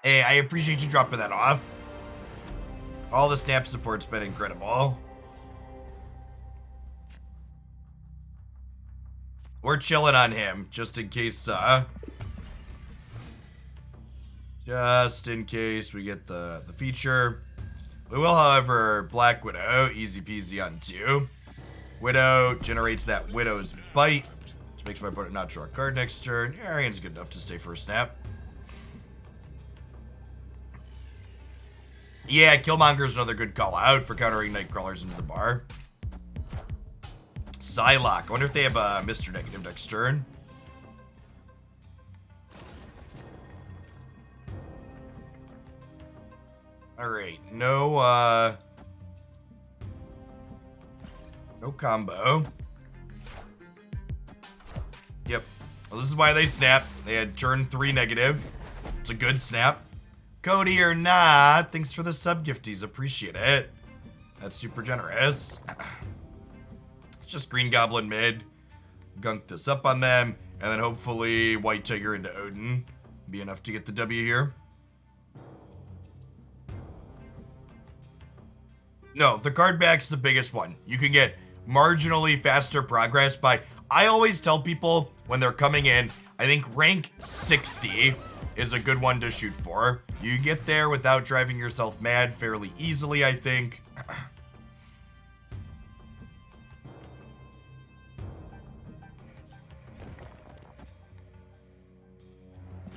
Hey, I appreciate you dropping that off. All the snap support's been incredible. We're chilling on him, just in case, we get the feature. We will, however, Black Widow, easy peasy on 2. Widow generates that Widow's Bite, which makes my opponent not draw a card next turn. Arian's good enough to stay for a snap. Yeah, Killmonger's another good call out for countering Nightcrawlers into the bar. Psylocke. I wonder if they have a Mr. Negative next turn. Alright, no combo. Yep. Well, this is why they snapped. They had turn 3 negative. It's a good snap. Cody or not, thanks for the sub gifties. Appreciate it. That's super generous. Just Green Goblin mid. Gunk this up on them. And then hopefully White Tiger into Odin. Be enough to get the W here. No, the card back's the biggest one. You can get marginally faster progress by... I always tell people when they're coming in, I think rank 60 is a good one to shoot for. You get there without driving yourself mad fairly easily, I think.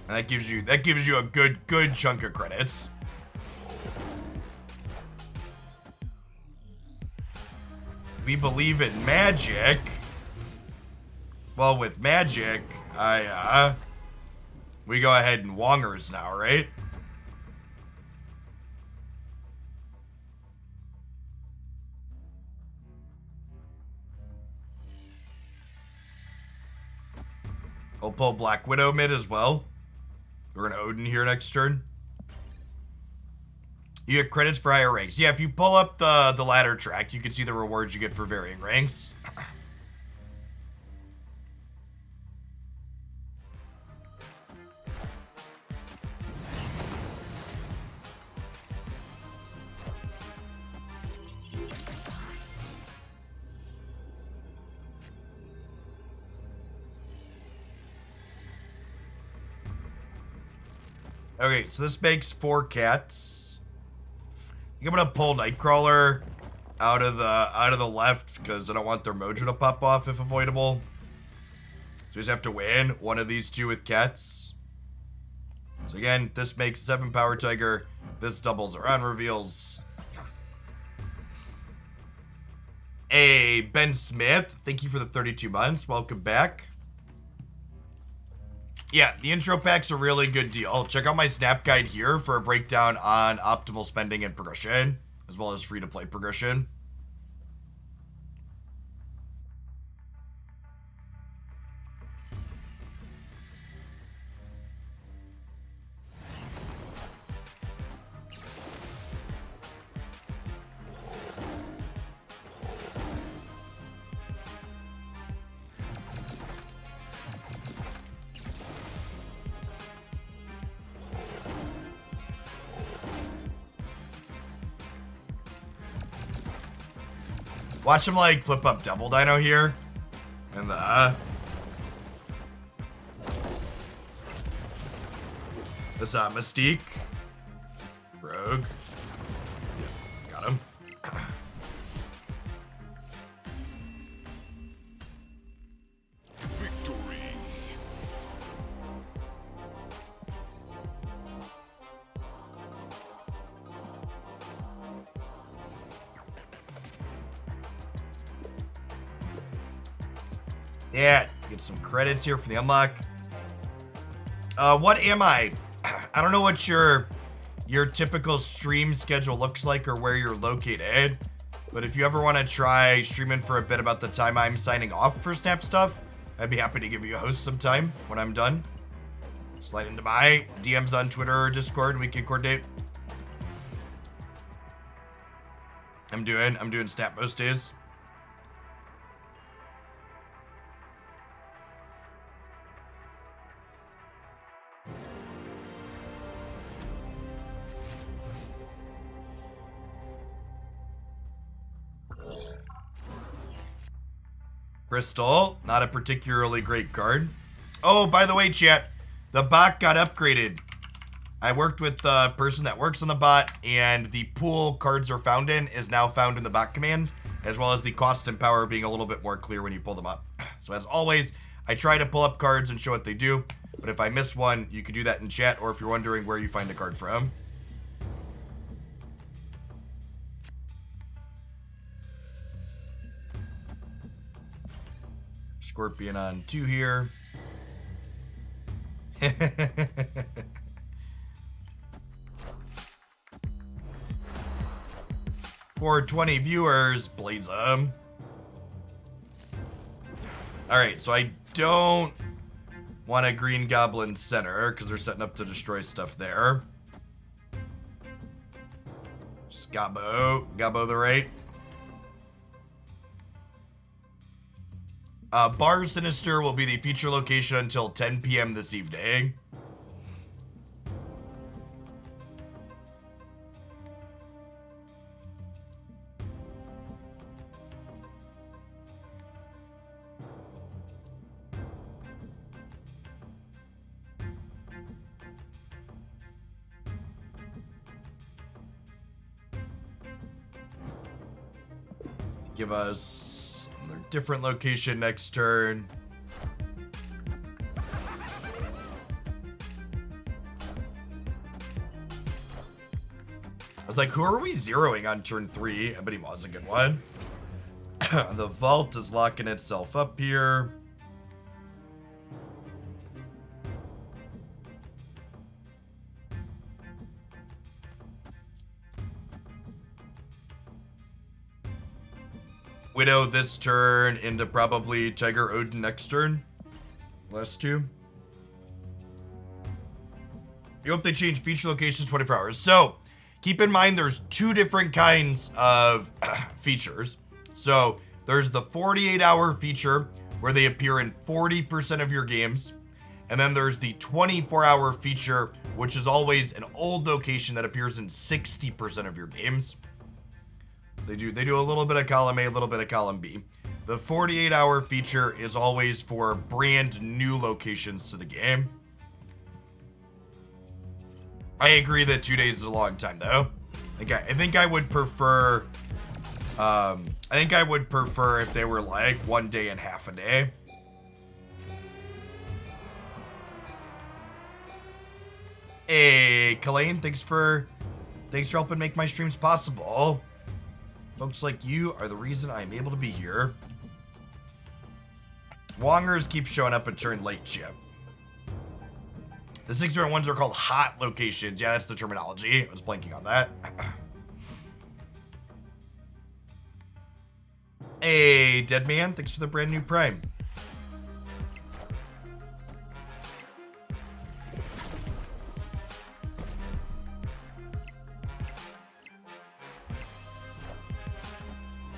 And that gives you a good chunk of credits. We believe in magic. Well, with magic, we go ahead and Wongers now, right? We'll pull Black Widow mid as well. We're gonna Odin here next turn. You get credits for higher ranks. Yeah, if you pull up the ladder track, you can see the rewards you get for varying ranks. Okay, so this makes 4 cats. I think I'm gonna pull Nightcrawler out of the left because I don't want their Mojo to pop off if avoidable. So we just have to win one of these 2 with cats. So again, this makes 7 Power Tiger. This doubles around reveals. Hey, Ben Smith, thank you for the 32 months. Welcome back. Yeah, the intro pack's a really good deal. Check out my snap guide here for a breakdown on optimal spending and progression, as well as free-to-play progression. Watch him, like, flip up Double Dino here. And this, Mystique. Rogue. Yep, got him. Victory. Yeah, get some credits here for the unlock. What am I? I don't know what your typical stream schedule looks like or where you're located, but if you ever want to try streaming for a bit about the time I'm signing off for Snap stuff, I'd be happy to give you a host sometime when I'm done. Slide into my DMs on Twitter or Discord and we can coordinate. I'm doing Snap most days. Crystal, not a particularly great card. Oh, by the way, chat, the bot got upgraded. I worked with the person that works on the bot, and the pool cards are found in is now found in the bot command, as well as the cost and power being a little bit more clear when you pull them up. So as always, I try to pull up cards and show what they do, but if I miss one, you can do that in chat, or if you're wondering where you find a card from. Scorpion on 2 here. 420 viewers, blaze them. Alright, so I don't want a green goblin center, because they're setting up to destroy stuff there. Just Gabo the right. Bar Sinister will be the feature location until 10 p.m. this evening. Give us a different location next turn. I was like, who are we zeroing on turn 3? I bet he was a good one. The vault is locking itself up here. Widow this turn into probably Tiger Odin next turn. Last 2. You hope they change feature locations 24 hours. So, keep in mind there's 2 different kinds of features. So, there's the 48-hour feature where they appear in 40% of your games. And then there's the 24-hour feature, which is always an old location that appears in 60% of your games. They do a little bit of column A, a little bit of column B. The 48-hour feature is always for brand new locations to the game. I agree that 2 days is a long time, though. I think I would prefer. I think I would prefer if they were like 1 day and half a day. Hey, Kalain, thanks for helping make my streams possible. Folks like you are the reason I'm able to be here. Wongers keep showing up at turn late, Chip. The 6-minute ones are called hot locations. Yeah, that's the terminology. I was blanking on that. Hey, Dead Man, thanks for the brand new Prime.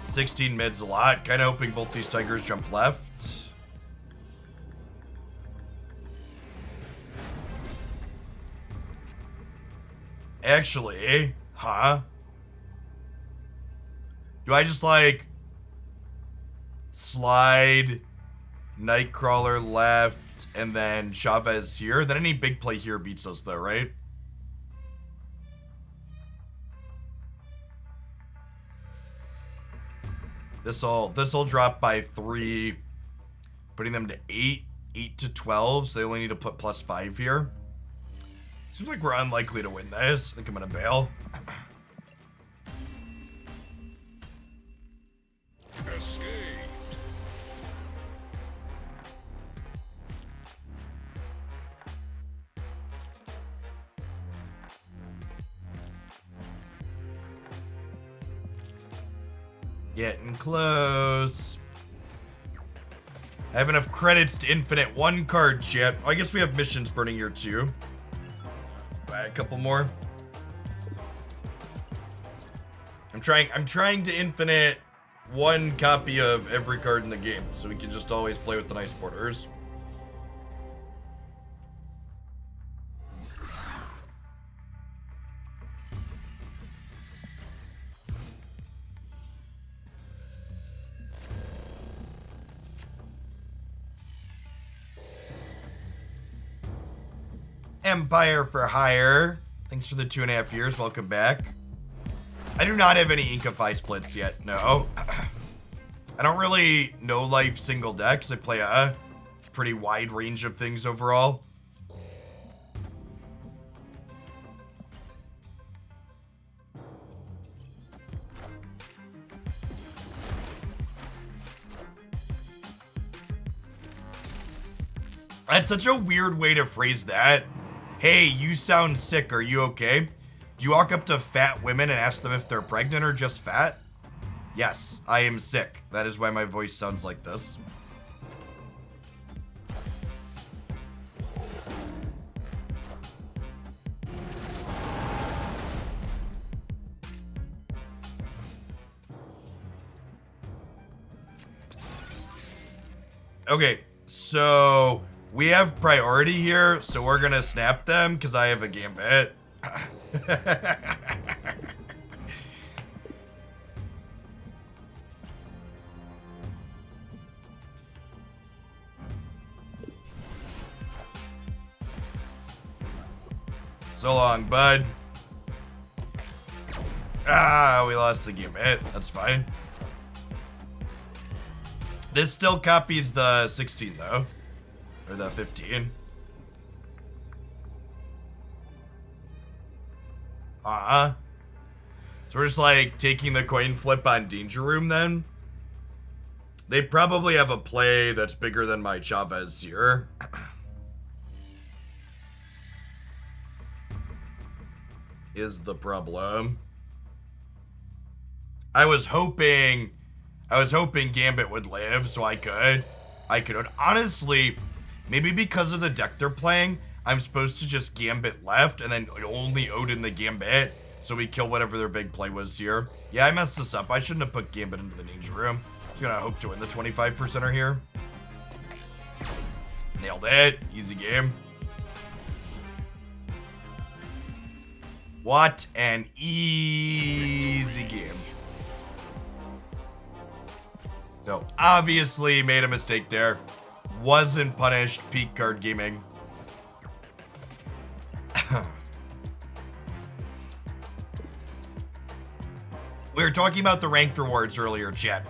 $16 mid's a lot. Kind of hoping both these tigers jump left. Actually, huh? Do I just like slide Nightcrawler left and then Chavez here? Then any big play here beats us though, right? This'll drop by 3, putting them to 8 to 12, so they only need to put +5 here. Seems like we're unlikely to win this. I think I'm gonna bail. Escape. Getting close. I have enough credits to infinite 1 card yet. Oh, I guess we have missions burning here too. Buy a couple more. I'm trying to infinite 1 copy of every card in the game, so we can just always play with the nice borders. Empire for Hire. Thanks for the 2.5 years. Welcome back. I do not have any Inkify splits yet, no. I don't really know life single decks. I play a pretty wide range of things overall. That's such a weird way to phrase that. Hey, you sound sick. Are you okay? Do you walk up to fat women and ask them if they're pregnant or just fat? Yes, I am sick. That is why my voice sounds like this. Okay, so we have priority here, so we're gonna snap them because I have a gambit. So long, bud. Ah, we lost the gambit. That's fine. This still copies the 16 though, or the 15. So we're just like taking the coin flip on Danger Room then. They probably have a play that's bigger than my Chavez here. Is the problem. I was hoping Gambit would live so I could. Honestly, maybe because of the deck they're playing, I'm supposed to just Gambit left and then only Odin the Gambit so we kill whatever their big play was here. Yeah, I messed this up. I shouldn't have put Gambit into the Danger Room. I'm gonna hope to win the 25%er here. Nailed it. Easy game. What an easy game. So, obviously made a mistake there. Wasn't punished. Peak card gaming. We were talking about the ranked rewards earlier, chat.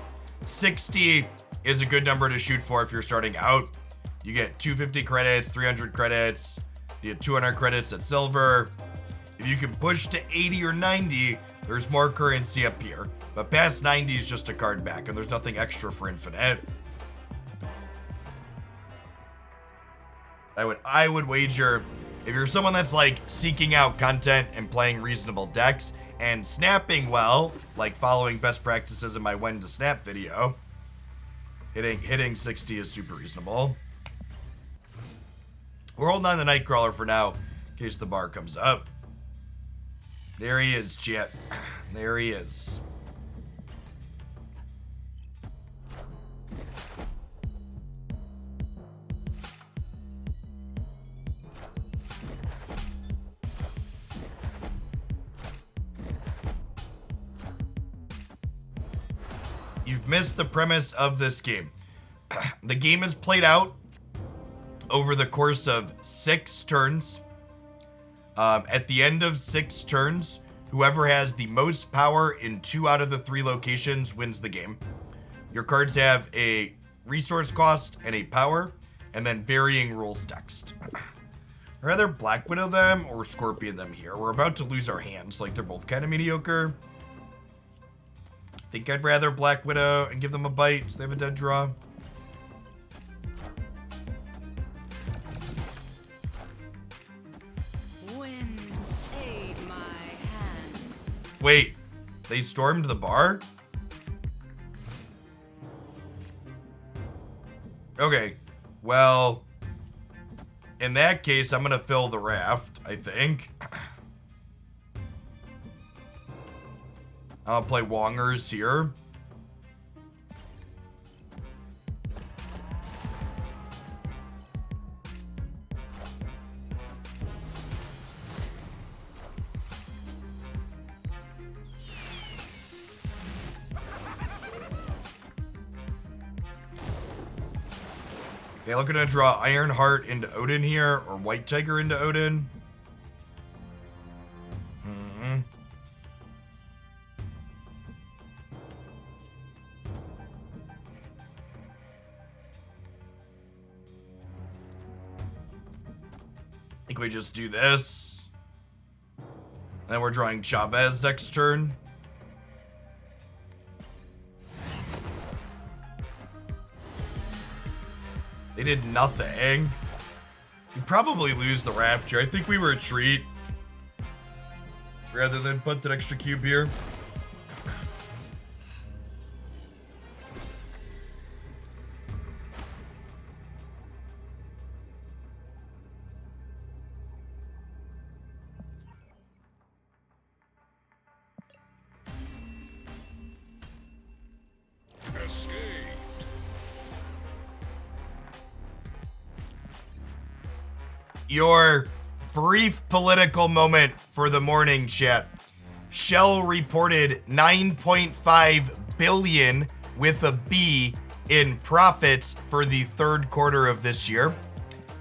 60 is a good number to shoot for if you're starting out. You get 250 credits, 300 credits, you get 200 credits at silver. If you can push to 80 or 90, there's more currency up here. But past 90 is just a card back, and there's nothing extra for infinite. I would wager, if you're someone that's like seeking out content and playing reasonable decks and snapping well, like following best practices in my when to snap video, hitting 60 is super reasonable. We're holding on to Nightcrawler for now, in case the bar comes up. There he is, chat. There he is. You've missed the premise of this game. The game is played out over the course of 6 turns. At the end of 6 turns, whoever has the most power in 2 out of the 3 locations wins the game. Your cards have a resource cost and a power, and then varying rules text. I'd rather Black Widow them or Scorpion them here. We're about to lose our hands, like they're both kind of mediocre. I think I'd rather Black Widow and give them a bite so they have a dead draw. Wind, aid my hand. Wait, they stormed the bar? Okay, well, in that case, I'm gonna fill the raft, I think. I'll play Wongers here. Okay, looking to draw Ironheart into Odin here, or White Tiger into Odin. I think we just do this. And then we're drawing Chavez next turn. They did nothing. We probably lose the Rafter. I think we retreat. Rather than put an extra cube here. Your brief political moment for the morning, chat. Shell reported 9.5 billion with a B in profits for the third quarter of this year,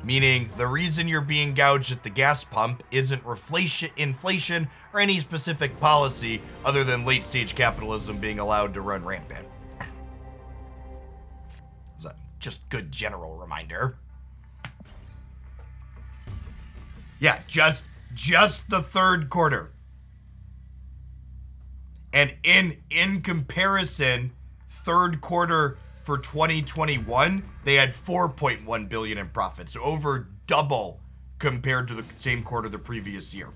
meaning the reason you're being gouged at the gas pump isn't inflation or any specific policy other than late stage capitalism being allowed to run rampant. It's a just good general reminder. Yeah, just the third quarter. And in comparison, third quarter for 2021, they had 4.1 billion in profits, so over double compared to the same quarter the previous year.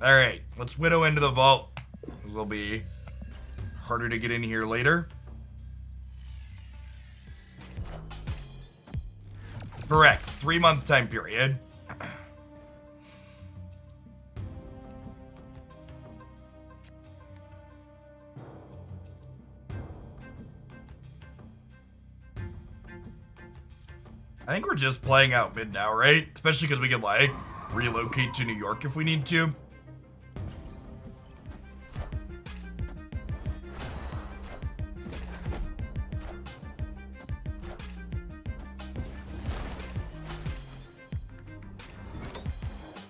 All right, let's winnow into the vault. This will be harder to get in here later. Correct. 3-month time period. I think we're just playing out mid now, right? Especially because we could, like, relocate to New York if we need to.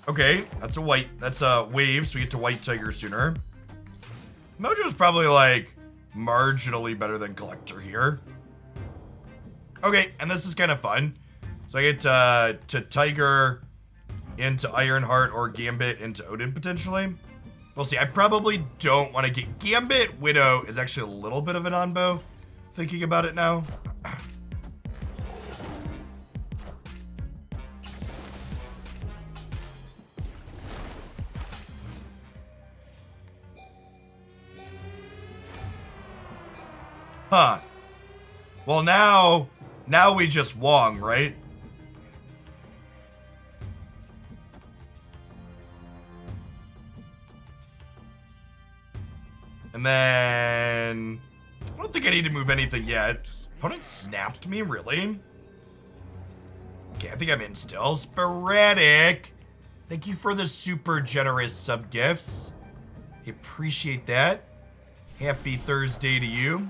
Okay, that's a wave, so we get to White Tiger sooner. Mojo's probably, like, marginally better than Collector here. Okay, and this is kind of fun. So I get to Tiger into Ironheart or Gambit into Odin, potentially. We'll see. I probably don't want to get... Gambit Widow is actually a little bit of an on-bow, thinking about it now. Huh. Well, now we just Wong, right? And then... I don't think I need to move anything yet. Opponent snapped me, really? Okay, I think I'm in still. Sporadic. Thank you for the super generous sub gifts. I appreciate that. Happy Thursday to you.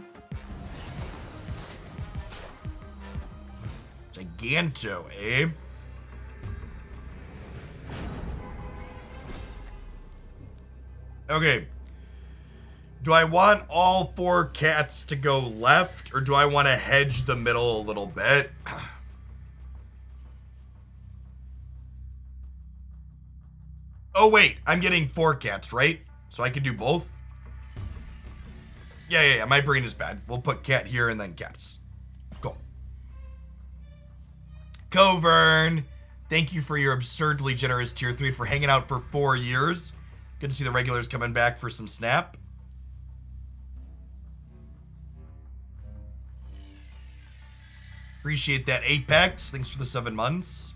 Giganto, eh? Okay. Do I want all 4 cats to go left, or do I want to hedge the middle a little bit? Oh, wait. I'm getting 4 cats, right? So I can do both? Yeah. My brain is bad. We'll put cat here and then cats. Cool. Covern, thank you for your absurdly generous tier 3 for hanging out for 4 years. Good to see the regulars coming back for some snap. Appreciate that, Apex. Thanks for the 7 months.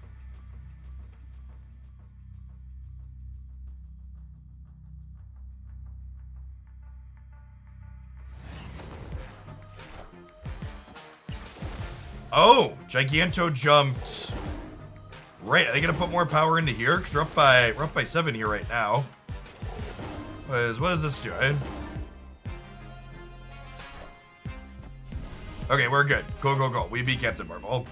Oh, Giganto jumped. Right, are they gonna put more power into here? Because we're up by 7 here right now. What is this doing? Okay, we're good. Go, go, go. We beat Captain Marvel.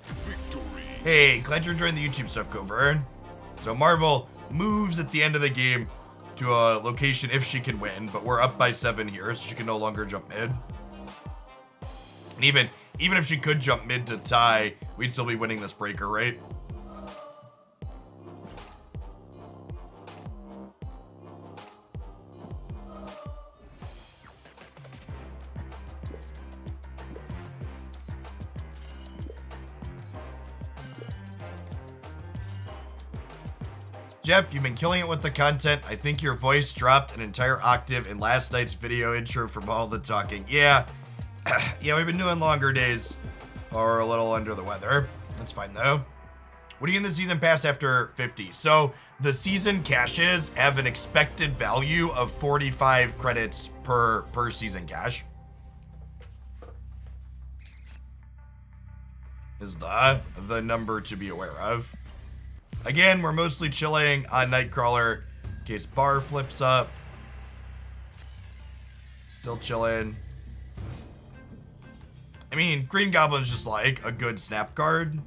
Victory. Hey, glad you're enjoying the YouTube stuff, Covern. So Marvel moves at the end of the game to a location if she can win, but we're up by 7 here, so she can no longer jump mid. And even if she could jump mid to tie, we'd still be winning this breaker, right? Jeff, you've been killing it with the content. I think your voice dropped an entire octave in last night's video intro from all the talking. Yeah, yeah, we've been doing longer days or a little under the weather. That's fine though. What do you get in the season pass after 50? So the season caches have an expected value of 45 credits per season cache. Is the number to be aware of. Again, we're mostly chilling on Nightcrawler in case bar flips up. Still chilling. I mean, Green Goblin's just like a good snap card.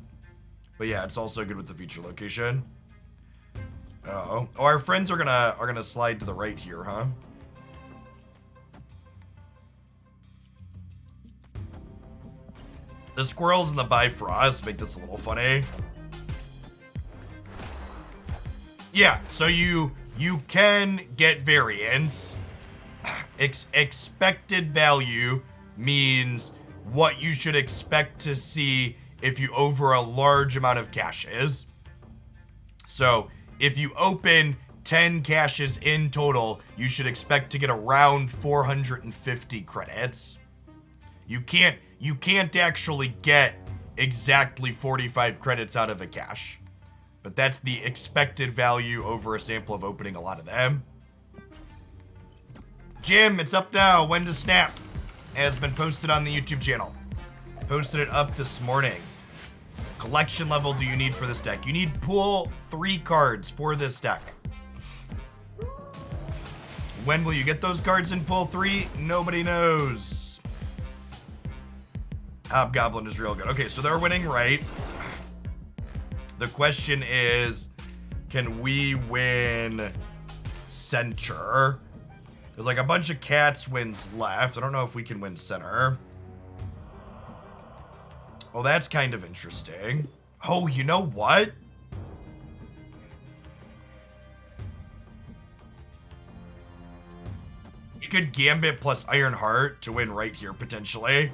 But yeah, it's also good with the feature location. Oh, our friends are gonna slide to the right here, huh? The squirrels and the Bifrost make this a little funny. Yeah, so you can get variance. Expected value means what you should expect to see if you over a large amount of caches. So if you open 10 caches in total, you should expect to get around 450 credits. You can't actually get exactly 45 credits out of a cache. But that's the expected value over a sample of opening a lot of them. Jim, it's up now. When to snap has been posted on the YouTube channel. Posted it up this morning. Collection level do you need for this deck? You need pool 3 cards for this deck. When will you get those cards in pool 3? Nobody knows. Hobgoblin is real good. Okay, so they're winning right. The question is, can we win center? There's like a bunch of cats wins left. I don't know if we can win center. Oh, that's kind of interesting. Oh, you know what? You could Gambit plus Ironheart to win right here, potentially.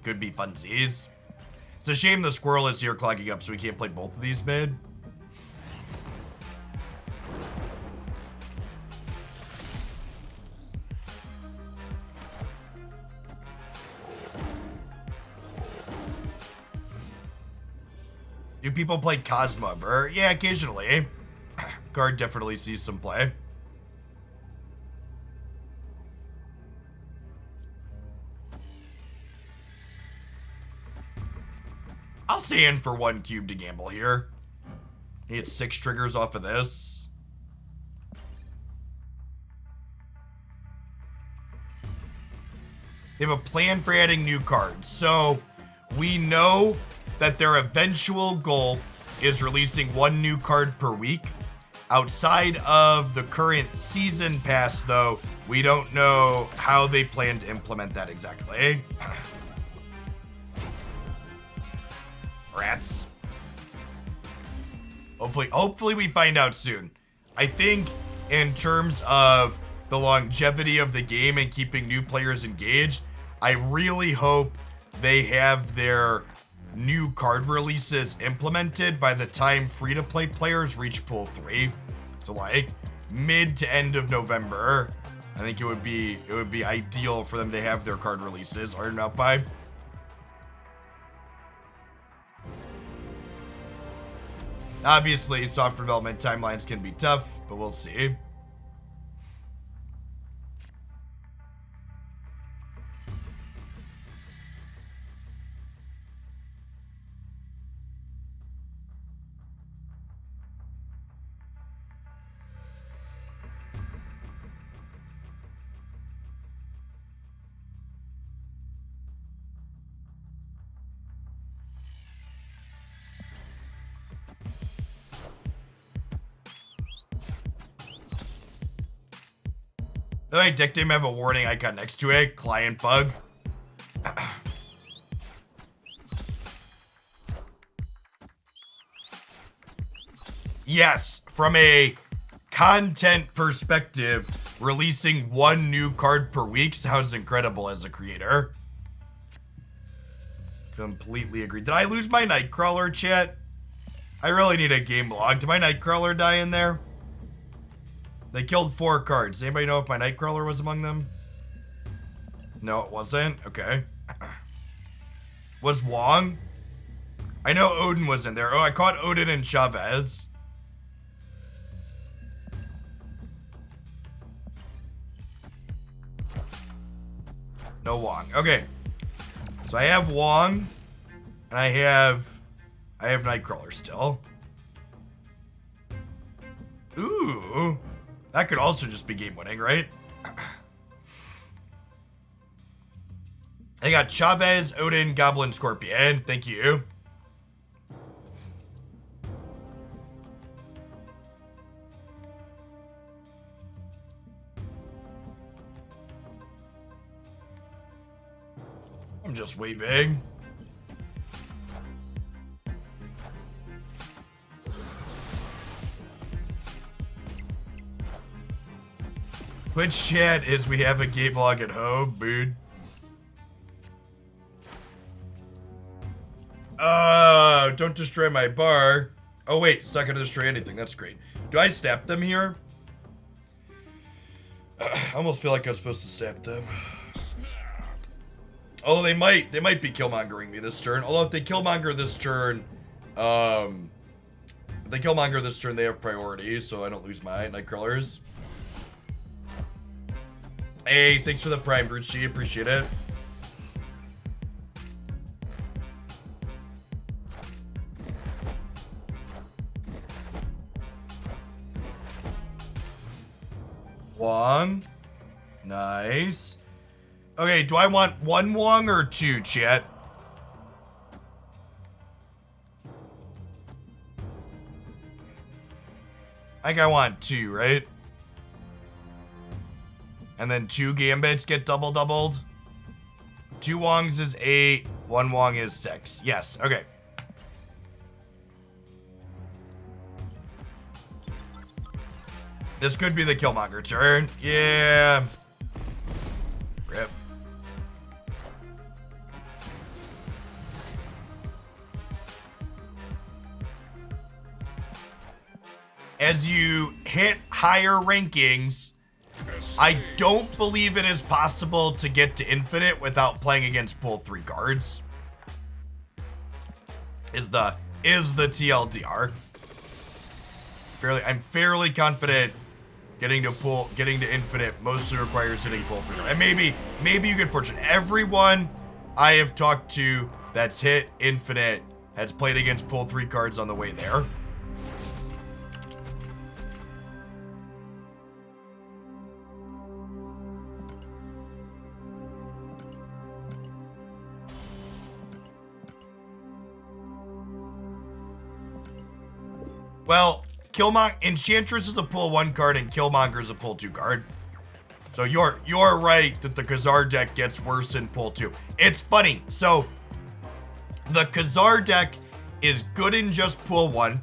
Could be funsies. It's a shame the squirrel is here clogging up so we can't play both of these mid. Do people play Cosmo? Yeah, occasionally. Card definitely sees some play. I'll stay in for 1 cube to gamble here. He gets 6 triggers off of this. They have a plan for adding new cards. So we know that their eventual goal is releasing 1 new card per week. Outside of the current season pass, though, we don't know how they plan to implement that exactly. Rats. Hopefully we find out soon. I think in terms of the longevity of the game and keeping new players engaged, I really hope they have their new card releases implemented by the time free-to-play players reach pool 3. So like mid to end of November. I think it would be ideal for them to have their card releases ironed out by. Obviously, software development timelines can be tough, but we'll see. The way deck name have a warning icon next to it. Client bug. Yes, from a content perspective, releasing one new card per week sounds incredible as a creator. Completely agree. Did I lose my Nightcrawler, chat? I really need a game log. Did my Nightcrawler die in there? They killed 4 cards. Anybody know if my Nightcrawler was among them? No, it wasn't. Okay. Was Wong? I know Odin was in there. Oh, I caught Odin and Chavez. No Wong. Okay. So I have Wong, and I have Nightcrawler still. Ooh. That could also just be game winning, right? I got Chavez, Odin, Goblin, Scorpion. Thank you. I'm just waving. Which chat is we have a game log at home, dude? Don't destroy my bar. Oh wait, it's not gonna destroy anything. That's great. Do I stab them here? I almost feel like I'm supposed to stab them. Although they might be killmongering me this turn. Although if they killmonger this turn, they have priority, so I don't lose my Nightcrawlers. Hey, thanks for the Prime, Brucey. Appreciate it. Wong. Nice. Okay, do I want 1 Wong or 2, chat? I think I want 2, right? And then 2 Gambits get doubled. 2 Wongs is 8, 1 Wong is 6. Yes, okay. This could be the Killmonger turn. Yeah. Rip. As you hit higher rankings, I don't believe it is possible to get to infinite without playing against pool 3 cards. Is the TLDR. I'm fairly confident getting to infinite mostly requires hitting pool 3 cards. And maybe you get fortunate. Everyone I have talked to that's hit infinite has played against pool 3 cards on the way there. Well, Enchantress is a pull 1 card and Killmonger is a pull 2 card. So you're right that the Khazar deck gets worse in pull 2. It's funny. So the Khazar deck is good in just pull 1.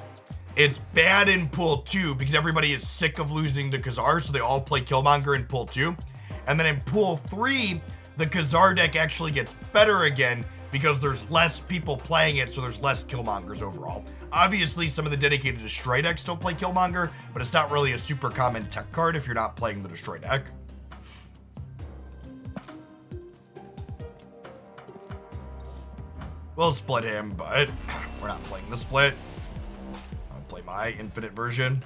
It's bad in pull 2 because everybody is sick of losing to Khazar, so they all play Killmonger in pull 2. And then in pull 3, the Khazar deck actually gets better again because there's less people playing it, so there's less Killmongers overall. Obviously, some of the dedicated Destroy decks don't play Killmonger, but it's not really a super common tech card if you're not playing the Destroy deck. We'll split him, but we're not playing the split. I'll play my infinite version.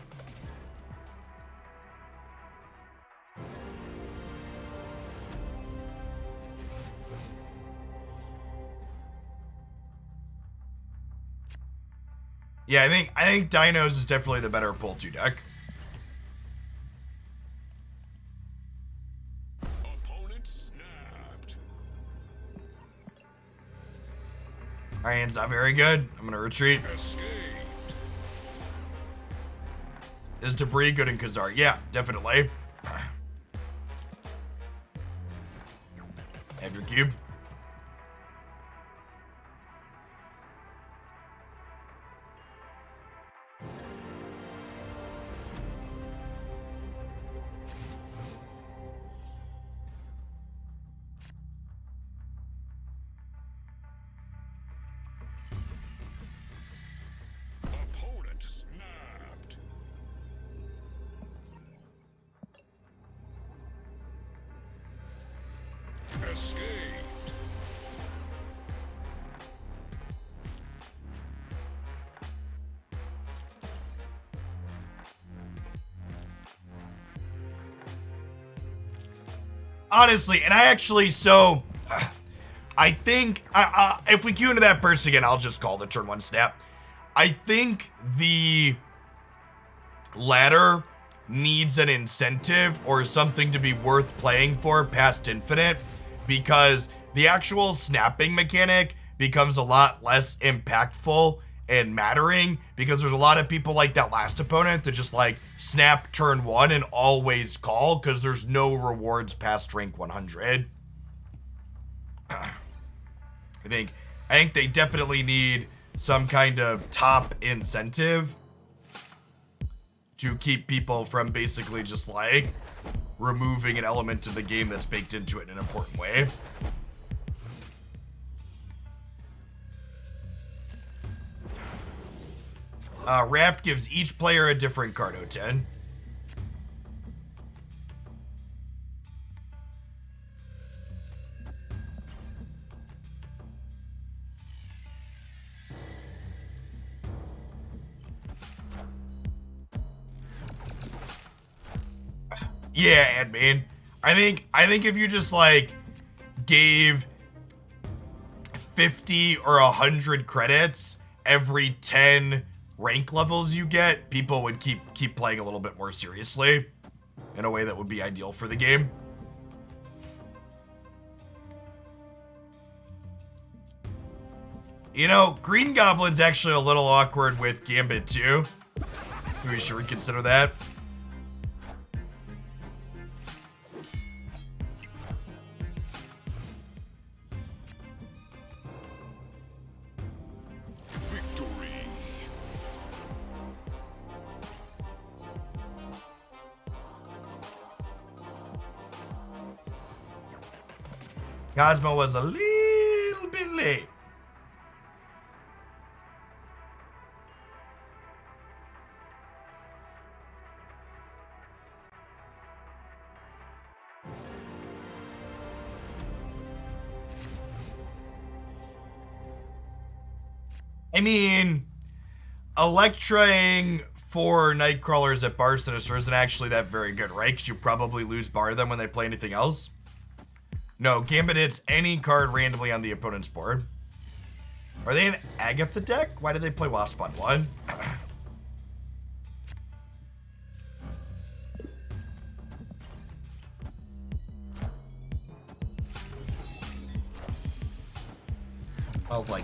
Yeah, I think Dinos is definitely the better pull 2 deck. Opponent snapped. My hand's not very good. I'm gonna retreat. Escaped. Is Debris good in Khazar? Yeah, definitely. Have your cube. Opponent snapped. Escaped. Honestly, and I actually, so I think if we queue into that burst again, I'll just call the turn 1 snap. I think the ladder needs an incentive or something to be worth playing for past infinite, because the actual snapping mechanic becomes a lot less impactful and mattering, because there's a lot of people like that last opponent that just like snap turn 1 and always call because there's no rewards past rank 100. I think they definitely need some kind of top incentive to keep people from basically just like removing an element of the game that's baked into it in an important way. Raft gives each player a different card, O10. Yeah, admin. I think if you just like gave 50 or 100 credits every 10 rank levels you get, people would keep playing a little bit more seriously in a way that would be ideal for the game. You know, Green Goblin's actually a little awkward with Gambit too. We should reconsider that. Victory. Cosmo was a little bit late. I mean, Electraing 4 Nightcrawlers at Bar Sinister isn't actually that very good, right? Because you probably lose bar them when they play anything else. No, Gambit hits any card randomly on the opponent's board. Are they an Agatha deck? Why did they play Wasp on 1?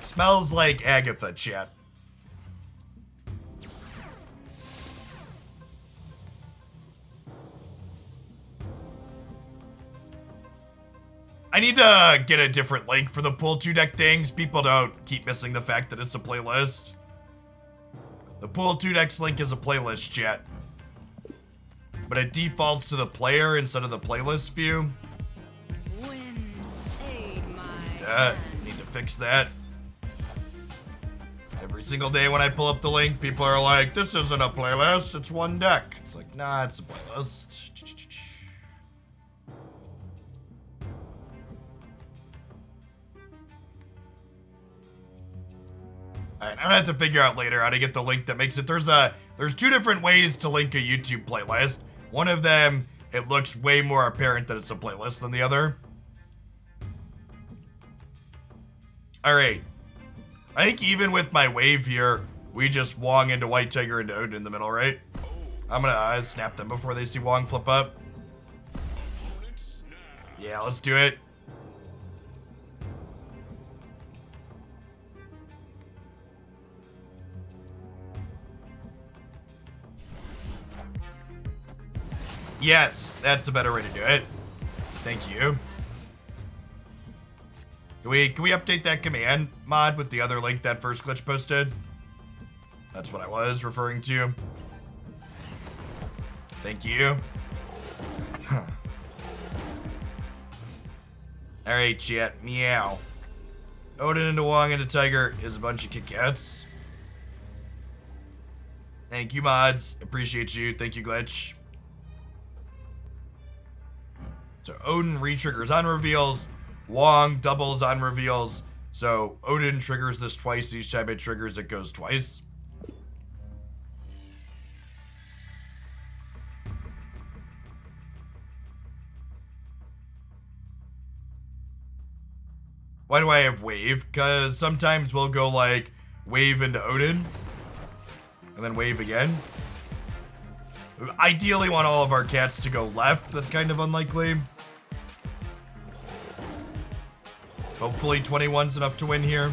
Smells like Agatha, chat. I need to get a different link for the Pool 2 deck things. People don't keep missing the fact that it's a playlist. The Pool 2 decks link is a playlist, chat. But it defaults to the player instead of the playlist view. Wind, aid my Need to fix that. Every single day when I pull up the link, people are like, this isn't a playlist, it's one deck. It's like, nah, it's a playlist. Alright, I'm gonna have to figure out later how to get the link that makes it. There's 2 different ways to link a YouTube playlist. One of them, it looks way more apparent that it's a playlist than the other. Alright. I think even with my wave here, we just Wong into White Tiger into Odin in the middle, right? I'm gonna snap them before they see Wong flip up. Yeah, let's do it. Yes, that's the better way to do it. Thank you. Can we update that command mod with the other link that first glitch posted? That's what I was referring to. Thank you. Alright, chat. Meow. Odin into Wong into Tiger is a bunch of Kit Kats. Thank you, mods. Appreciate you. Thank you, Glitch. So Odin re-triggers on reveals. Wong doubles on reveals. So Odin triggers this twice. Each time it triggers, it goes twice. Why do I have wave? Because sometimes we'll go like wave into Odin and then wave again. Ideally want all of our cats to go left. That's kind of unlikely. Hopefully 21's enough to win here.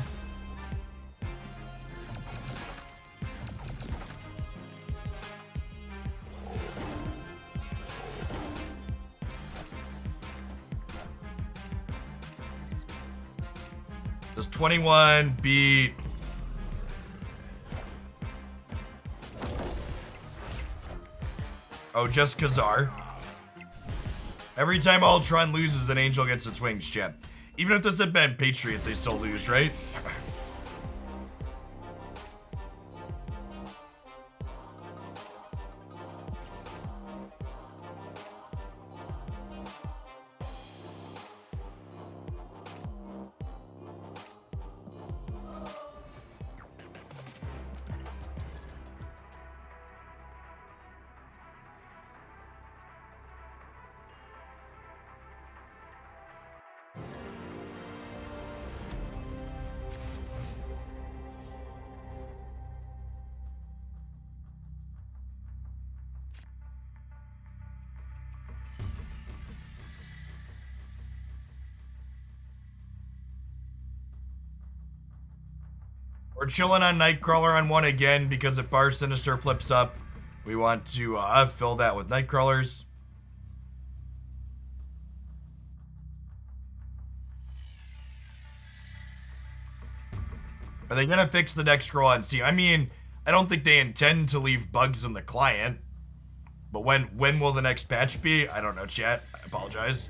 Does 21 beat... Oh, just Khazar. Every time Ultron loses, an angel gets its wings, chat. Even if this had been Patriot, they still lose, right? We're chilling on Nightcrawler on 1 again because if Bar Sinister flips up, we want to fill that with Nightcrawlers. Are they gonna fix the next scroll on Steam? I mean, I don't think they intend to leave bugs in the client. But when will the next patch be? I don't know, chat. I apologize.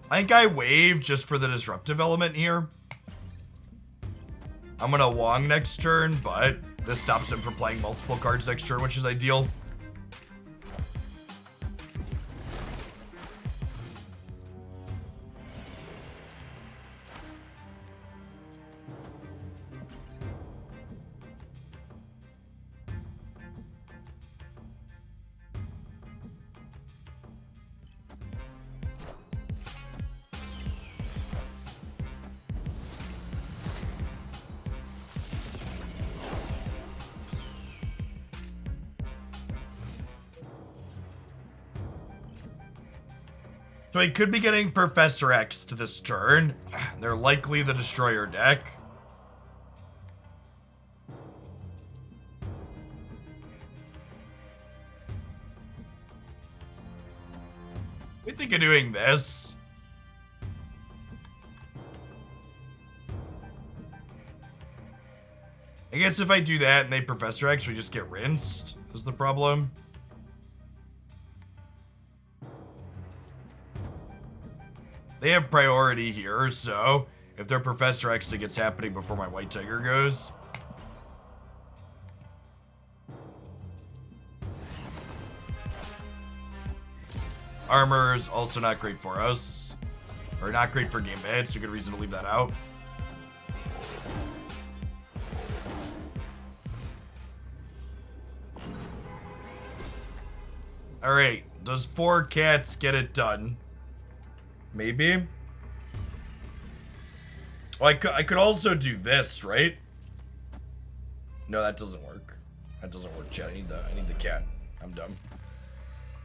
I think I wave just for the disruptive element here. I'm gonna Wong next turn, but this stops him from playing multiple cards next turn, which is ideal. So he could be getting Professor X to this turn. They're likely the Destroyer deck. We think of doing this. I guess if I do that and they Professor X, we just get rinsed, is the problem. They have priority here, so if they're Professor X, it gets happening before my White Tiger goes. Armor is also not great for us. Or not great for game bad, so good reason to leave that out. Alright, does 4 cats get it done? Maybe. Oh, I could also do this, right? No, that doesn't work. That doesn't work, chat. I need the cat. I'm dumb.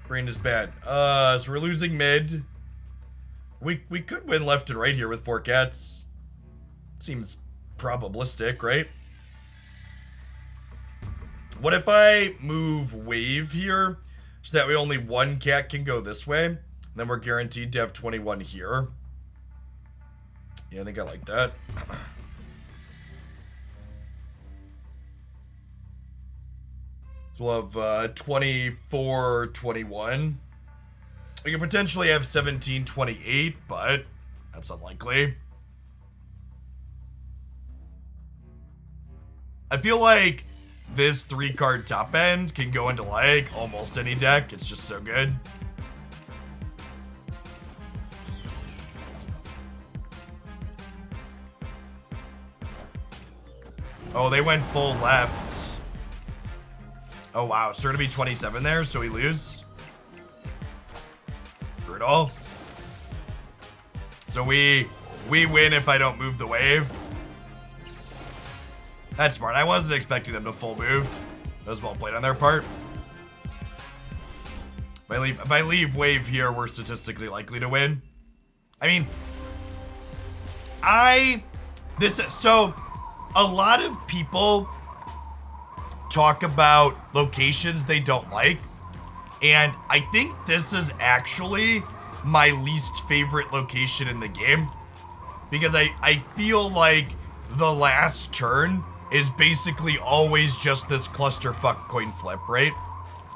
Brain is bad. So we're losing mid. We could win left and right here with 4 cats. Seems probabilistic, right? What if I move wave here so that way only 1 cat can go this way? And then we're guaranteed to have 21 here. Yeah, I think I like that. So we'll have 24, 21. We could potentially have 17, 28, but that's unlikely. I feel like this 3-card top end can go into like almost any deck. It's just so good. Oh, they went full left. Oh, wow. So we're going to be 27 there, so we lose. Brutal. So we win if I don't move the wave. That's smart. I wasn't expecting them to full move. That was well played on their part. If I leave wave here, we're statistically likely to win. I mean, so a lot of people talk about locations they don't like, and I think this is actually my least favorite location in the game, because I feel like the last turn is basically always just this clusterfuck coin flip, right?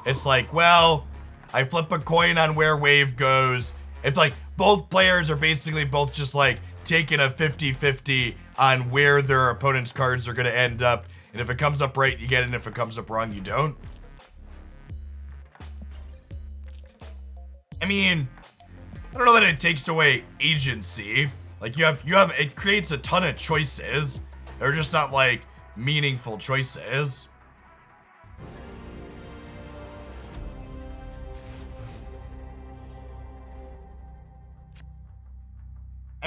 It's like, well, I flip a coin on where wave goes. It's like both players are basically both just like taking a 50-50 on where their opponent's cards are going to end up. And if it comes up right, you get it. And if it comes up wrong, you don't. I mean, I don't know that it takes away agency. Like you have, it creates a ton of choices. They're just not like meaningful choices.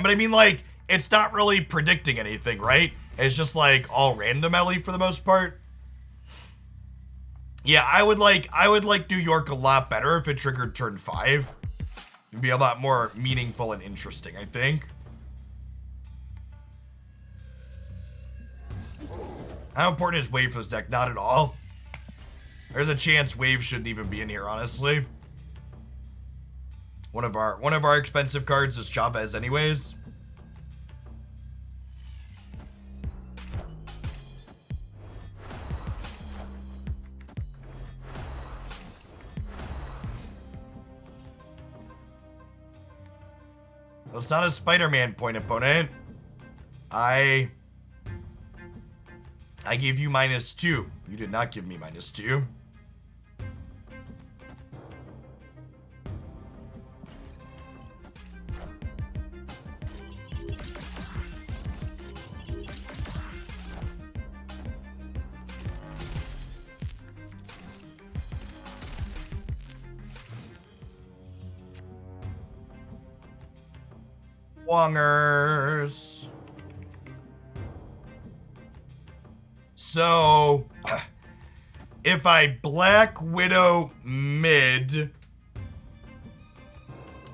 But I mean, like, it's not really predicting anything, right? It's just like all random LE for the most part. Yeah, I would like New York a lot better if it triggered turn 5. It'd be a lot more meaningful and interesting, I think. How important is wave for this deck? Not at all. There's a chance wave shouldn't even be in here, honestly. One of our expensive cards is Chavez anyways. Well, it's not a Spider-Man point opponent. I gave you -2. You did not give me -2. Wongers. So, if I Black Widow mid,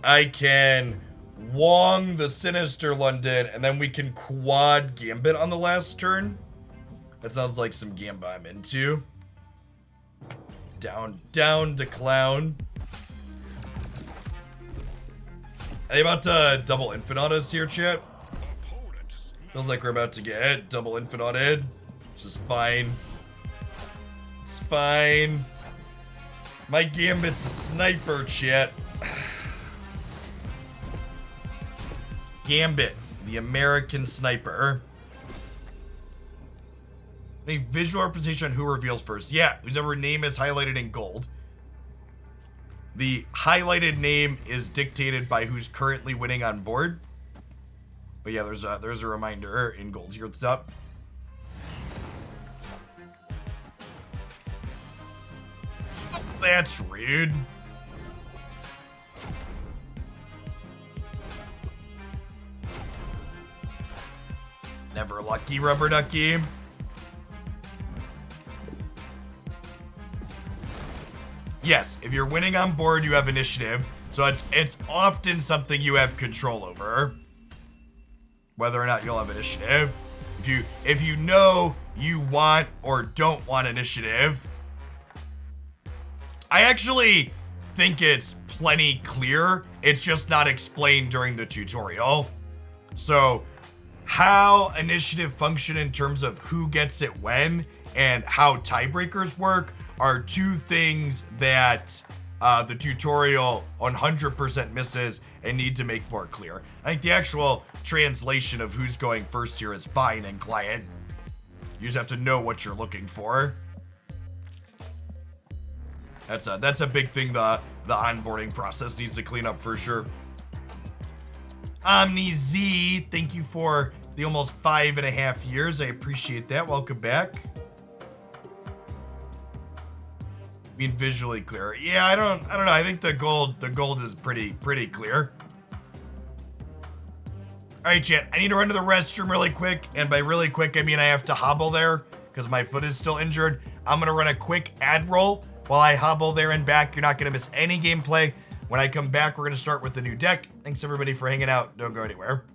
I can Wong the Sinister London, and then we can quad Gambit on the last turn. That sounds like some Gamba I'm into. Down to clown. Are they about to double Infinite us here, chat? Feels like we're about to get double Infinite, which is fine. It's fine. My Gambit's a sniper, chat. Gambit, the American sniper. A visual representation on who reveals first. Yeah, whoever name is highlighted in gold. The highlighted name is dictated by who's currently winning on board. But yeah, there's a reminder in gold here at the top. Oh, that's rude. Never lucky, rubber ducky. Yes, if you're winning on board, you have initiative. So it's often something you have control over. Whether or not you'll have initiative. If you know you want or don't want initiative. I actually think it's plenty clear. It's just not explained during the tutorial. So how initiative function in terms of who gets it when and how tiebreakers work are two things that the tutorial 100% misses and need to make more clear. I think the actual translation of who's going first here is fine in client. You just have to know what you're looking for. That's a big thing the onboarding process needs to clean up for sure. OmniZ, thank you for the almost 5.5 years. I appreciate that. Welcome back. Being visually clear. Yeah, I don't know. I think the gold is pretty clear. All right, chat. I need to run to the restroom really quick, and by really quick I mean I have to hobble there because my foot is still injured. I'm gonna run a quick ad roll while I hobble there and back. You're not gonna miss any gameplay. When I come back, we're gonna start with the new deck. Thanks everybody for hanging out. Don't go anywhere.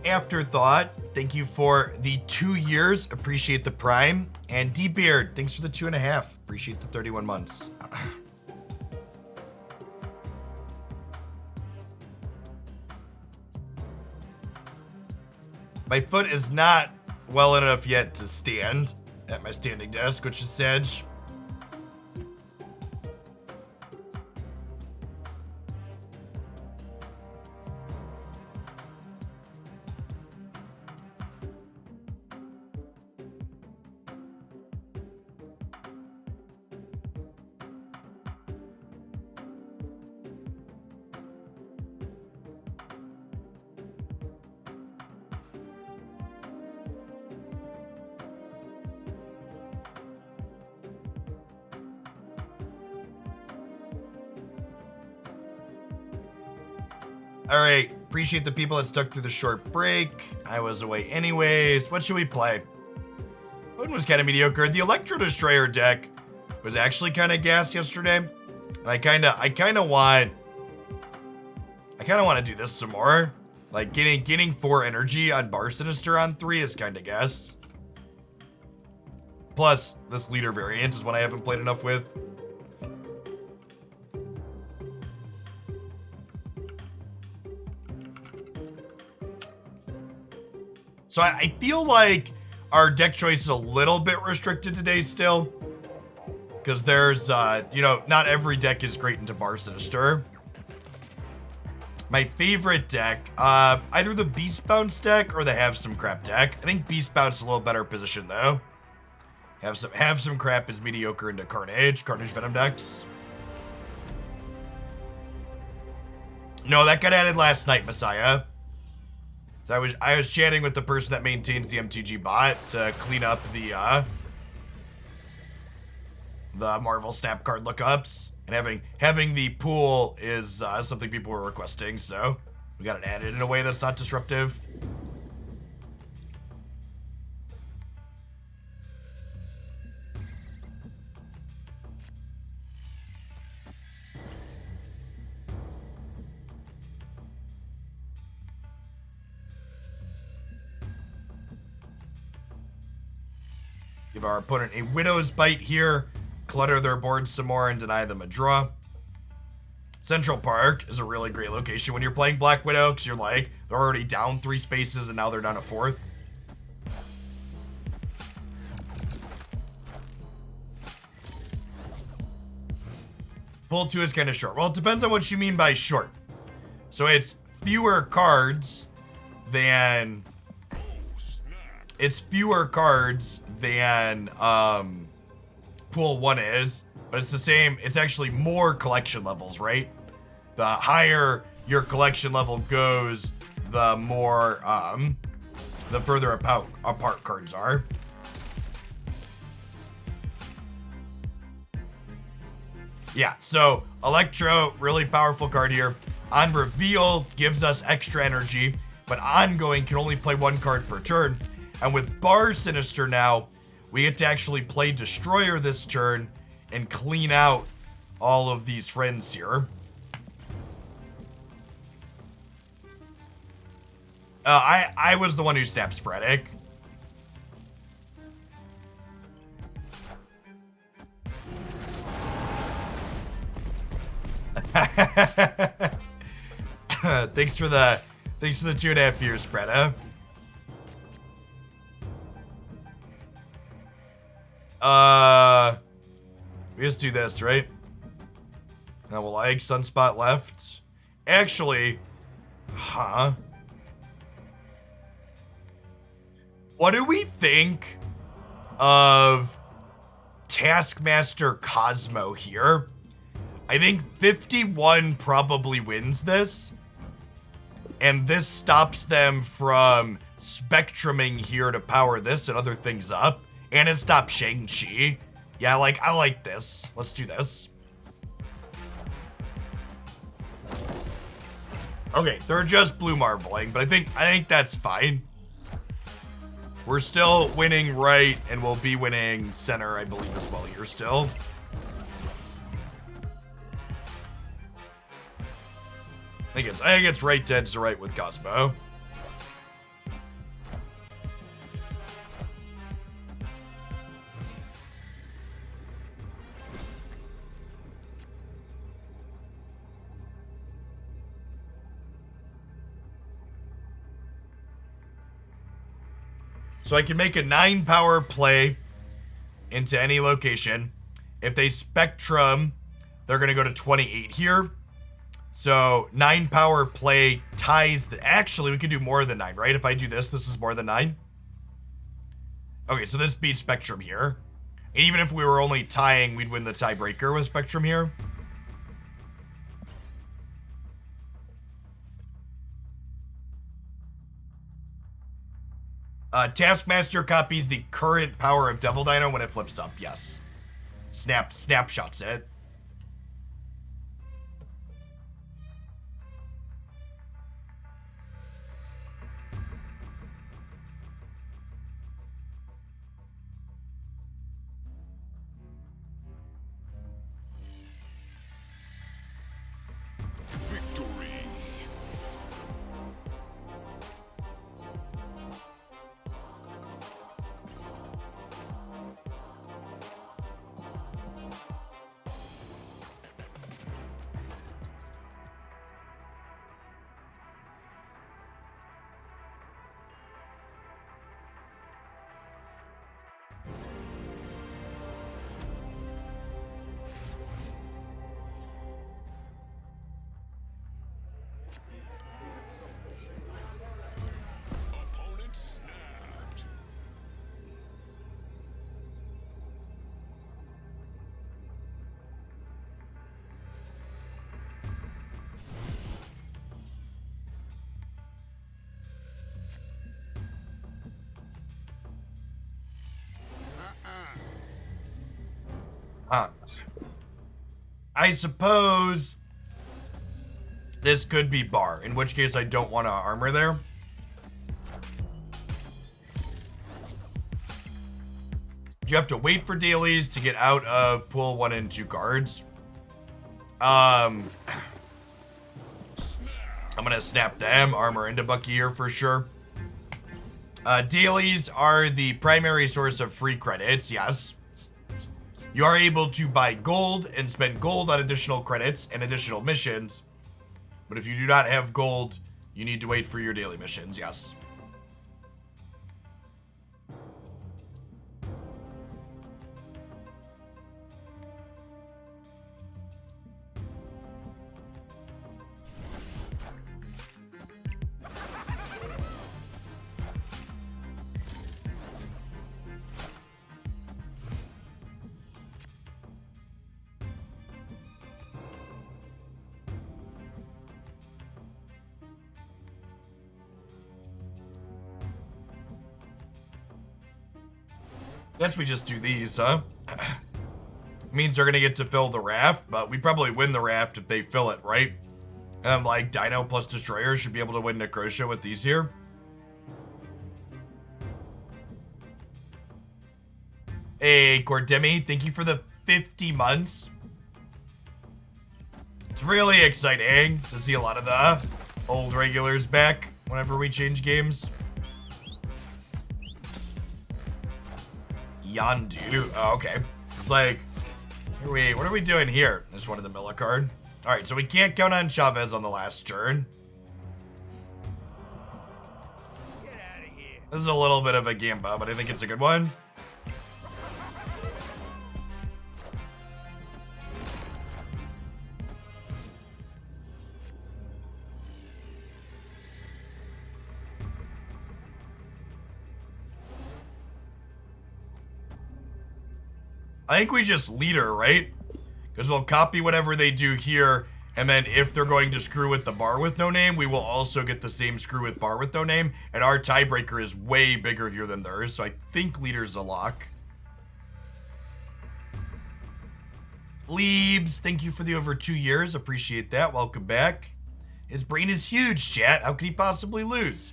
Afterthought, thank you for the 2 years. Appreciate the prime. And D-Beard, thanks for the 2.5. Appreciate the 31 months. My foot is not well enough yet to stand at my standing desk, which is sad. All right, appreciate the people that stuck through the short break. I was away anyways. What should we play? Odin was kind of mediocre. The Electro Destroyer deck was actually kind of gas yesterday. I kind of want to do this some more. Like getting 4 energy on Bar Sinister on 3 is kind of gas. Plus, this leader variant is one I haven't played enough with. So I feel like our deck choice is a little bit restricted today still. Because there's, not every deck is great into Bar Sinister. My favorite deck, either the Beast Bounce deck or the Have Some Crap deck. I think Beast Bounce is a little better position though. Have some Crap is mediocre into Carnage Venom decks. No, that got added last night, Messiah. So I was chatting with the person that maintains the MTG bot to clean up the Marvel Snap card lookups, and having the pool is something people were requesting, so we got it added in a way that's not disruptive. Give our opponent a Widow's Bite here, clutter their board some more, and deny them a draw. Central Park is a really great location when you're playing Black Widow, because you're like, they're already down 3 spaces, and now they're down a 4th. Pull 2 is kind of short. Well, it depends on what you mean by short. So it's fewer cards than... It's fewer cards than pool 1 is, but it's the same. It's actually more collection levels, right? The higher your collection level goes, the more, the further apart cards are. Yeah, so Electro, really powerful card here. On reveal, gives us extra energy, but ongoing can only play 1 card per turn. And with Bar Sinister now, we get to actually play Destroyer this turn and clean out all of these friends here. I was the one who snapped Sporadic. Thanks for the 2.5 years, Spreda. We just do this, right? Now we'll like Sunspot left. Actually, huh? What do we think of Taskmaster Cosmo here? I think 51 probably wins this. And this stops them from Spectruming here to power this and other things up. And it stops Shang-Chi. Yeah, I like this. Let's do this. Okay, they're just blue marveling, but I think that's fine. We're still winning right, and we'll be winning center, I believe, as well here still. I think it's right dead to right with Cosmo. So I can make a 9 power play into any location. If they Spectrum, they're going to go to 28 here. So 9 power play ties the... Actually, we could do more than 9, right? If I do this, this is more than 9. Okay, so this beats Spectrum here. And even if we were only tying, we'd win the tiebreaker with Spectrum here. Taskmaster copies the current power of Devil Dino when it flips up, yes. Snapshots it. Victory. Opponent snapped. I suppose this could be bar, in which case I don't want to armor there. You have to wait for dailies to get out of pool 1 and 2 cards. I'm gonna snap them, armor into Bucky here for sure. Dailies are the primary source of free credits, yes. You are able to buy gold and spend gold on additional credits and additional missions. But if you do not have gold, you need to wait for your daily missions, yes. Guess we just do these, huh? Means they're gonna get to fill the raft, but we probably win the raft if they fill it, right? Like Dino plus Destroyer should be able to win Necrotia with these here. Hey, Cordemi, thank you for the 50 months. It's really exciting to see a lot of the old regulars back whenever we change games. Yandu. Oh, okay. It's like, what are we doing here? Just wanted the Miller card. All right, so we can't count on Chavez on the last turn. Get out of here. This is a little bit of a gamba, but I think it's a good one. I think we just leader, right? Because we'll copy whatever they do here, and then if they're going to screw with the bar with no name, we will also get the same screw with bar with no name, and our tiebreaker is way bigger here than theirs, so I think leader's a lock. Leebs, thank you for the over 2 years. Appreciate that. Welcome back. His brain is huge, chat. How could he possibly lose?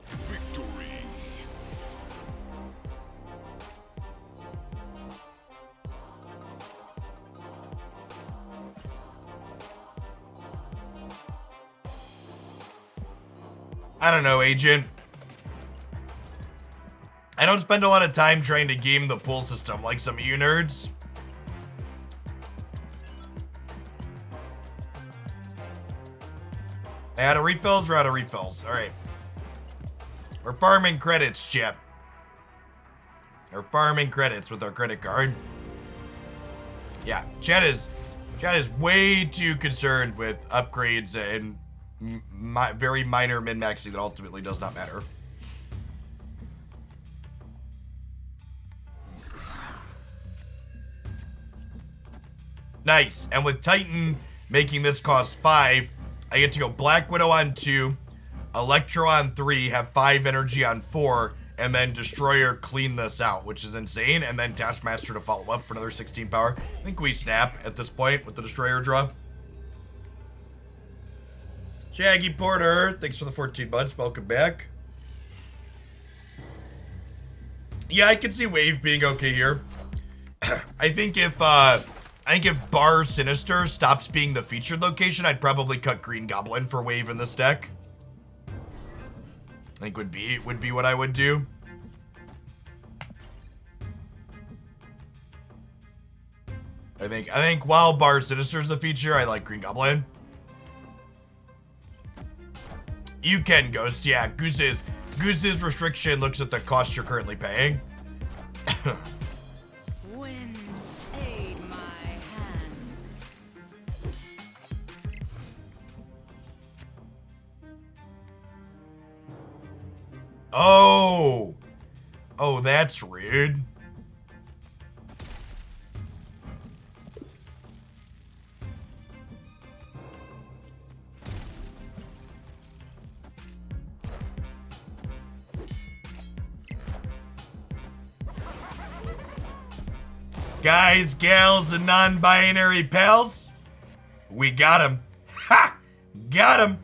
Victory. I don't know, Agent. I don't spend a lot of time trying to game the pool system like some of you nerds. Out of refills, we're out of refills. Alright. We're farming credits, Chip. We're farming credits with our credit card. Yeah, Chad is way too concerned with upgrades and very minor min-maxing that ultimately does not matter. Nice. And with Titan making this cost 5, I get to go Black Widow on 2, Electro on 3, have 5 energy on 4, and then Destroyer clean this out, which is insane. And then Taskmaster to follow up for another 16 power. I think we snap at this point with the Destroyer draw. Shaggy Porter, thanks for the 14 months. Welcome back. Yeah, I can see Wave being okay here. I think if Bar Sinister stops being the featured location, I'd probably cut Green Goblin for Wave in this deck. I think would be what I would do. I think while Bar Sinister's the feature, I like Green Goblin. You can Ghost, yeah. Goose Goose's restriction looks at the cost you're currently paying. Wind, aid my hand. Oh. Oh, that's rude. Guys, gals, and non-binary pals, we got him. Ha! Got him.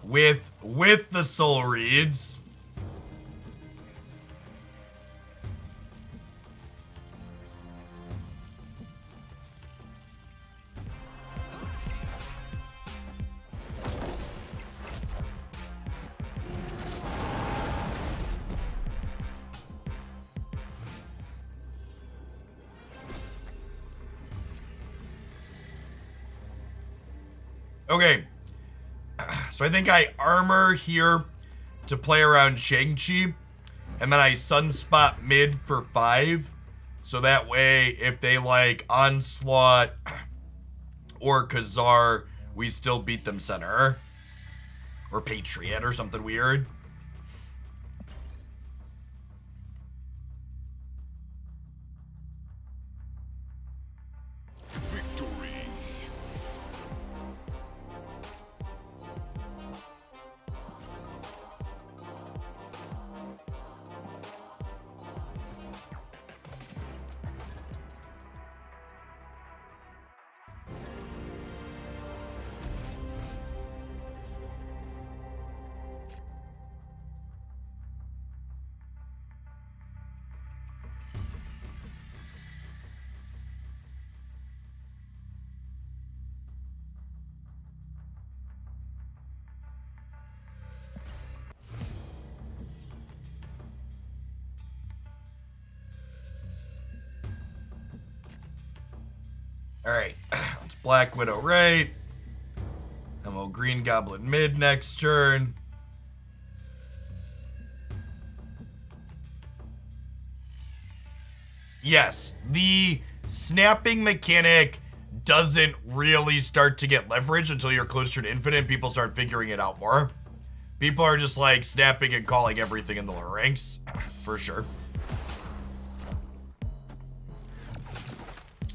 With the soul reeds. Okay, so I think I armor here to play around Shang-Chi, and then I sunspot mid for 5, so that way if they like Onslaught or Khazar, we still beat them center. Or Patriot or something weird. Alright, it's Black Widow right. And we'll Green Goblin mid next turn. Yes, the snapping mechanic doesn't really start to get leverage until you're closer to infinite and people start figuring it out more. People are just like snapping and calling everything in the lower ranks, for sure.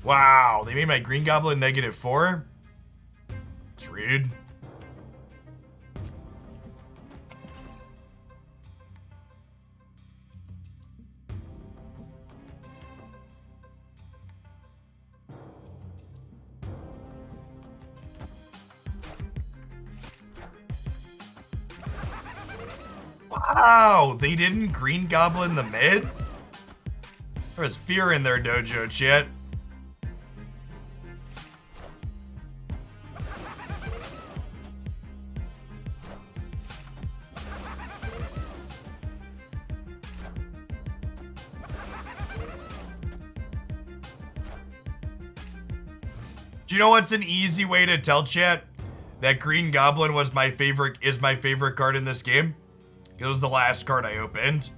Wow, they made my Green Goblin -4? It's rude. Wow, they didn't Green Goblin the mid? There was fear in their dojo, chat. Do you know what's an easy way to tell chat that Green Goblin is my favorite card in this game? It was the last card I opened.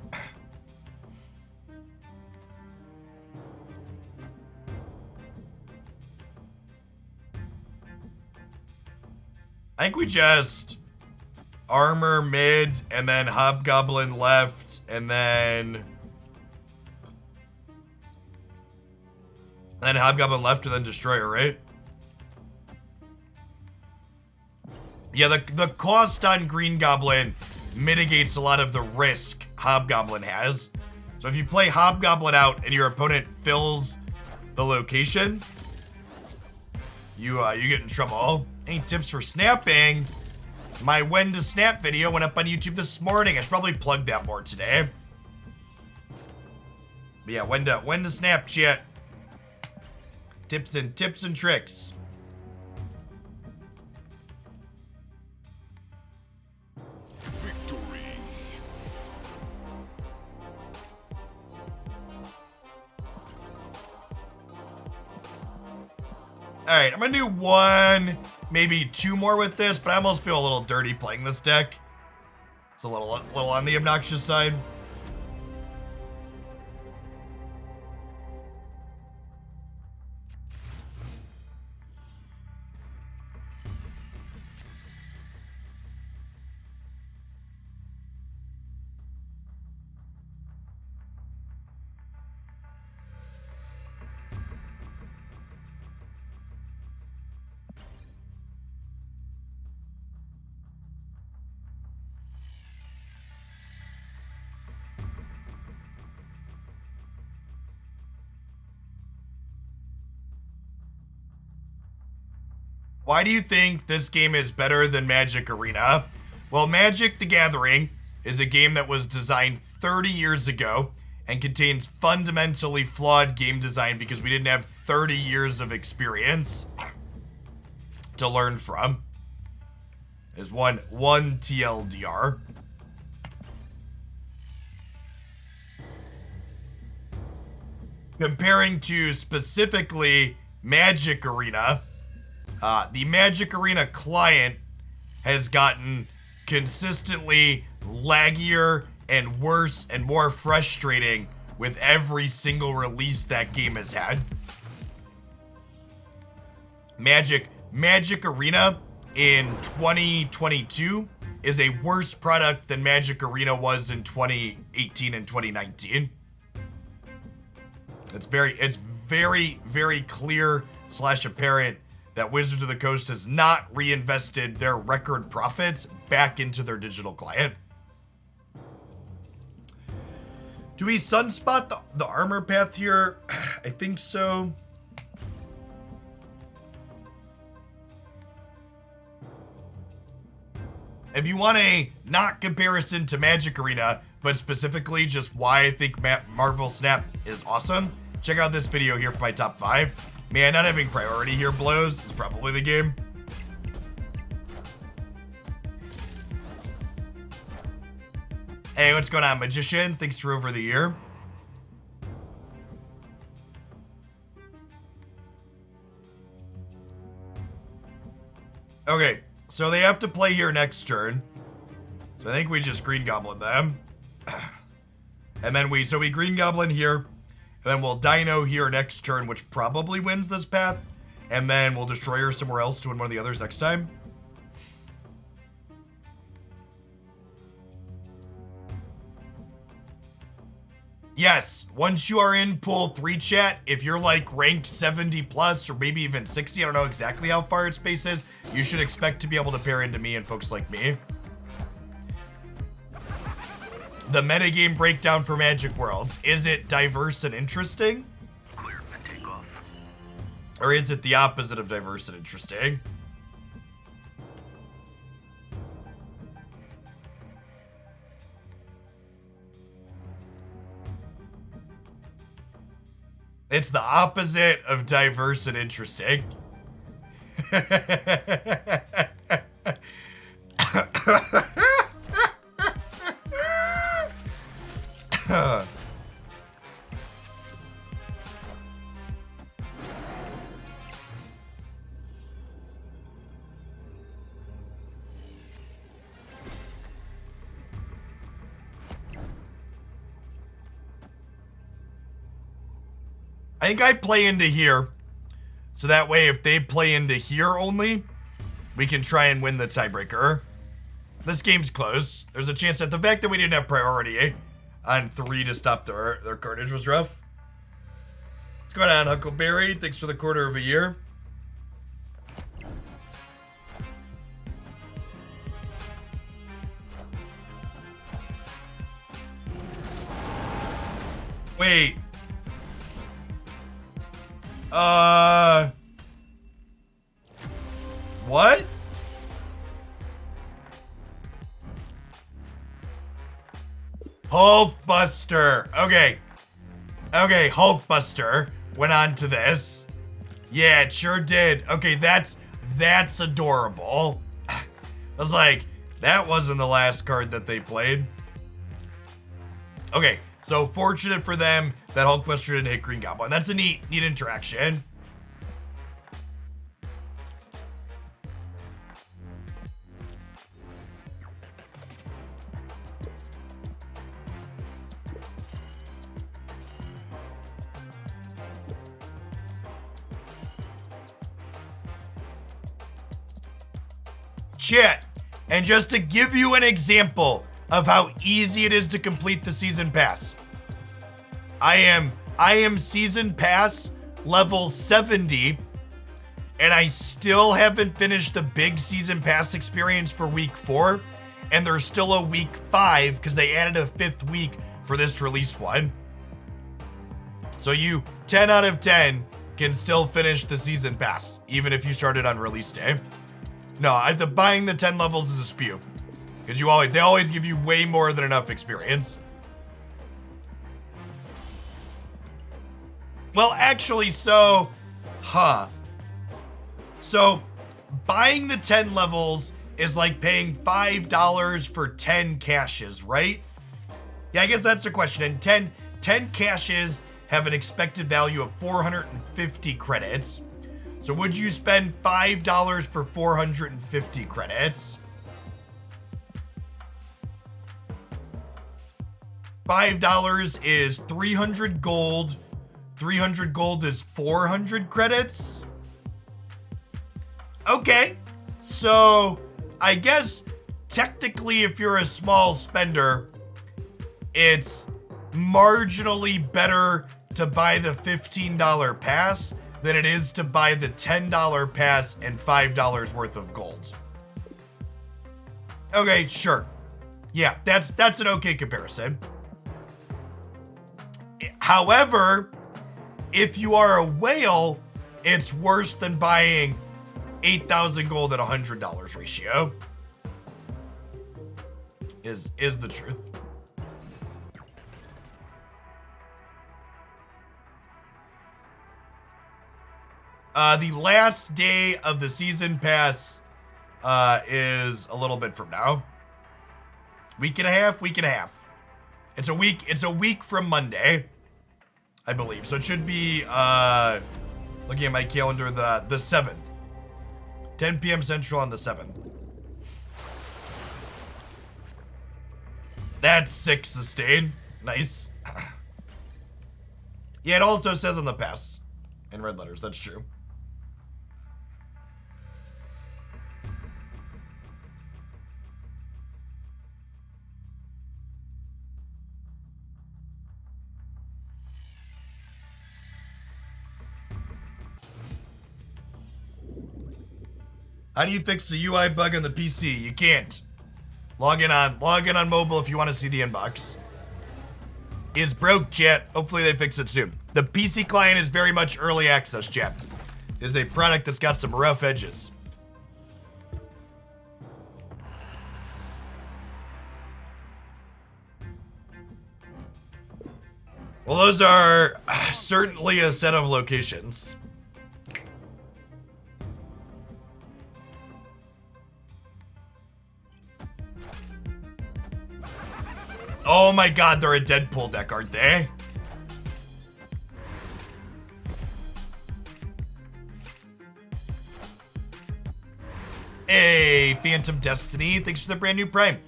I think we just armor mid and then Hobgoblin left and then Hobgoblin left and then Destroyer, right? Yeah, the cost on Green Goblin mitigates a lot of the risk Hobgoblin has. So if you play Hobgoblin out and your opponent fills the location, you get in trouble. Any tips for snapping? My when to snap video went up on YouTube this morning. I should probably plug that more today. But yeah, when to snap chat. Tips and tricks. All right, I'm gonna do one maybe 2 more with this, but I almost feel a little dirty playing this deck. It's a little on the obnoxious side. Why do you think this game is better than Magic Arena? Well, Magic the Gathering is a game that was designed 30 years ago and contains fundamentally flawed game design because we didn't have 30 years of experience to learn from. Is one TLDR. Comparing to specifically Magic Arena, the Magic Arena client has gotten consistently laggier and worse and more frustrating with every single release that game has had. Magic Arena in 2022 is a worse product than Magic Arena was in 2018 and 2019. It's very clear / apparent that Wizards of the Coast has not reinvested their record profits back into their digital client. Do we sunspot the armor path here? I think so. If you want a not comparison to Magic Arena, but specifically just why I think Marvel Snap is awesome, check out this video here for my top 5. Man, not having priority here blows. It's probably the game. Hey, what's going on, Magician? Thanks for over the year. Okay, so they have to play here next turn. So I think we just Green Goblin them. And then we Green Goblin here. And then we'll Dino here next turn, which probably wins this path. And then we'll destroy her somewhere else to win one of the others next time. Yes, once you are in pool 3 chat, if you're like rank 70 plus or maybe even 60, I don't know exactly how far its space is, you should expect to be able to pair into me and folks like me. The metagame breakdown for Magic Worlds. Is it diverse and interesting? Clear for takeoff. Or is it the opposite of diverse and interesting? It's the opposite of diverse and interesting. I think I play into here, so that way if they play into here only, we can try and win the tiebreaker. This game's close. There's a chance that the fact that we didn't have priority on 3 to stop their carnage was rough. What's going on, Huckleberry? Thanks for the quarter of a year. Wait. What? Hulkbuster. Okay, Hulkbuster went on to this. Yeah, it sure did. Okay, that's adorable. I was like, that wasn't the last card that they played. Okay, so fortunate for them that Hulkbuster didn't hit Green Goblin. That's a neat interaction. Chat, and just to give you an example of how easy it is to complete the season pass, I am season pass level 70, and I still haven't finished the big season pass experience for week 4, and there's still a week 5 because they added a 5th week for this release one. So you 10 out of 10 can still finish the season pass, even if you started on release day. No, buying the 10 levels is a spew, because they always give you way more than enough experience. Well, actually, so buying the 10 levels is like paying $5 for 10 caches, right? Yeah, I guess that's the question. And 10 caches have an expected value of 450 credits. So would you spend $5 for 450 credits? $5 is 300 gold. 300 gold is 400 credits. Okay, so I guess technically if you're a small spender, it's marginally better to buy the $15 pass than it is to buy the $10 pass and $5 worth of gold. Okay, sure. Yeah, that's an okay comparison. However, if you are a whale, it's worse than buying 8,000 gold at $100 ratio. Is the truth. The last day of the season pass is a little bit from now. Week and a half. It's a week from Monday, I believe. So it should be looking at my calendar, the 7th. 10 p.m. Central on the 7th. That's 6 sustain. Nice. Yeah, it also says on the pass in red letters. That's true. How do you fix the UI bug on the PC? You can't. Log in on mobile if you want to see the inbox. Is broke, chat. Hopefully they fix it soon. The PC client is very much early access, chat. It is a product that's got some rough edges. Well, those are certainly a set of locations. Oh my god, they're a Deadpool deck, aren't they? Hey, Phantom Destiny, thanks for the brand new Prime.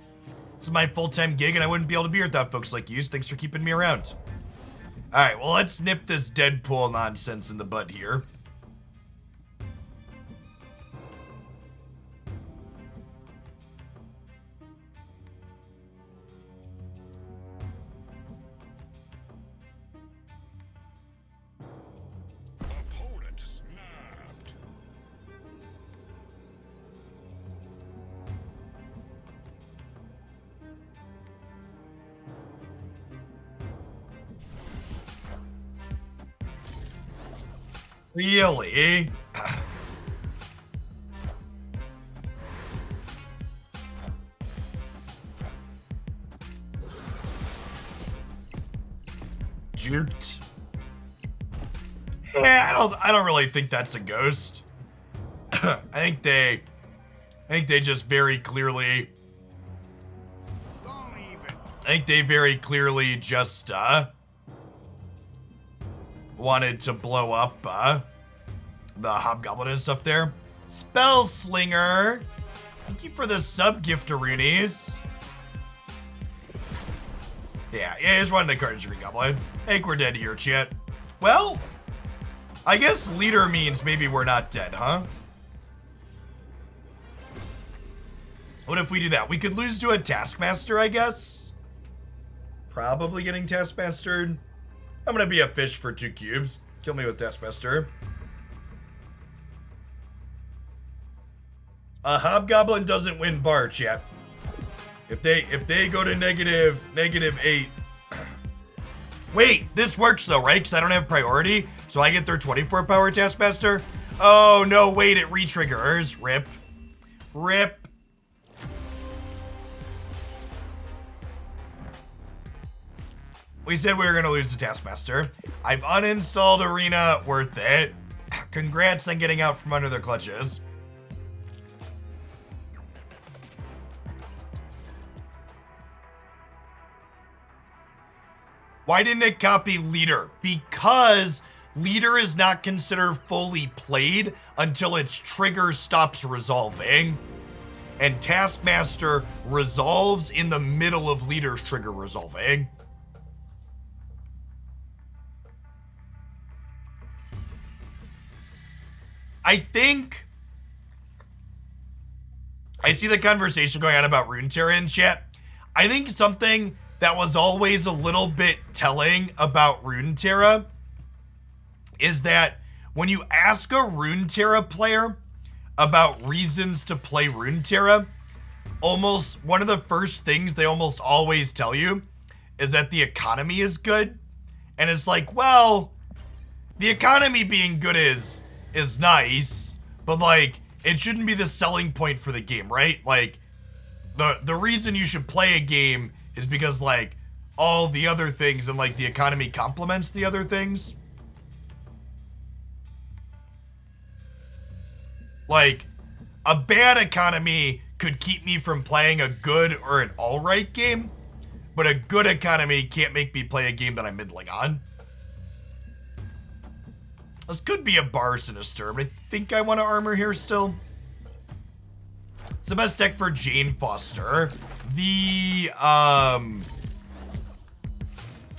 This is my full-time gig and I wouldn't be able to be here without folks like you, so thanks for keeping me around. Alright, well let's nip this Deadpool nonsense in the bud here. Really? Juked. Yeah, I don't really think that's a ghost. I think they just very clearly just wanted to blow up the Hobgoblin and stuff there. Spell Slinger, thank you for the sub giftaroonies. Yeah, I just wanted to encourage Green Goblin. I think we're dead here, chat. Well, I guess leader means maybe we're not dead, huh? What if we do that? We could lose to a Taskmaster, I guess. Probably getting Taskmastered. I'm gonna be a fish for 2 cubes. Kill me with Taskmaster. A Hobgoblin doesn't win bar, chat. If they go to negative 8. Wait, this works though, right? Because I don't have priority, so I get their 24 power Taskmaster. Oh no, wait, it re-triggers. Rip. Rip. We said we were gonna lose the Taskmaster. I've uninstalled Arena, worth it. Congrats on getting out from under their clutches. Why didn't it copy Leader? Because Leader is not considered fully played until its trigger stops resolving. And Taskmaster resolves in the middle of Leader's trigger resolving. I think I see the conversation going on about Runeterra in chat. I think something that was always a little bit telling about Runeterra is that when you ask a Runeterra player about reasons to play Runeterra, almost one of the first things they almost always tell you is that the economy is good. And it's like, well, the economy being good is nice, but like it shouldn't be the selling point for the game, right? Like the reason you should play a game is because like all the other things and like the economy complements the other things. Like a bad economy could keep me from playing a good or an alright game, but a good economy can't make me play a game that I'm middling on. This could be a bar Sinister, but I think I want to armor here still. It's the best deck for Jane Foster. The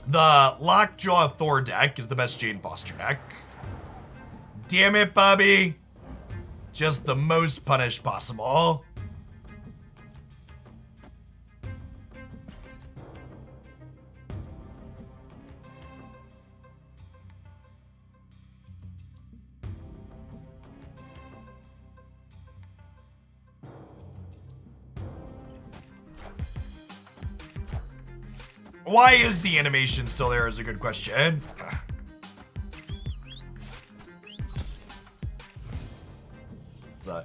Lockjaw Thor deck is the best Jane Foster deck. Damn it, Bobby. Just the most punished possible. Why is the animation still there is a good question.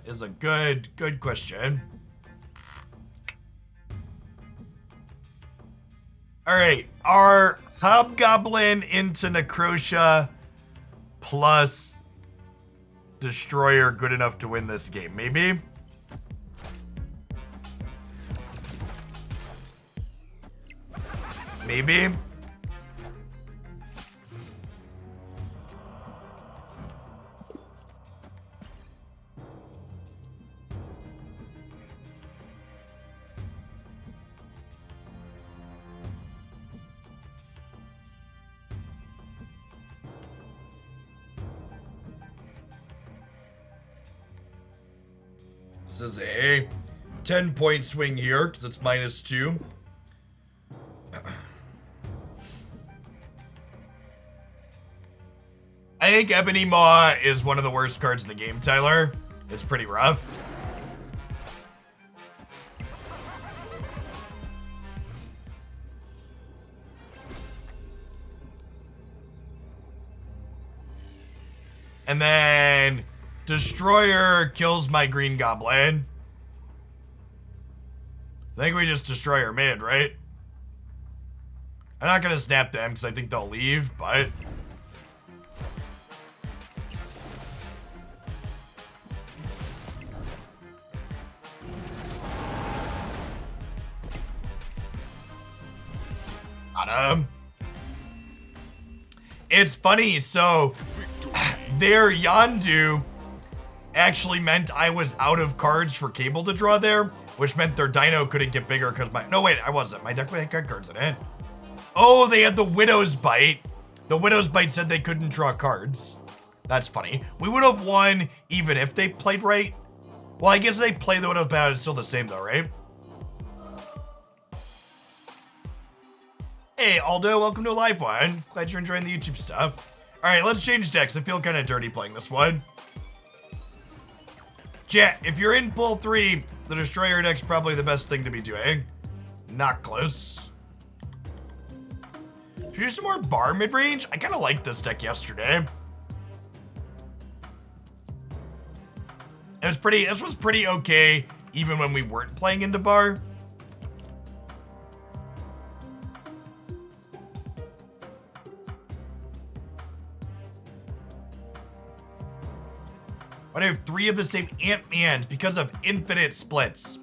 Is a good question. All right, are Hobgoblin into Necrotia plus Destroyer good enough to win this game? Maybe. Maybe. This is a 10-point swing here because it's -2. I think Ebony Maw is one of the worst cards in the game, Tyler. It's pretty rough. And then Destroyer kills my Green Goblin. I think we just destroy our mid, right? I'm not gonna snap them because I think they'll leave, but... Got him. It's funny, so their Yondu actually meant I was out of cards for Cable to draw there, which meant their Dino couldn't get bigger because my... No, wait, I wasn't. My deck had cards in it. Oh, they had the Widow's Bite. The Widow's Bite said they couldn't draw cards. That's funny. We would have won even if they played right. Well, I guess they play the Widow's Banner. It's still the same though, right? Hey, Aldo, welcome to a live one. Glad you're enjoying the YouTube stuff. All right, let's change decks. I feel kind of dirty playing this one. Chat, if you're in pool 3, the Destroyer deck's probably the best thing to be doing. Not close. Should we do some more bar mid-range? I kind of liked this deck yesterday. This was pretty okay, even when we weren't playing into bar. But I have 3 of the same Ant-Man because of infinite splits.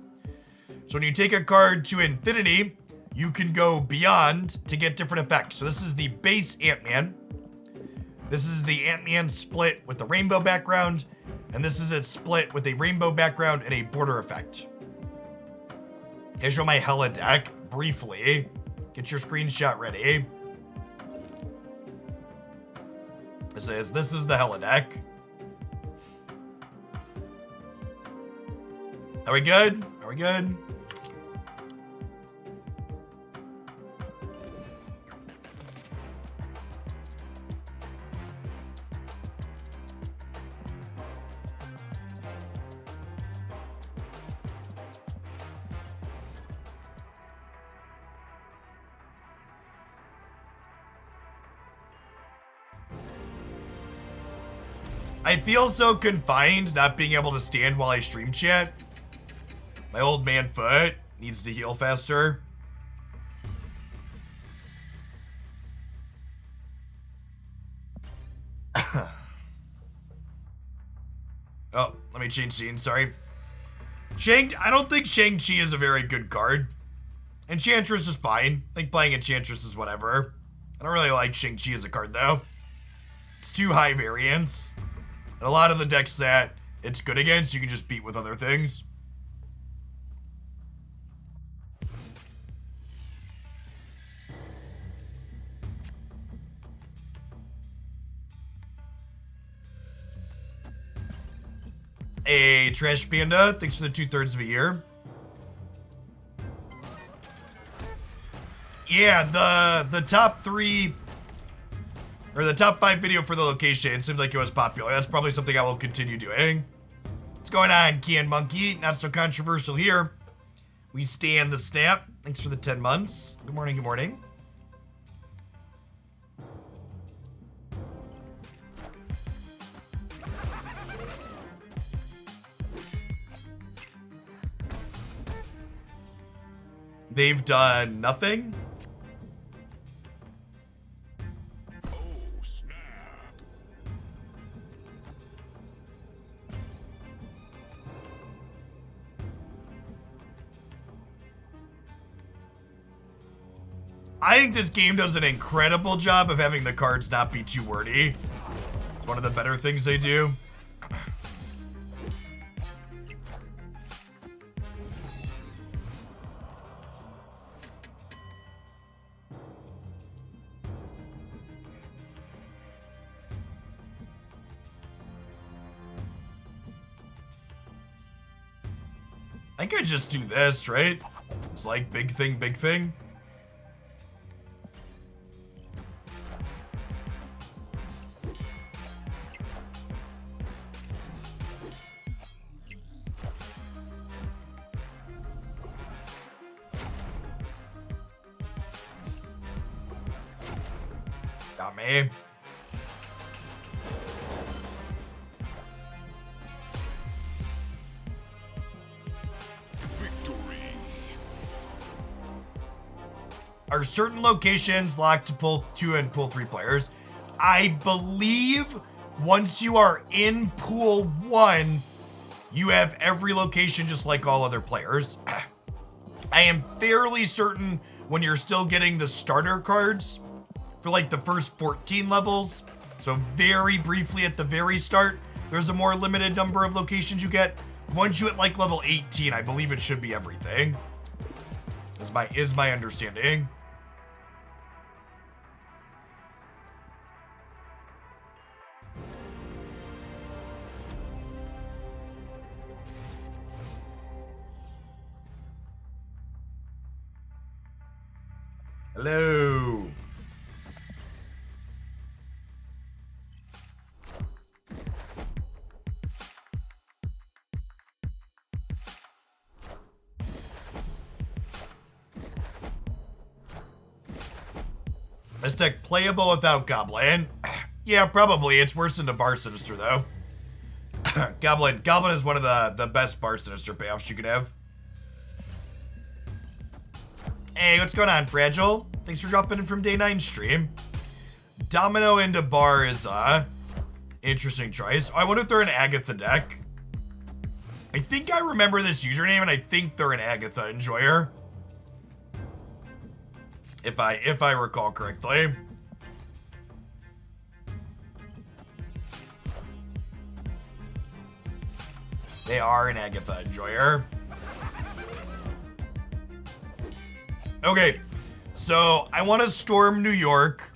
So when you take a card to infinity, you can go beyond to get different effects. So this is the base Ant-Man. This is the Ant-Man split with the rainbow background. And this is a split with a rainbow background and a border effect. I show my Hella deck briefly. Get your screenshot ready. This is the Hella deck. Are we good? Are we good? I feel so confined not being able to stand while I stream chat. My old man foot needs to heal faster. Oh, let me change scene, sorry. I don't think Shang-Chi is a very good card. Enchantress is fine. I think playing Enchantress is whatever. I don't really like Shang-Chi as a card, though. It's too high variance. And a lot of the decks that it's good against, you can just beat with other things. A Trash Panda, thanks for the 2/3 of a year. Yeah, the top 3 or the top 5 video for the location seems like it was popular. That's probably something I will continue doing. What's going on, Kian Monkey? Not so controversial here. We stand the snap. Thanks for the 10 months. Good morning, good morning. They've done nothing. Oh, snap. I think this game does an incredible job of having the cards not be too wordy. It's one of the better things they do. I think I just do this, right? It's like big thing, big thing. Got me. Are certain locations locked to pool 2 and pool 3 players? I believe once you are in pool 1, you have every location just like all other players. I am fairly certain when you're still getting the starter cards for like the first 14 levels, so very briefly at the very start, there's a more limited number of locations you get. Once you hit like level 18, I believe it should be everything. Is my understanding. Hello. This deck playable without Goblin? Yeah, probably. It's worse than the Bar Sinister, though. Goblin is one of the best Bar Sinister payoffs you could have. Hey, what's going on, Fragile? Thanks for dropping in from day 9 stream. Domino into Bar is interesting choice. Oh, I wonder if they're an Agatha deck. I think I remember this username, and I think they're an Agatha enjoyer. If I recall correctly. They are an Agatha enjoyer. Okay, so I want to storm New York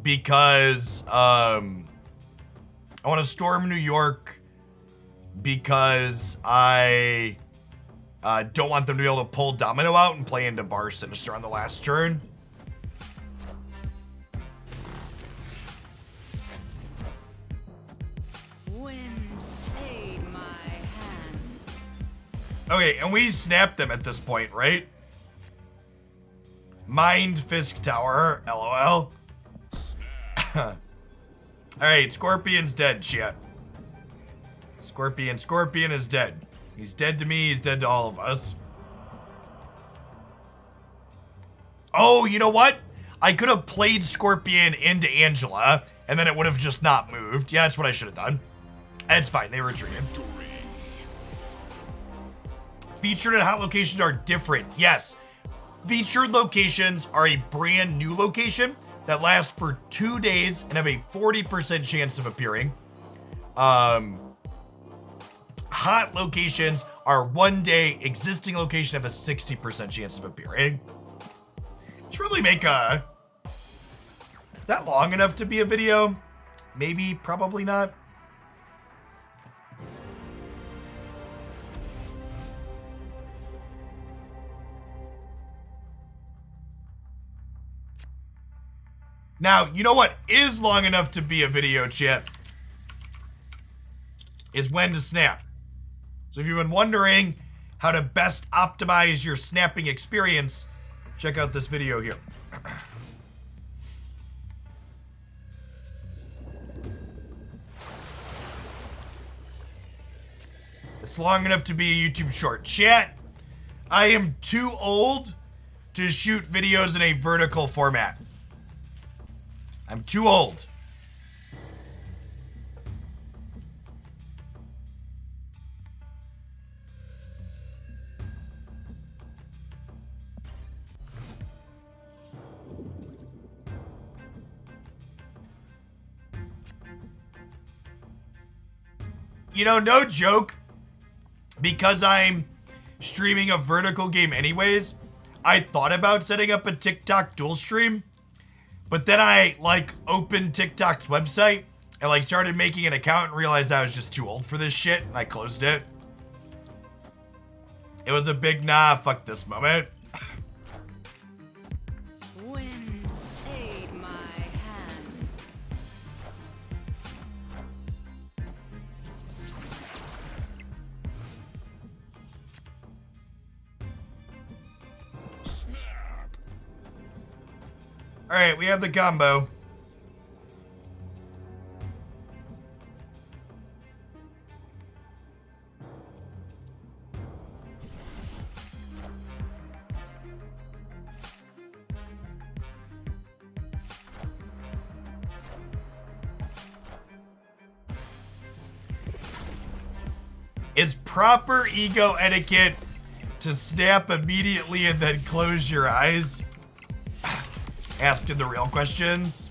because I want to storm New York because I don't want them to be able to pull Domino out and play into Bar Sinister on the last turn. Wind, aid my hand. Okay, and we snapped them at this point, right? Mind Fisk Tower, LOL. Alright, Scorpion's dead, shit. Scorpion is dead. He's dead to me, he's dead to all of us. Oh, you know what? I could have played Scorpion into Angela, and then it would have just not moved. Yeah, that's what I should have done. It's fine, they retreated. Featured and hot locations are different. Yes, featured locations are a brand new location that lasts for 2 days and have a 40% chance of appearing. Hot locations are 1 day. Existing location have a 60% chance of appearing. Should probably make that long enough to be a video. Maybe, probably not. Now, you know what is long enough to be a video, chat? Is when to snap. So if you've been wondering how to best optimize your snapping experience, check out this video here. It's long enough to be a YouTube short. Chat, I am too old to shoot videos in a vertical format. I'm too old. You know, no joke, because I'm streaming a vertical game anyways, I thought about setting up a TikTok dual stream, but then I, opened TikTok's website and, started making an account and realized I was just too old for this shit, and I closed it. It was a big nah, fuck this moment. Wind, aid my hand. Snap. Alright, we have the combo. Is proper ego etiquette to snap immediately and then close your eyes? Asking the real questions.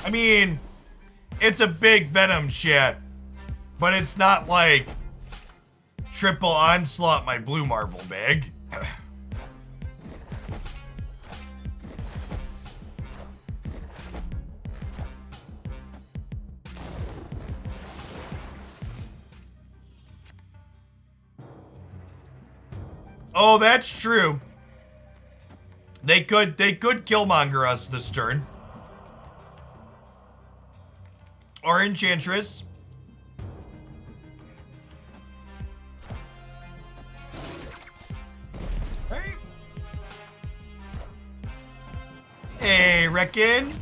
I mean, it's a big Venom chat, but it's not like triple onslaught my blue marvel bag. Oh, that's true. They could Killmonger us this turn. Or Enchantress. Hey. Hey, Reckon.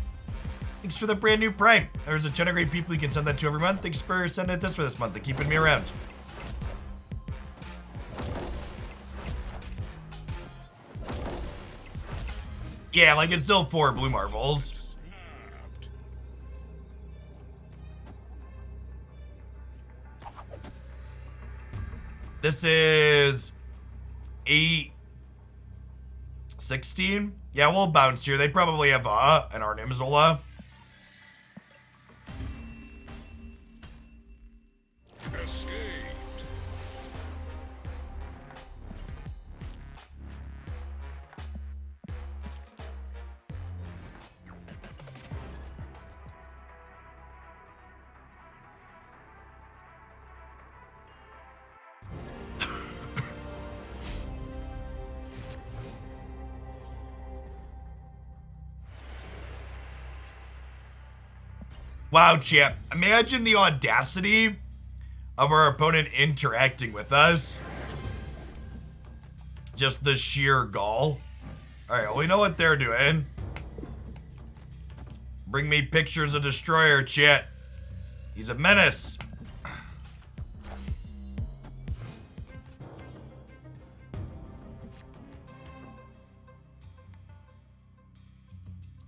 Thanks for the brand new Prime. There's a ton of great people you can send that to every month. Thanks for sending it this month and keeping me around. Yeah, like it's still 4 blue marvels. This is 8, 16. Yeah, we'll bounce here. They probably have an Arnimzola. Escaped. Wow, champ. Imagine the audacity of our opponent interacting with us. Just the sheer gall. Alright, well, we know what they're doing. Bring me pictures of Destroyer, chat. He's a menace.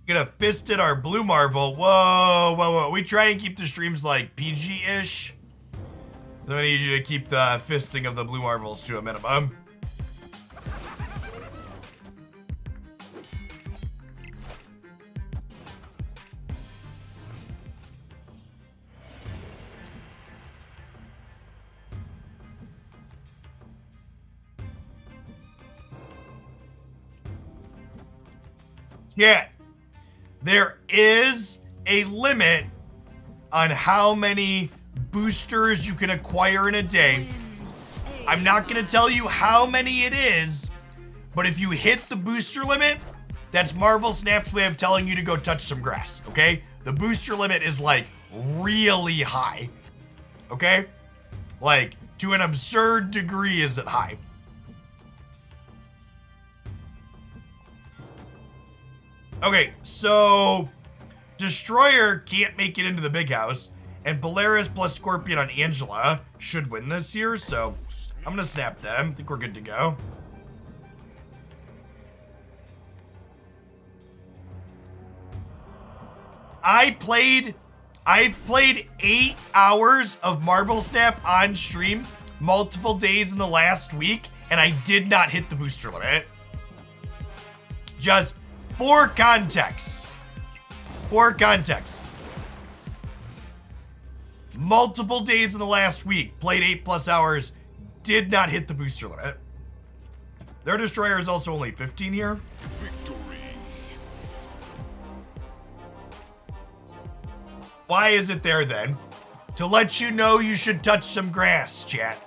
Gonna fisted our blue marvel. Whoa, whoa, whoa. We try and keep the streams like PG-ish. So I need you to keep the fisting of the blue marvels to a minimum. Yeah. There is a limit on how many boosters you can acquire in a day. I'm not going to tell you how many it is, but if you hit the booster limit, that's Marvel Snap's way of telling you to go touch some grass, okay? The booster limit is like really high, okay? Like to an absurd degree is it high. Okay, so Destroyer can't make it into the big house, and Polaris plus Scorpion on Angela should win this here, so I'm gonna snap them. I think we're good to go. I've played 8 hours of Marble Snap on stream multiple days in the last week, and I did not hit the booster limit. Just for context. For context. Multiple days in the last week, played 8+ hours, did not hit the booster limit. Their Destroyer is also only 15 here. Victory. Why is it there then? To let you know you should touch some grass, chat.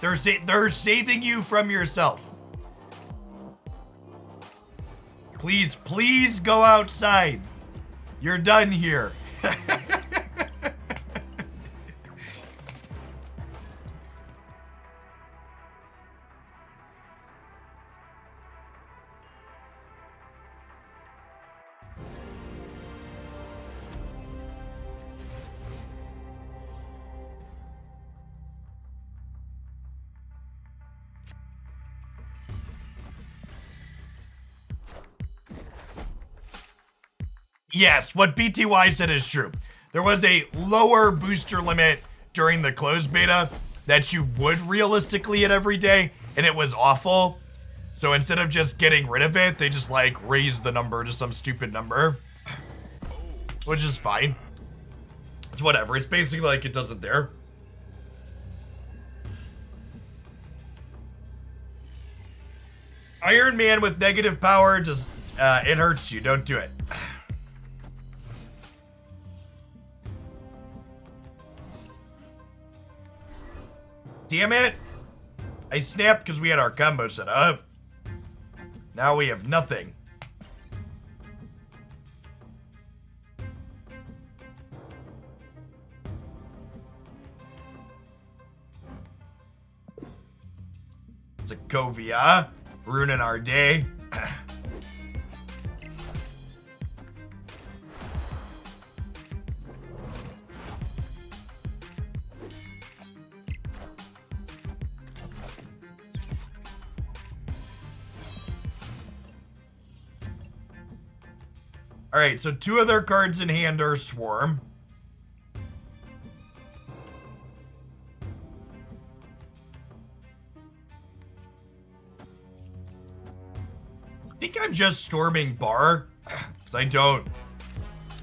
They're saving you from yourself. Please, please go outside. You're done here. Yes, what BTY said is true. There was a lower booster limit during the closed beta that you would realistically hit every day, and it was awful. So instead of just getting rid of it, they just like raised the number to some stupid number, which is fine. It's whatever. It's basically like it doesn't there. Iron Man with negative power just, it hurts you. Don't do it. Damn it. I snapped because we had our combo set up. Now we have nothing. Sokovia, ruining our day. All right, so 2 of their cards in hand are Swarm. I think I'm just storming Bar, because I don't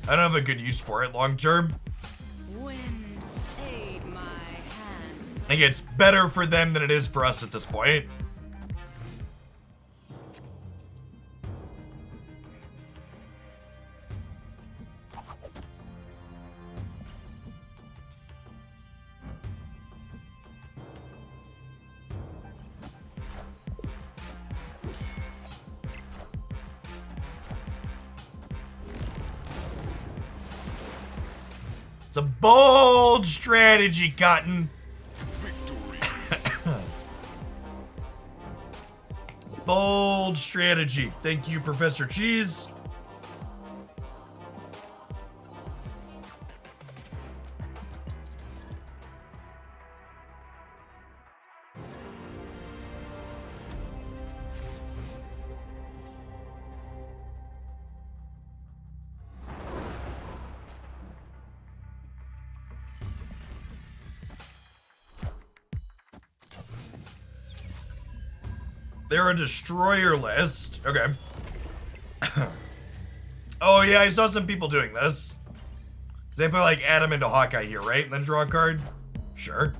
have a good use for it long term. Wind, aid my hand. I think it's better for them than it is for us at this point. It's a bold strategy, Cotton. Victory. Bold strategy. Thank you, Professor Cheese. They're a destroyer list. Okay. Oh, yeah, I saw some people doing this. They put, like, Adam into Hawkeye here, right? And then draw a card? Sure.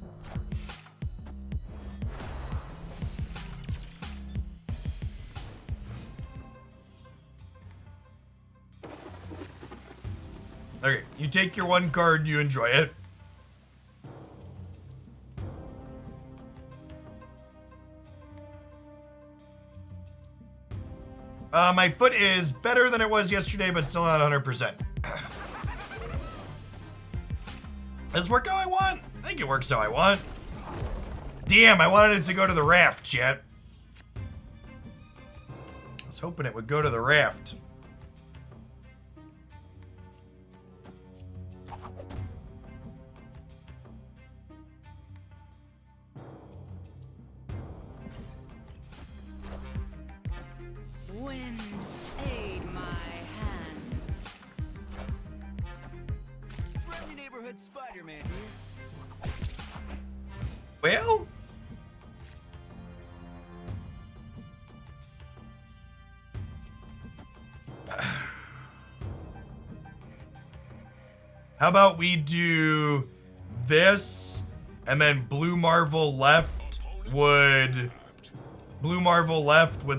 Okay, you take your 1 card, you enjoy it. My foot is better than it was yesterday, but still not 100%. Does this work how I want? I think it works how I want. Damn, I wanted it to go to the raft, chat. I was hoping it would go to the raft. Wind, aid my hand. Friendly neighborhood Spider-Man here. Well? How about we do this, and then Blue Marvel left would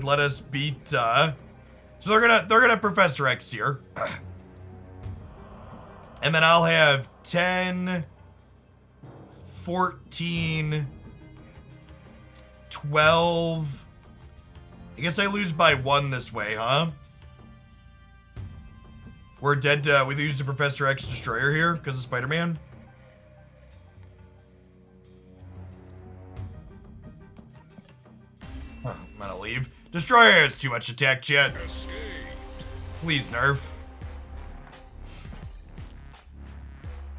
let us beat so they're gonna Professor X here. And then I'll have 10, 14, 12. I guess I lose by 1 this way, huh? We're dead to, we lose the Professor X Destroyer here because of Spider-Man. Huh, I'm gonna leave. Destroyer has too much attack, chat. Escape. Please nerf.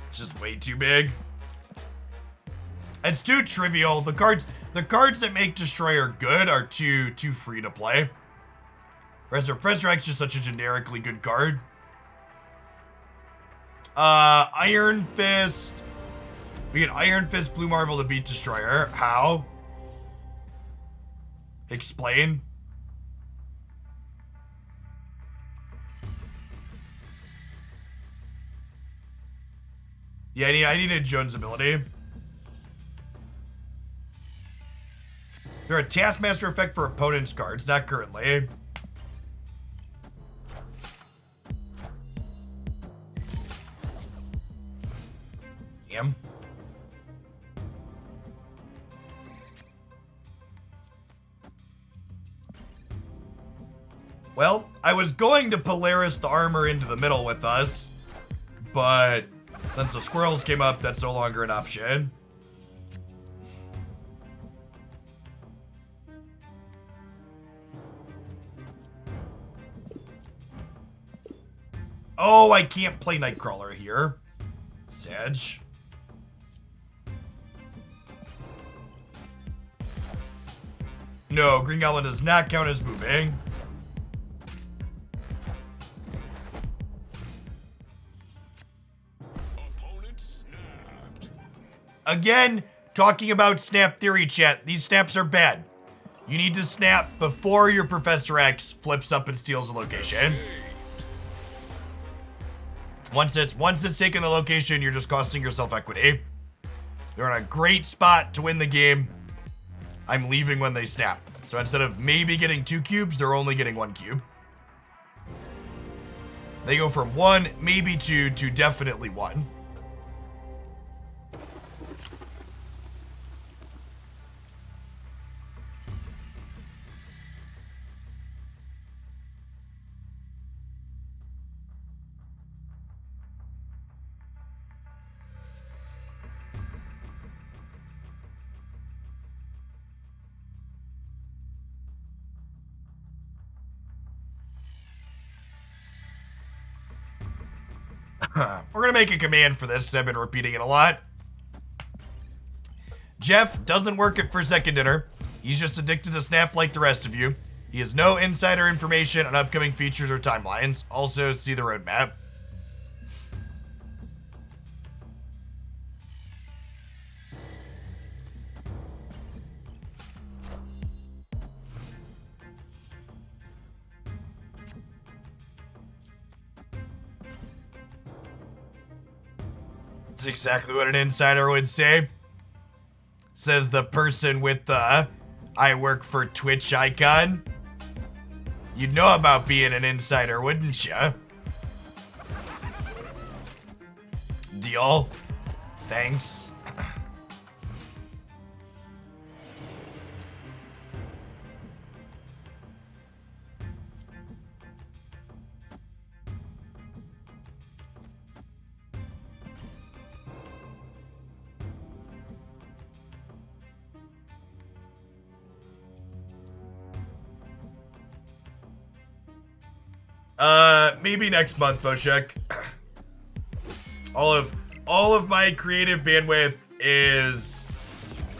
It's just way too big. It's too trivial. The cards that make Destroyer good are too free to play. Professor X is just such a generically good card. Iron Fist. We get Iron Fist Blue Marvel to beat Destroyer. How? Explain. Yeah, I need a Jones ability. They're a Taskmaster effect for opponent's cards, not currently. Damn. Well, I was going to Polaris the armor into the middle with us, but since the squirrels came up, that's no longer an option. Oh, I can't play Nightcrawler here. Sedge. No, Green Goblin does not count as moving. Opponent snapped. Again, talking about snap theory, chat. These snaps are bad. You need to snap before your Professor X flips up and steals a location. Once it's taken the location, you're just costing yourself equity. They're in a great spot to win the game. I'm leaving when they snap. So instead of maybe getting 2 cubes, they're only getting 1 cube. They go from 1, maybe 2, to definitely 1. We're gonna make a command for this. I've been repeating it a lot. Jeff doesn't work at for second dinner. He's just addicted to Snap like the rest of you. He has no insider information on upcoming features or timelines. Also, see the roadmap. That's exactly what an insider would say. Says the person with the I work for Twitch icon. You'd know about being an insider, wouldn't you? Deal. Thanks. Maybe next month, Boshek. All of my creative bandwidth is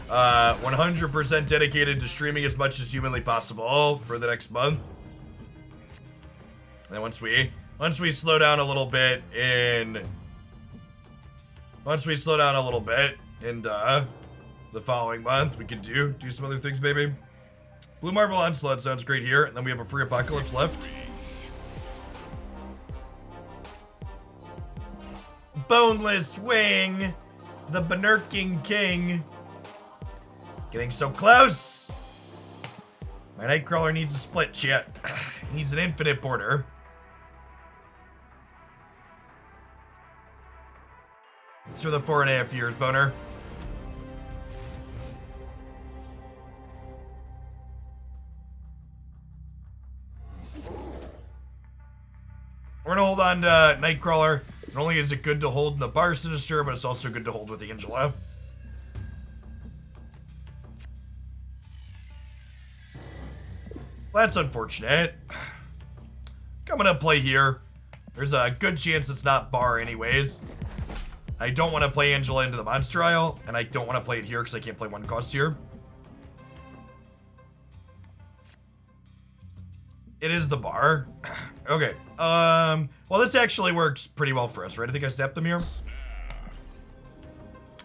100% dedicated to streaming as much as humanly possible for the next month. And once we slow down a little bit in the following month, we can do some other things, baby. Blue Marvel Onslaught sounds great here, and then we have a free Apocalypse left. Boneless Wing, the Benerking King. Getting so close. My Nightcrawler needs a split, chat. He needs an infinite border. It's for the 4.5 years, Boner. We're gonna hold on to Nightcrawler. Not only is it good to hold in the Bar Sinister, but it's also good to hold with Angela. Well, that's unfortunate. Coming to play here. There's a good chance it's not Bar anyways. I don't want to play Angela into the Monster Isle, and I don't want to play it here because I can't play 1 cost here. It is the Bar. Okay. Well, this actually works pretty well for us, right? I think I snapped them here.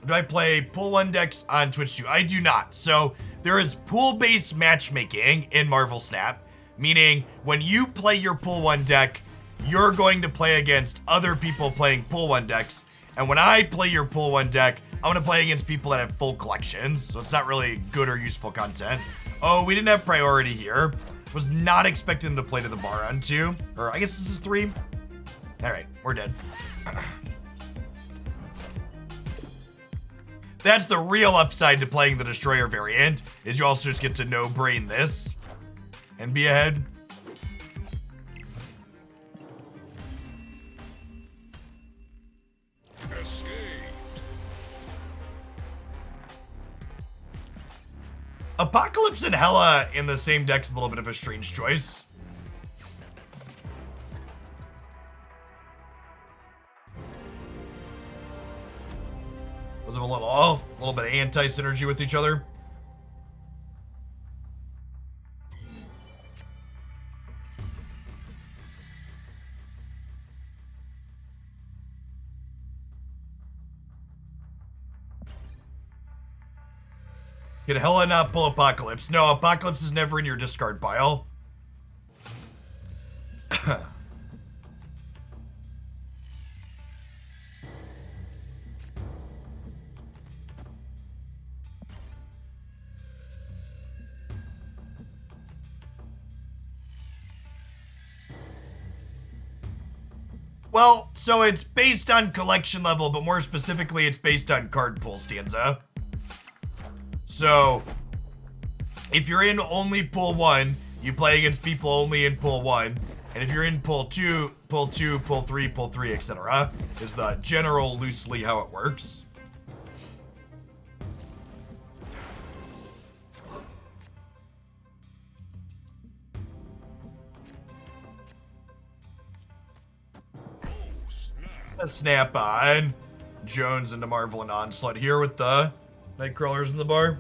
Do I play pool 1 decks on Twitch 2? I do not. So there is pool-based matchmaking in Marvel Snap, meaning when you play your pool 1 deck, you're going to play against other people playing pool 1 decks. And when I play your pool 1 deck, I'm going to play against people that have full collections. So it's not really good or useful content. Oh, we didn't have priority here. Was not expecting them to play to the bar on 2. Or I guess this is 3. All right, we're dead. That's the real upside to playing the Destroyer variant, is you also just get to no-brain this and be ahead. Escaped. Apocalypse and Hela in the same deck is a little bit of a strange choice. Was it a little bit of anti-synergy with each other? Can Hela not pull Apocalypse? No, Apocalypse is never in your discard pile. Well, so it's based on collection level, but more specifically, it's based on card pool stanza. So, if you're in only pool 1, you play against people only in pool 1. And if you're in pool 2, pool 3, etc., is the general loosely how it works. A snap on. Jones into Marvel and Onslaught here with the Nightcrawlers in the bar.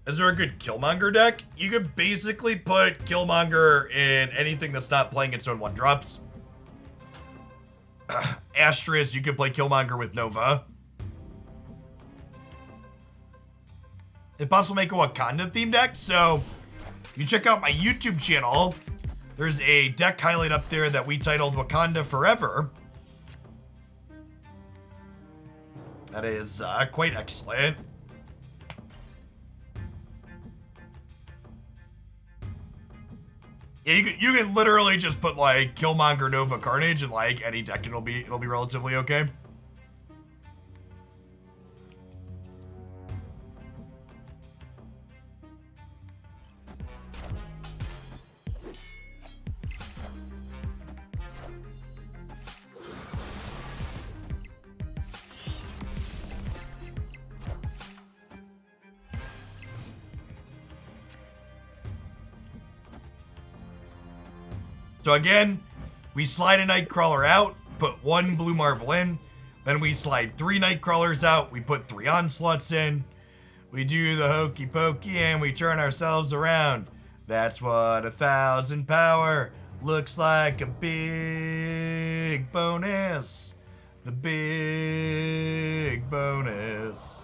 Is there a good Killmonger deck? You could basically put Killmonger in anything that's not playing its own 1-drops. Asterisk, you could play Killmonger with Nova. It's possible to make a Wakanda themed deck, so you check out my YouTube channel. There's a deck highlight up there that we titled Wakanda Forever. That is quite excellent. Yeah, you can literally just put like Killmonger, Nova, Carnage in like any deck, and it'll be relatively okay. So again, we slide a Nightcrawler out, put 1 blue Marvel in, then we slide 3 Nightcrawlers out, we put 3 Onslaughts in, we do the hokey pokey and we turn ourselves around. That's what 1,000 power looks like, a big bonus. The big bonus.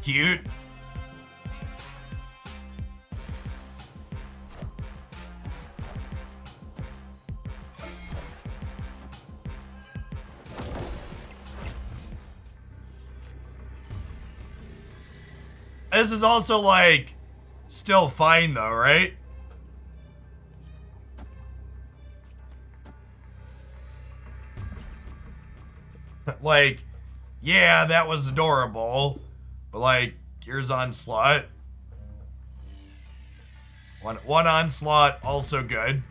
Cute. This is also like still fine though, right? Like, yeah, that was adorable. But like, here's Onslaught. One Onslaught, also good.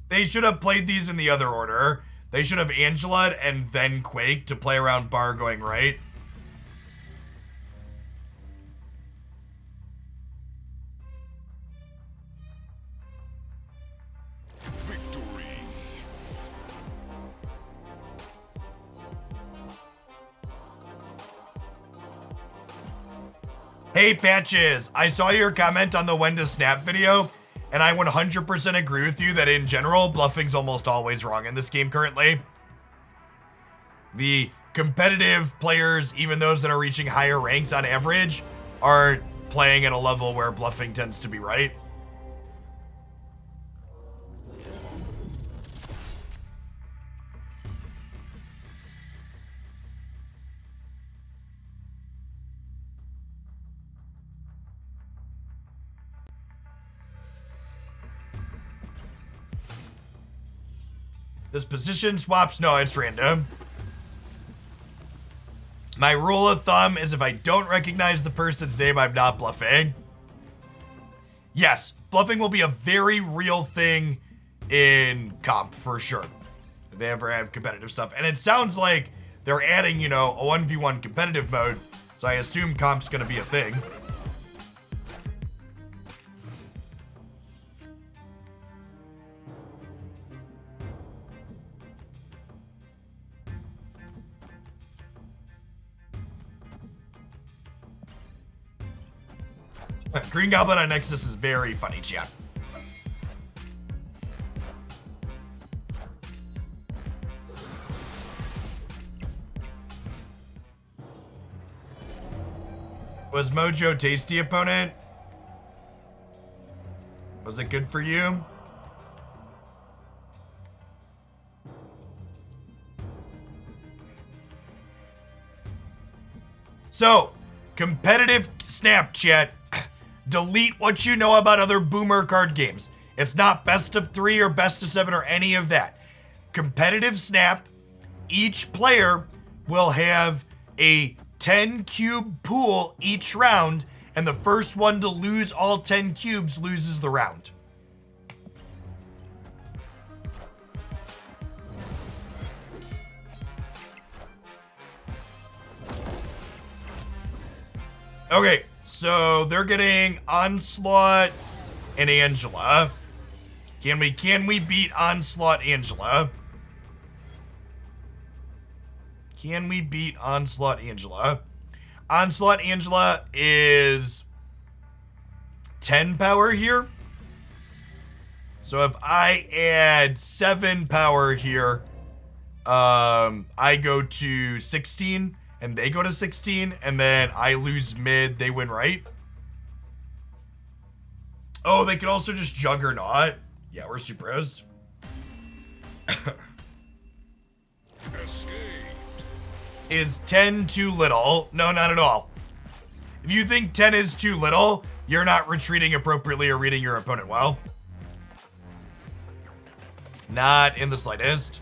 They should have played these in the other order. They should have Angela and then Quake to play around bar going right. Victory. Hey Patches, I saw your comment on the when to snap video, and I 100% agree with you that in general, bluffing's almost always wrong in this game currently. The competitive players, even those that are reaching higher ranks on average, aren't playing at a level where bluffing tends to be right. This position swaps? No, it's random. My rule of thumb is if I don't recognize the person's name, I'm not bluffing. Yes, bluffing will be a very real thing in comp, for sure. If they ever have competitive stuff. And it sounds like they're adding, you know, a 1v1 competitive mode, so I assume comp's gonna be a thing. Green Goblin on Nexus is very funny, chat. Was Mojo tasty, opponent? Was it good for you? So, competitive Snapchat. Delete what you know about other boomer card games. It's not best of 3 or best of 7 or any of that. Competitive Snap, each player will have a 10 cube pool each round, and the first one to lose all 10 cubes loses the round. Okay, so they're getting Onslaught and Angela. Can we beat Onslaught Angela? Can we beat Onslaught Angela? Onslaught Angela is 10 power here. So if I add 7 power here, I go to 16 and they go to 16, and then I lose mid, they win right. Oh, they can also just Juggernaut. Yeah, we're super host. Escaped. Is 10 too little? No, not at all. If you think 10 is too little, you're not retreating appropriately or reading your opponent well. Not in the slightest.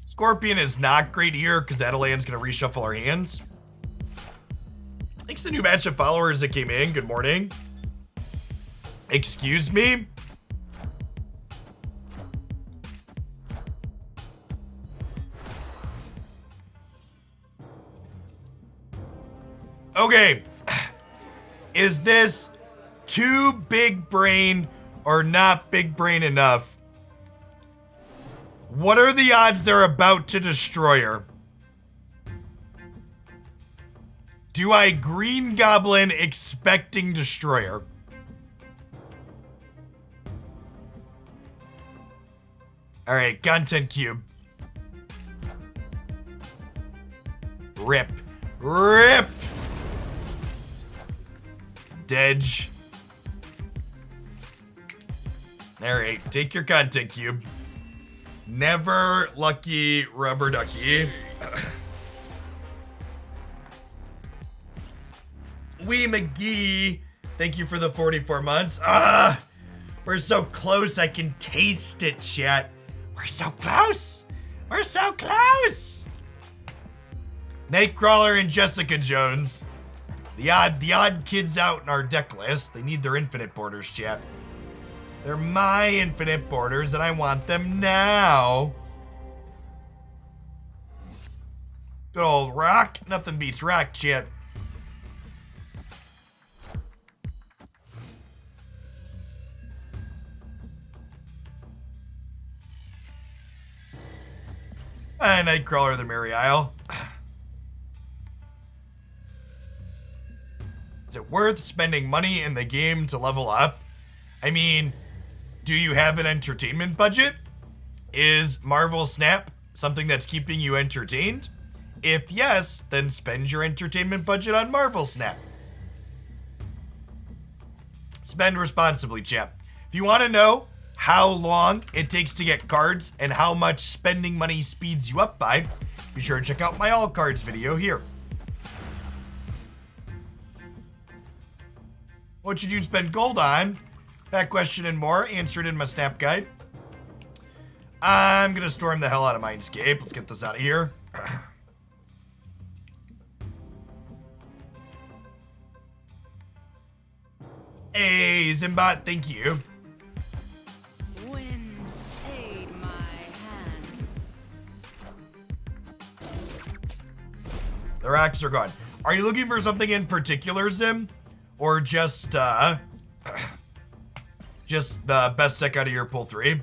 Scorpion is not great here because Adelan's going to reshuffle our hands. Thanks to new batch of followers that came in. Good morning. Excuse me? Okay. Is this too big brain or not big brain enough? What are the odds they're about to destroy her? Do I Green Goblin expecting Destroyer? Alright, Content Cube. Rip. Rip! Dedge. Alright, take your Content Cube. Never lucky rubber ducky. Wee McGee, thank you for the 44 months. Ah, we're so close. I can taste it, chat. We're so close. We're so close. Nightcrawler and Jessica Jones. The odd kids out in our deck list. They need their infinite borders, chat. They're my infinite borders, and I want them now. Good old rock. Nothing beats rock, chat. Nightcrawler, the Merry Isle. Is it worth spending money in the game to level up? I mean, do you have an entertainment budget? Is Marvel Snap something that's keeping you entertained? If yes, then spend your entertainment budget on Marvel Snap. Spend responsibly, chap. If you want to know how long it takes to get cards and how much spending money speeds you up by, be sure to check out my all cards video here. What should you spend gold on? That question and more answered in my Snap guide. I'm gonna storm the hell out of Mindscape. Let's get this out of here. Hey, Zimbot, thank you. Wind, aid my hand. The racks are gone. Are you looking for something in particular, Zim? Or just the best deck out of your pool 3?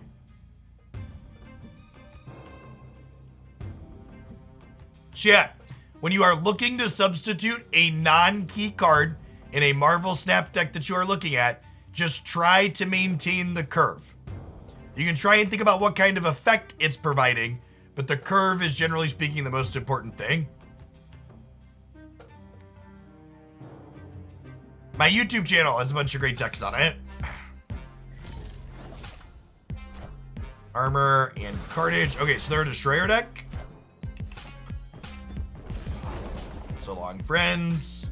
Chat, when you are looking to substitute a non-key card in a Marvel Snap deck that you are looking at, just try to maintain the curve. You can try and think about what kind of effect it's providing, but the curve is generally speaking the most important thing. My YouTube channel has a bunch of great decks on it. Armor and Carnage. Okay, so they're a Destroyer deck. So long, friends.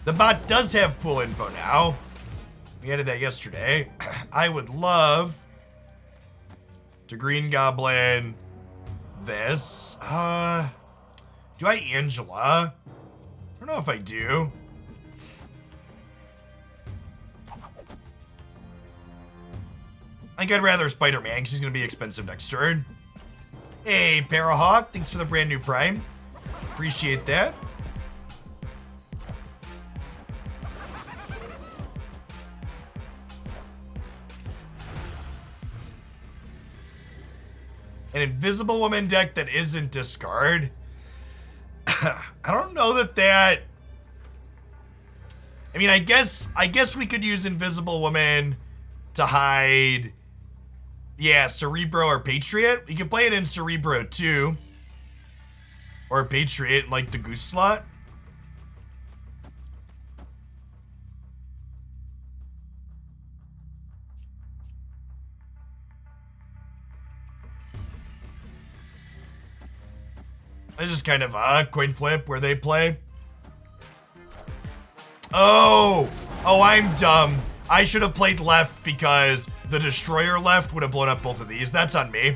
The bot does have pool info now. We added that yesterday. I would love to Green Goblin this. Do I Angela? I don't know if I do. I think I'd rather Spider-Man because he's going to be expensive next turn. Hey, Parahawk, thanks for the brand new Prime. Appreciate that. An Invisible Woman deck that isn't discard. I don't know that. I mean, I guess we could use Invisible Woman to hide. Yeah, Cerebro or Patriot. You can play it in Cerebro too. Or Patriot, like the Goose slot. This is kind of a coin flip where they play. Oh, I'm dumb. I should have played left because the Destroyer left would have blown up both of these. That's on me.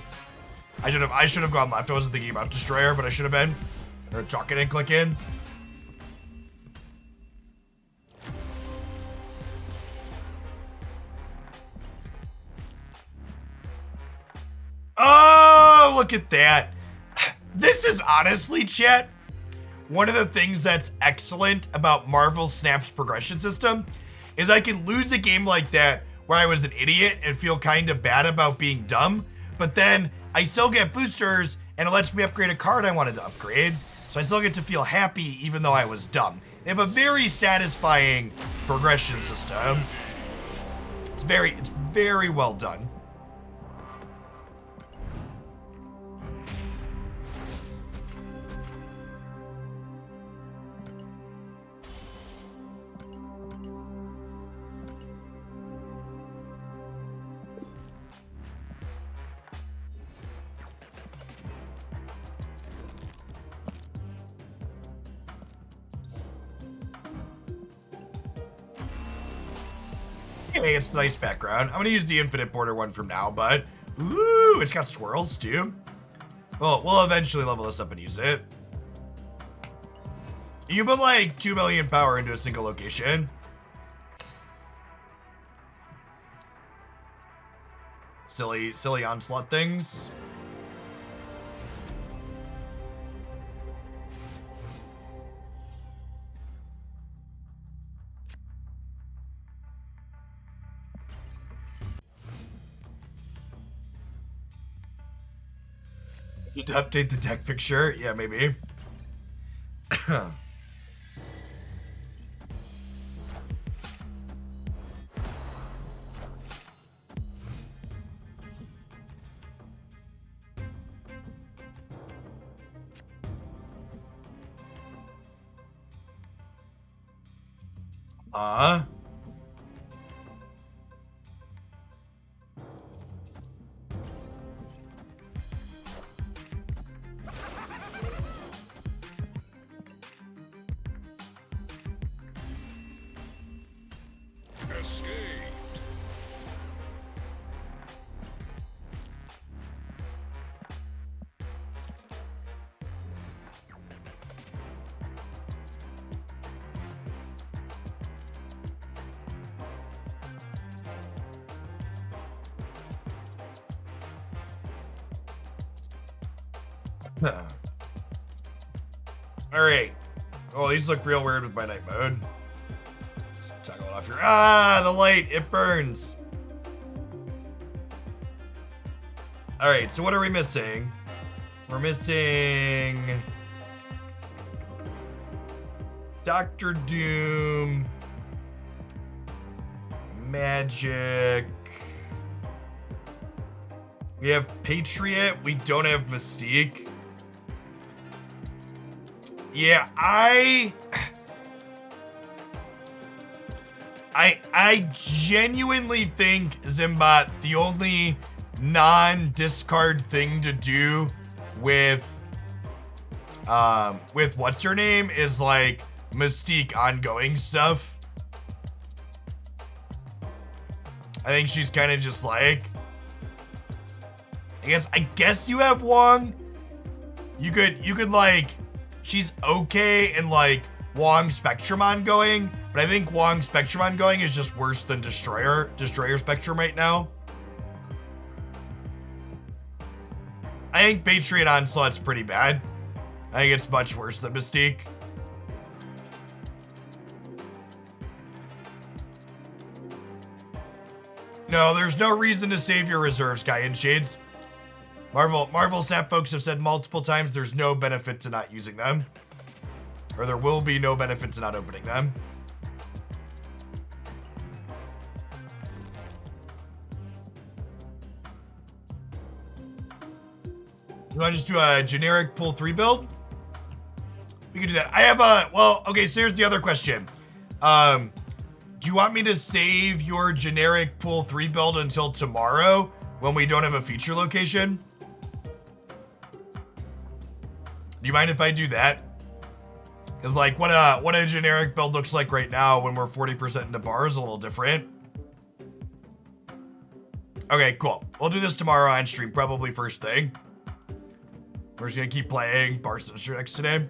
I should have gone left. I wasn't thinking about Destroyer, but I should have been. Or chalk it and click in. Oh, look at that. This is honestly, chat, one of the things that's excellent about Marvel Snap's progression system is I can lose a game like that where I was an idiot and feel kind of bad about being dumb, but then I still get boosters and it lets me upgrade a card I wanted to upgrade, so I still get to feel happy even though I was dumb. They have a very satisfying progression system. It's very well done. Hey, it's the nice background. I'm gonna use the infinite border one from now, but ooh, it's got swirls too. Well, we'll eventually level this up and use it. You put like 2 million power into a single location. silly onslaught things. Need to update the deck picture? Yeah, maybe. Uh? Escaped. Alright. Oh, these look real weird with my night mode. Just toggle it off here. Ah, the light, it burns. Alright, so what are we missing? We're missing Doctor Doom, Magic. We have Patriot. We don't have Mystique. Yeah, I genuinely think, Zimbot, the only non-discard thing to do with what's her name is like Mystique ongoing stuff. I think she's kind of just like, I guess you have Wong. You could like, she's okay in like Wong Spectrum ongoing, but I think Wong Spectrum ongoing is just worse than Destroyer Spectrum right now. I think Patriot Onslaught's pretty bad. I think it's much worse than Mystique. No, there's no reason to save your reserves, Guy in Shades. Marvel Snap folks have said multiple times there's no benefit to not using them. Or there will be no benefit to not opening them. You want to just do a generic pull 3 build? We can do that. I have a, well, okay, so here's the other question. Do you want me to save your generic pull 3 build until tomorrow when we don't have a feature location? Do you mind if I do that? Because like what a generic build looks like right now when we're 40% into bar is a little different. Okay, cool. We'll do this tomorrow on stream, probably first thing. We're just gonna keep playing Bar Sinister next today.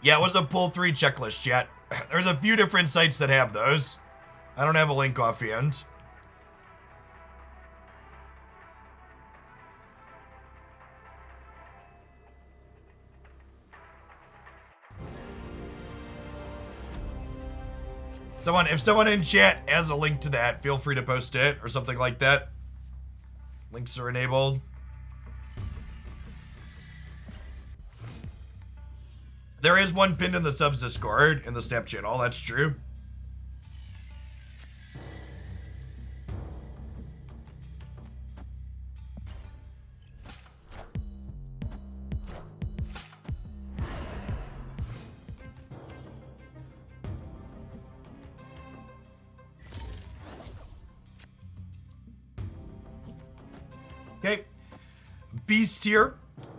Yeah, what's a pull 3 checklist, chat? There's a few different sites that have those. I don't have a link offhand. If someone in chat has a link to that, feel free to post it or something like that. Links are enabled. There is one pinned in the subs Discord in the Snap channel, that's true. Okay. Beast here.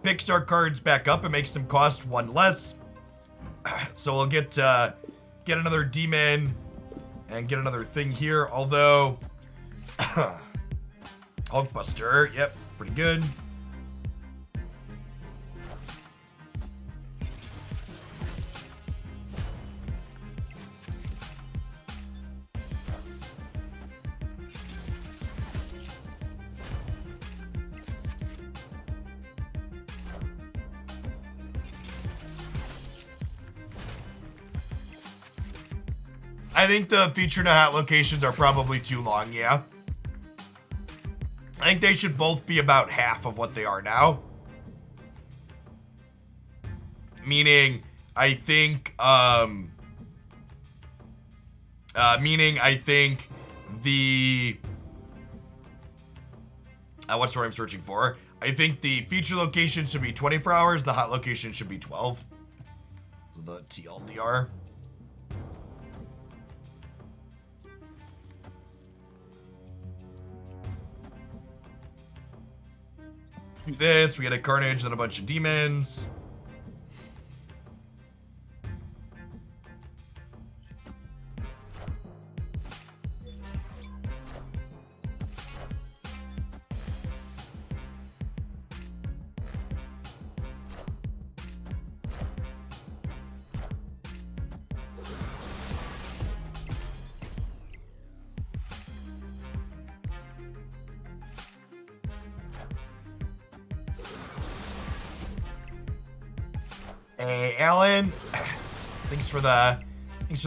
picks our cards back up. It makes them cost one less. So we'll get another demon and get another thing here. Although, Hulkbuster, yep, pretty good. I think the feature to hat locations are probably too long, yeah. I think they should both be about half of what they are now. Meaning, I think, the, what's the word I'm searching for? I think the feature location should be 24 hours, the hot location should be 12. So the TLDR. Do this, we get a Carnage, then a bunch of demons. Hey, Alan. Thanks for the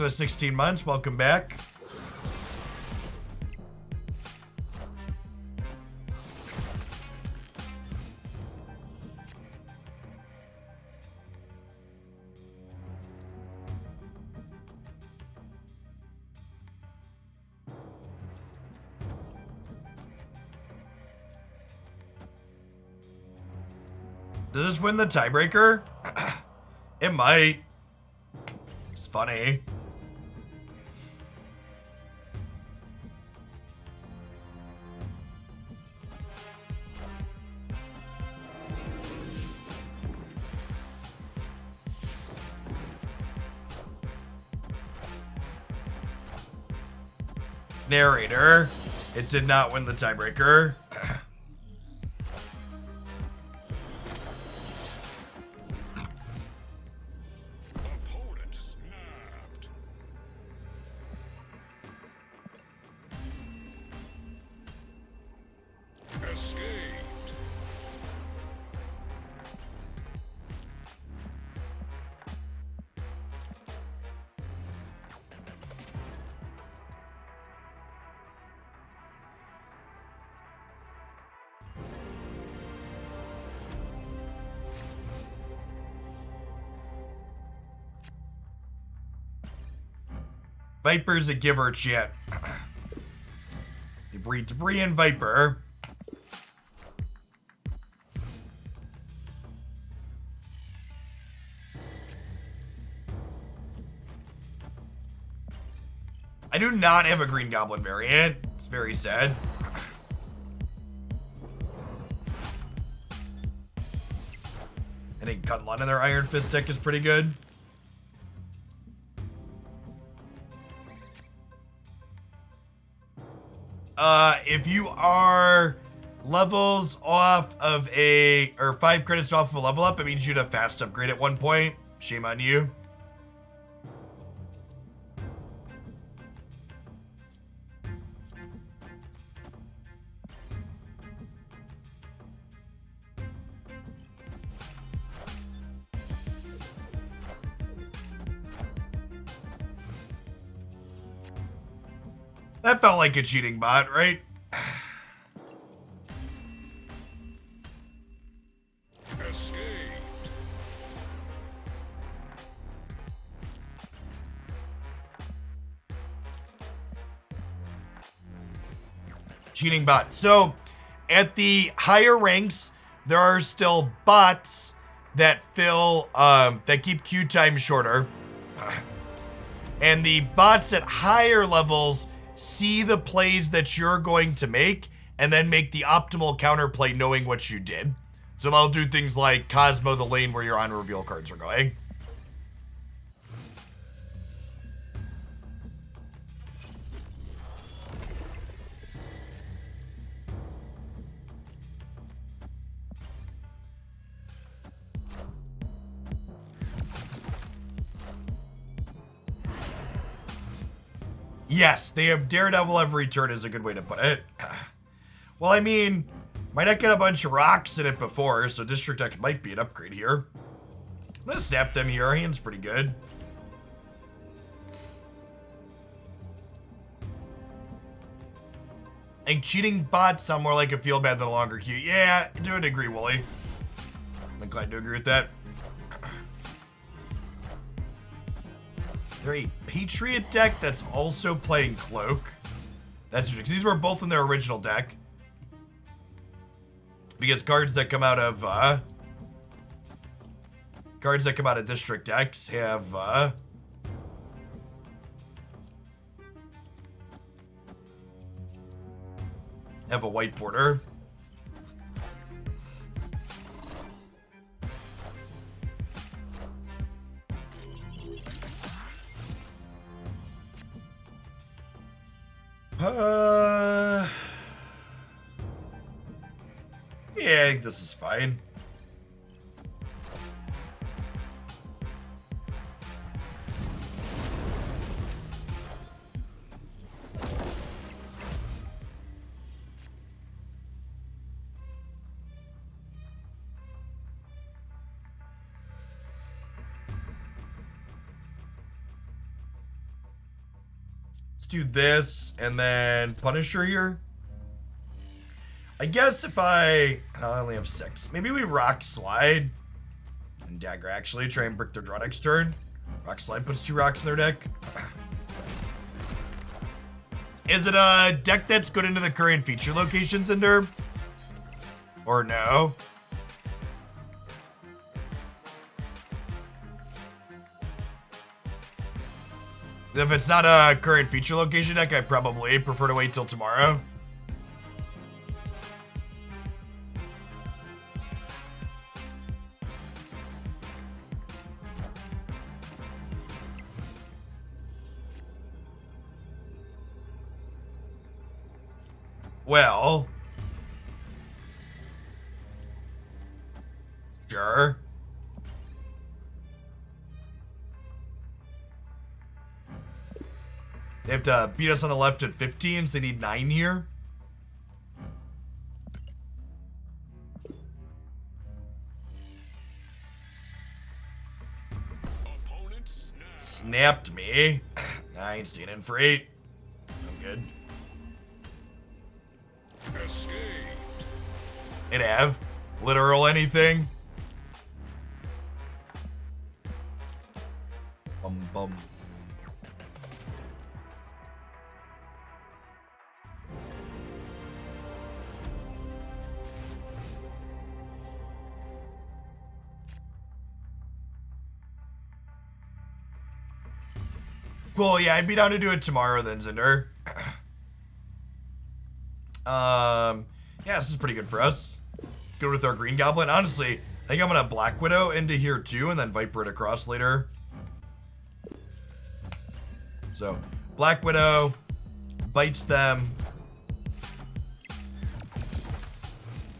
16 months. Welcome back. Does this win the tiebreaker? It might. It's funny. Narrator. It did not win the tiebreaker. Opponent snapped. Escaped. Viper's a giver, chat. You breed debris and Viper. I do not have a Green Goblin variant. It's very sad. I think Cutlawn in their Iron Fist deck is pretty good. If you are levels off of or 5 credits off of a level up, it means you'd have fast upgrade at one point. Shame on you. That felt like a cheating bot, right? Escaped. Cheating bot. So, at the higher ranks, there are still bots that that keep queue time shorter. And the bots at higher levels see the plays that you're going to make and then make the optimal counterplay knowing what you did. So they'll do things like Cosmo the lane where your on reveal cards are going. Yes, they have Daredevil every turn is a good way to put it. Well, I mean, my deck had a bunch of rocks in it before, so District Deck might be an upgrade here. I'm gonna snap them here. Our hand's pretty good. I think cheating bots sound more like a feel bad than a longer queue. Yeah, to a degree, Wooly. I'm inclined to agree with that. They're a Patriot deck that's also playing Cloak. That's interesting, because these were both in their original deck. Because cards that come out of District decks have a white border. Yeah, I think this is fine. Let's do this and then Punisher here. I guess if I only have 6. Maybe we Rock Slide and Dagger actually. Try and brick their draw next turn. Rock Slide puts 2 rocks in their deck. Is it a deck that's good into the current feature locations, Ender? Or no? If it's not a current feature location deck, I probably prefer to wait till tomorrow. Well, sure. They have to beat us on the left at 15, so they need 9 here. Opponent Snapped me. I ain't staying in for 8. I'm good. escaped. It have. Literal anything. Bum bum. Cool, yeah, I'd be down to do it tomorrow then, Zinder. Yeah, this is pretty good for us. Good with our Green Goblin. Honestly, I think I'm gonna Black Widow into here too, and then Viper it across later. So, Black Widow bites them,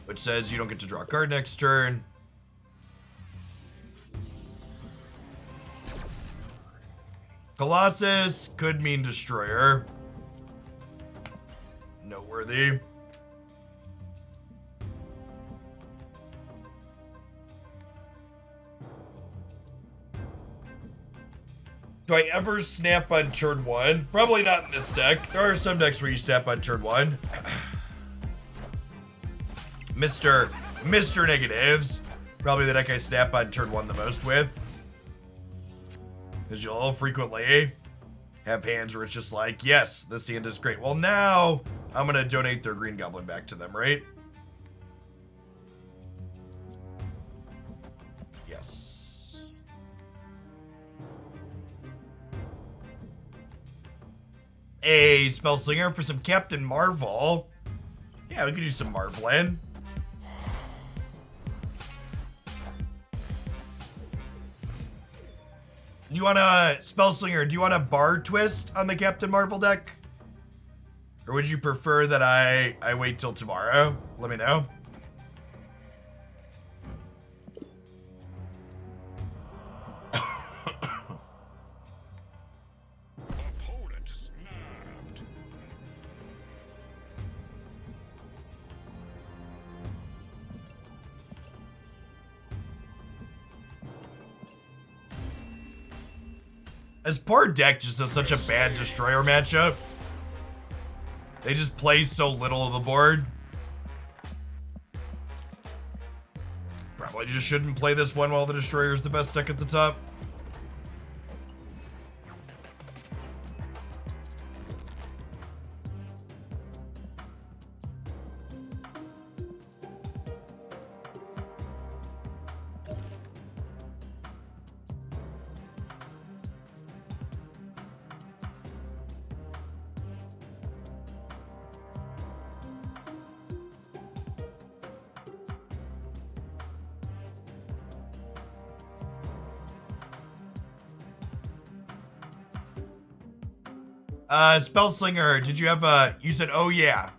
which says you don't get to draw a card next turn. Colossus could mean Destroyer. Noteworthy. Do I ever snap on turn 1? Probably not in this deck. There are some decks where you snap on turn 1. Mr. Negatives. Probably the deck I snap on turn 1 the most with. Because you'll frequently have hands where it's just like, yes, this hand is great. Well, now I'm going to donate their Green Goblin back to them, right? Yes. A Spell Slinger for some Captain Marvel. Yeah, we could do some Marveling. Do you want a Spellslinger? Do you want a Bar Twist on the Captain Marvel deck? Or would you prefer that I wait till tomorrow? Let me know. Opponent snapped. This poor deck just has such a bad Destroyer matchup. They just play so little of the board. Probably just shouldn't play this one while the Destroyer is the best deck at the top. Spellslinger, did you have a, you said, oh yeah.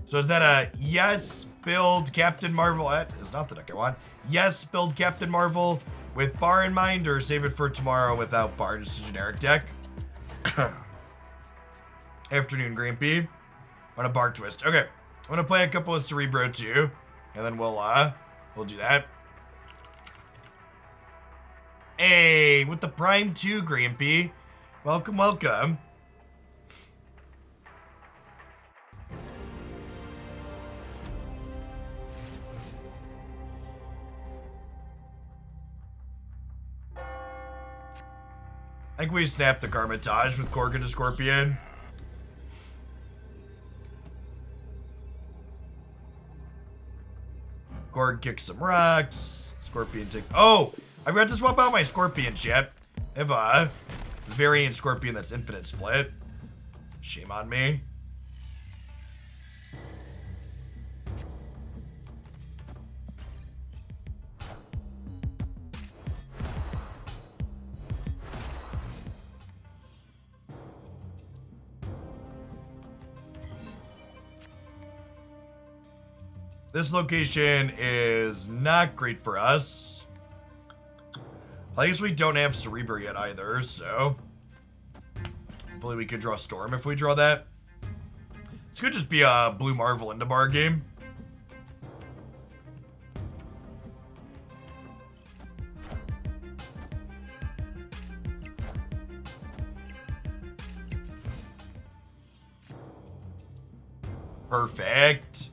So is that a yes, build Captain Marvel? That is not the deck I want. Yes, build Captain Marvel with Bar in mind, or save it for tomorrow without Bar, just a generic deck? Afternoon, Grampy. On a Bar Twist. Okay, I'm gonna play a couple of Cerebro too, and then we'll do that. Hey, with the Prime 2, Grampy. Welcome, welcome. I think we snapped the Garmitage with Korg into Scorpion. Korg kicks some rocks. Scorpion takes... Oh! I forgot to swap out my Scorpion, chat. I have a variant Scorpion that's infinite split. Shame on me. This location is not great for us. I guess we don't have Cerebro yet either, so hopefully we could draw Storm if we draw that. This could just be a Blue Marvel into bar game. Perfect.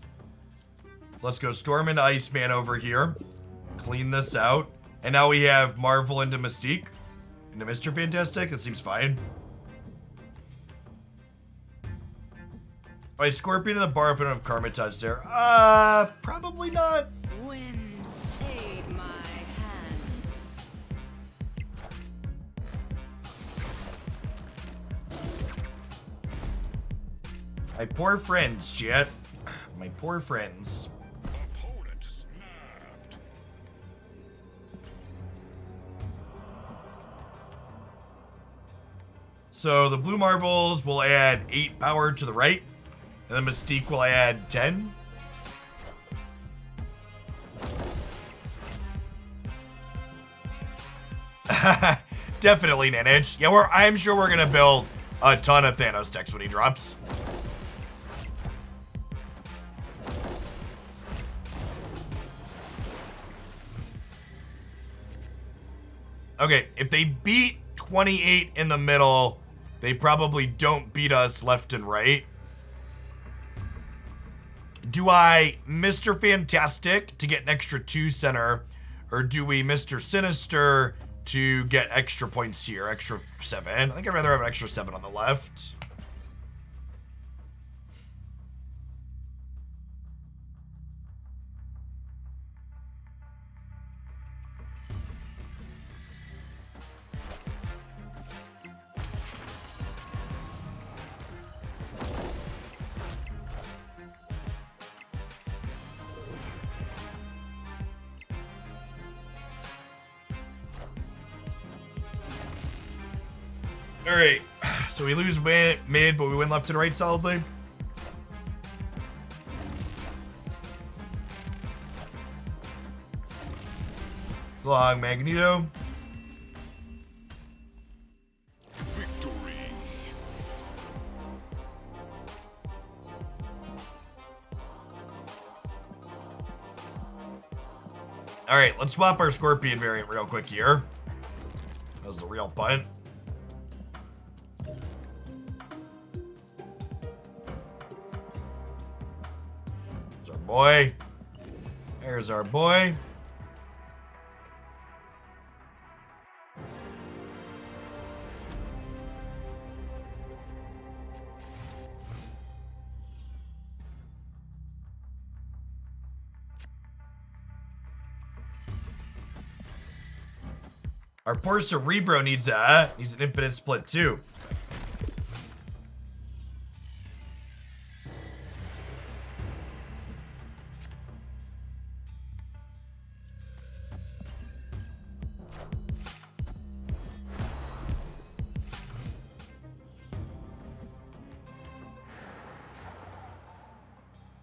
Let's go Storm and Iceman over here. Clean this out. And now we have Marvel into Mystique. Into Mr. Fantastic. That seems fine. Alright, Scorpion in the bar if I don't have Karmatouch there. Probably not. Wind, aid my hand. My poor friends, chat. My poor friends. Opponent snapped. So the Blue Marvels will add 8 power to the right. And the Mystique will add 10. Definitely Nanitch. Yeah, I'm sure we're gonna build a ton of Thanos decks when he drops. Okay, if they beat 28 in the middle, they probably don't beat us left and right. Do I Mr. Fantastic to get an extra 2 center, or do we Mr. Sinister to get extra points here, extra 7? I think I'd rather have an extra 7 on the left. All right, so we lose mid, but we win left and right solidly. Long Magneto. Victory. All right, let's swap our Scorpion variant real quick here. That was a real punt. There's our boy. There's our boy. Our poor Cerebro needs an infinite split too.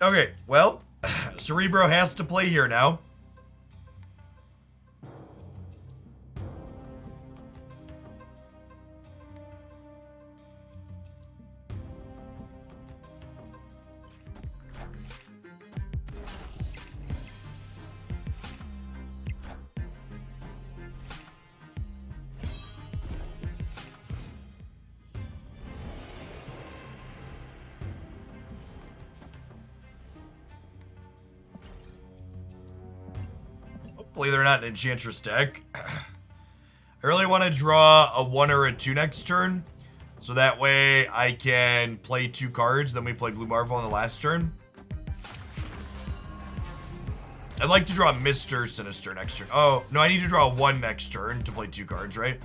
Okay, well, Cerebro has to play here now. Hopefully they're not an Enchantress deck. I really want to draw a 1 or a 2 next turn. So that way I can play 2 cards. Then we play Blue Marvel on the last turn. I'd like to draw Mr. Sinister next turn. Oh, no, I need to draw 1 next turn to play 2 cards, right?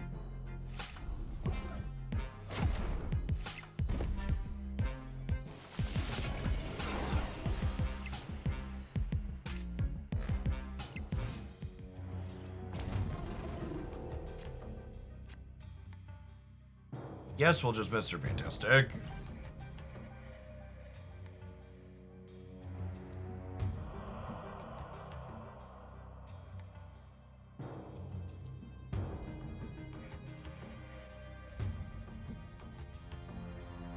Guess we'll just Mr. Fantastic.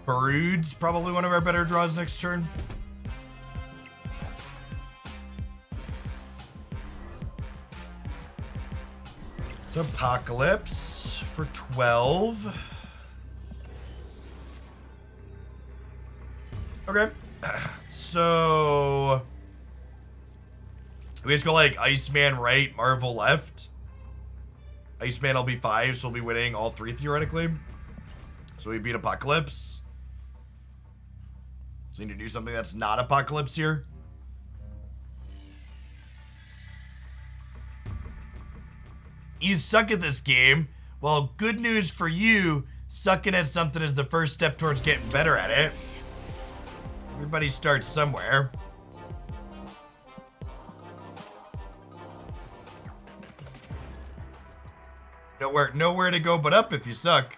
Barood's probably one of our better draws next turn. It's Apocalypse for 12. Okay, so we just go like Iceman right, Marvel left. Iceman will be 5, so we'll be winning all 3 theoretically. So we beat Apocalypse. So we need to do something that's not Apocalypse here. You suck at this game. Well, good news for you, sucking at something is the first step towards getting better at it. Everybody starts somewhere. Nowhere to go but up if you suck.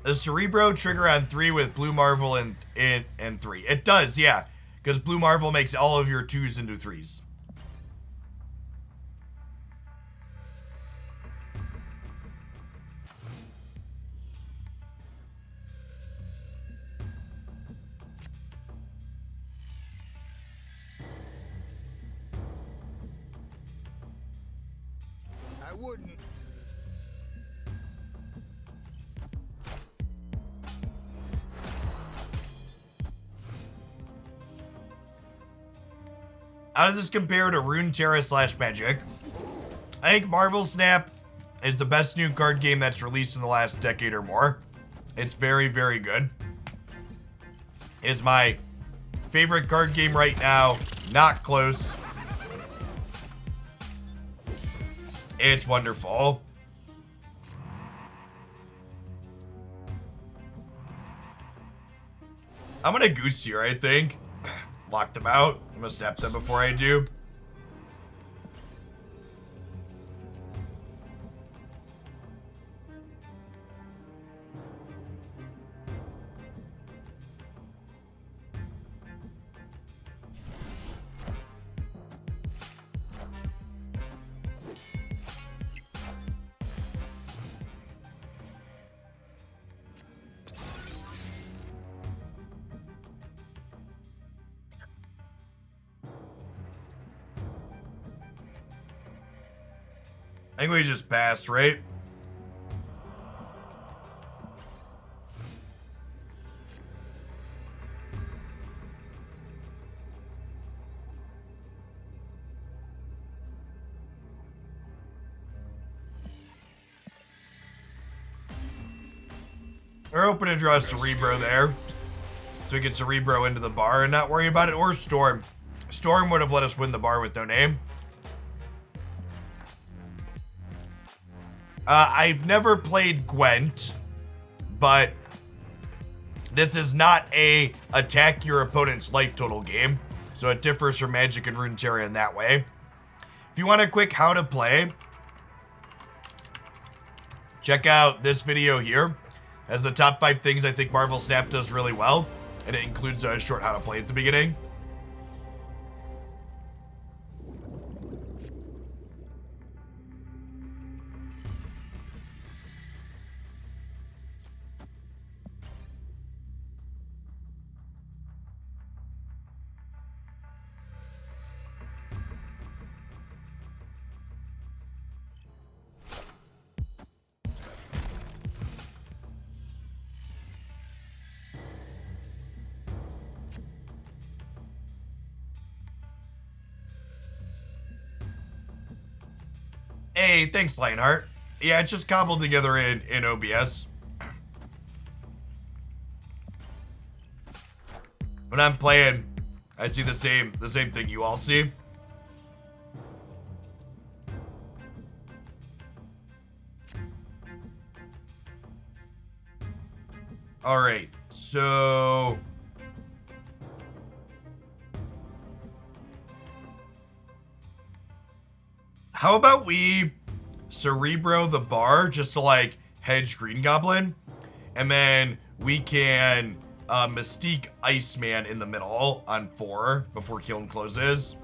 The Cerebro trigger on 3 with Blue Marvel and 3. It does, yeah. Because Blue Marvel makes all of your 2s into 3s. I wouldn't. How does this compare to Runeterra / Magic? I think Marvel Snap is the best new card game that's released in the last decade or more. It's very, very good. It's my favorite card game right now. Not close. It's wonderful. I'm gonna goose here, I think. Lock them out. I'm gonna snap them before I do. I think we just passed, right? We're hoping to draw Cerebro there. So we get Cerebro into the bar and not worry about it. Or Storm. Storm would have let us win the bar with no name. I've never played Gwent, but this is not a attack your opponent's life total game, so it differs from Magic and Runeterra in that way. If you want a quick how to play, check out this video here. As the top 5 things I think Marvel Snap does really well, and it includes a short how to play at the beginning. Hey, thanks, Lionheart. Yeah, it's just cobbled together in OBS. When I'm playing, I see the same thing you all see. All right, so how about we Cerebro the bar just to like hedge Green Goblin, and then we can Mystique Iceman in the middle on 4 before Kiln closes.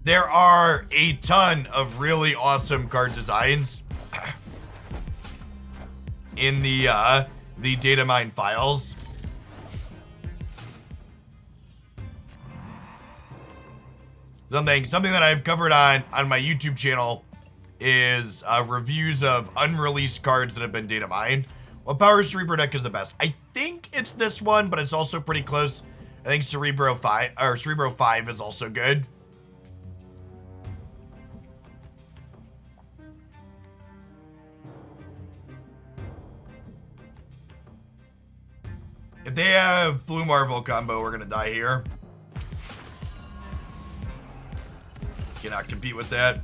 There are a ton of really awesome card designs in the data mine files. Something that I've covered on my YouTube channel is reviews of unreleased cards that have been data mined. What Power Cerebro deck is the best? I think it's this one, but it's also pretty close. I think Cerebro 5 is also good. If they have Blue Marvel combo, we're gonna die here. Cannot compete with that.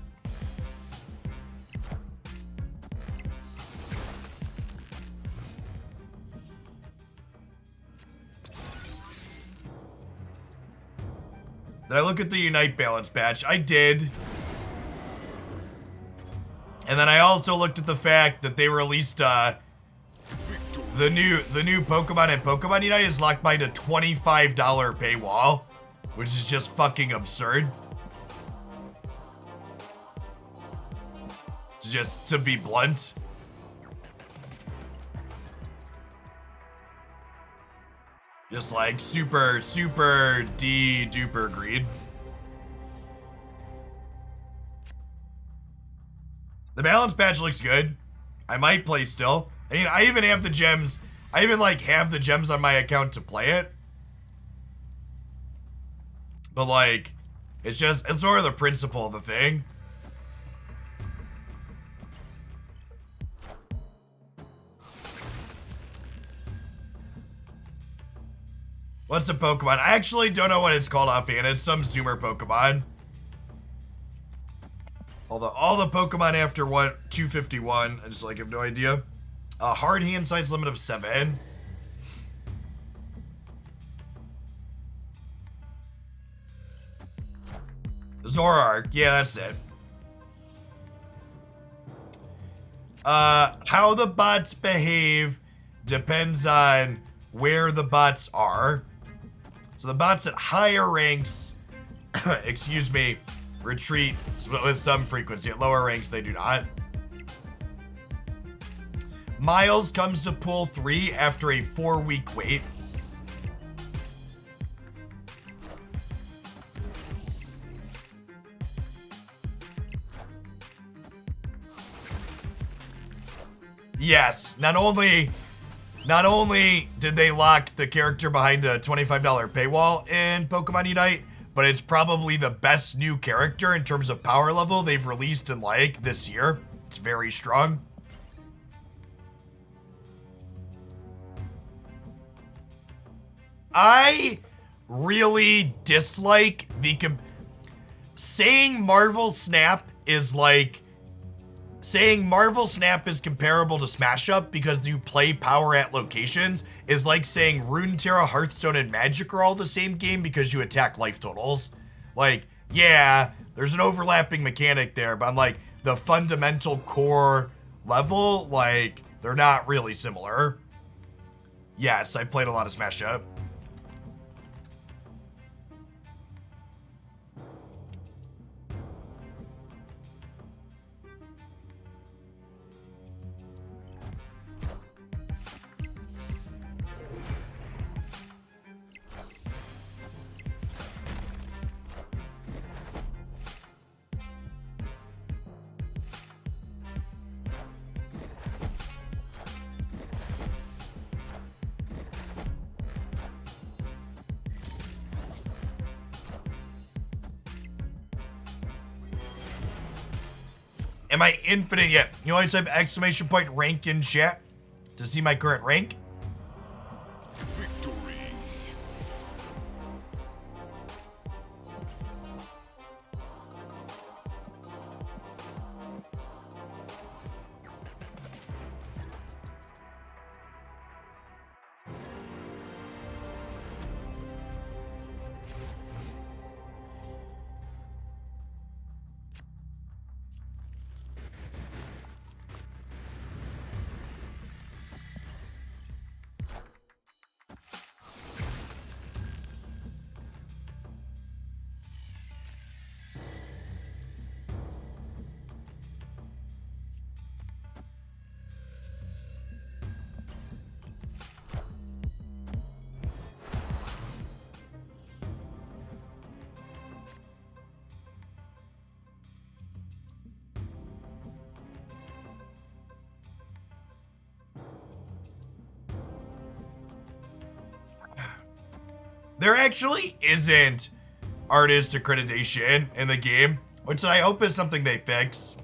Did I look at the Unite balance patch? I did. And then I also looked at the fact that they released the new Pokemon and Pokemon Unite is locked behind a $25 paywall, which is just fucking absurd. Just to be blunt. Just like super duper greed. The balance patch looks good. I might play still. I mean, I even have the gems. I even like have the gems on my account to play it. But like, it's sort of the principle of the thing. What's the Pokemon? I actually don't know what it's called offhand. It's some Zoomer Pokemon. All the Pokemon after 251, I just like have no idea. Hard hand size limit of 7. Zoroark, yeah, that's it. How the bots behave depends on where the bots are. So the bots at higher ranks, excuse me, retreat with some frequency. At lower ranks, they do not. Miles comes to pool 3 after a 4-week wait. Yes, not only did they lock the character behind a $25 paywall in Pokemon Unite, but it's probably the best new character in terms of power level they've released in like this year. It's very strong. I really dislike saying Marvel Snap is like saying Marvel Snap is comparable to Smash Up because you play power at locations is like saying Runeterra, Hearthstone, and Magic are all the same game because you attack life totals. Like, yeah, there's an overlapping mechanic there, but I'm like, the fundamental core level, like, they're not really similar. Yes, I played a lot of Smash Up. Am I infinite yet? You only type exclamation point rank in chat to see my current rank. Victory. There actually isn't artist accreditation in the game, which I hope is something they fix.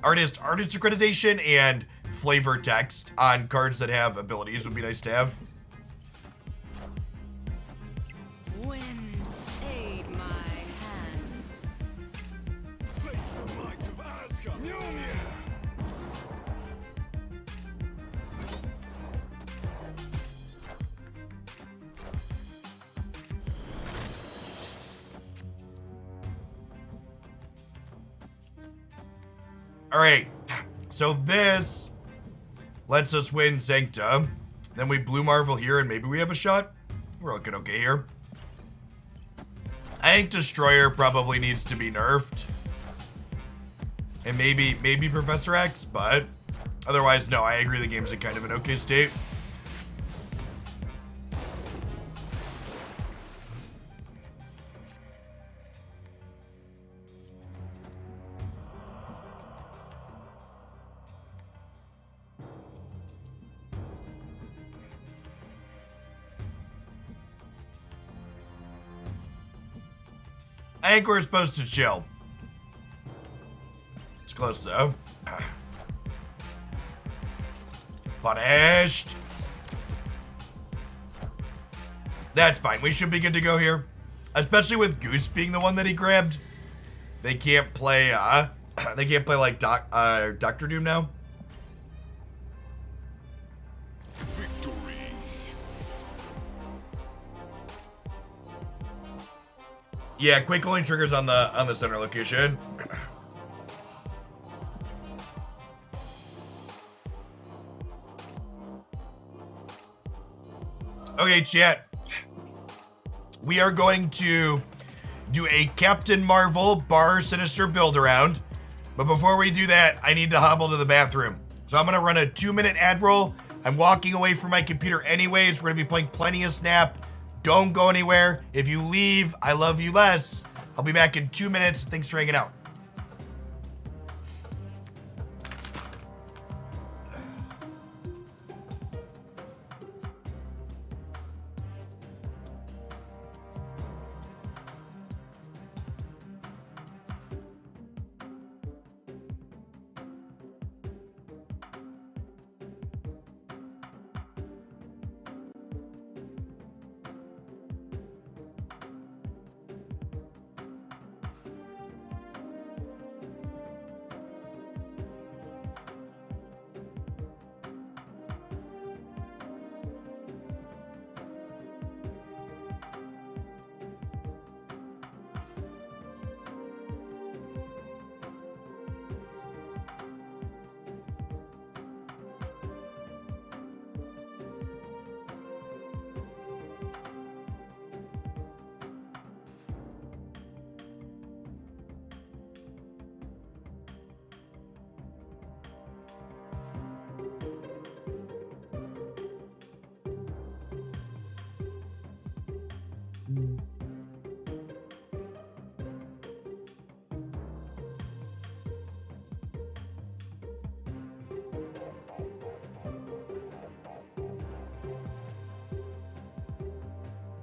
Artist accreditation and flavor text on cards that have abilities would be nice to have. Wind, aid my hand. Face the might of Asgard. Mjolnir. All right, so this lets us win Sanctum. Then we Blue Marvel here, and maybe we have a shot. We're looking okay here. I think Destroyer probably needs to be nerfed. And maybe Professor X, but otherwise, no, I agree the game's in kind of an okay state. I think we're supposed to chill. It's close though. Punished. That's fine. We should be good to go here. Especially with Goose being the one that he grabbed. They can't play, they can't play like Dr. Doom now. Victory. Yeah, Quake only triggers on the center location. Okay, chat. We are going to do a Captain Marvel bar Sinister build around. But before we do that, I need to hobble to the bathroom. So I'm gonna run a 2-minute ad roll. I'm walking away from my computer anyways. We're gonna be playing plenty of Snap. Don't go anywhere. If you leave, I love you less. I'll be back in 2 minutes. Thanks for hanging out.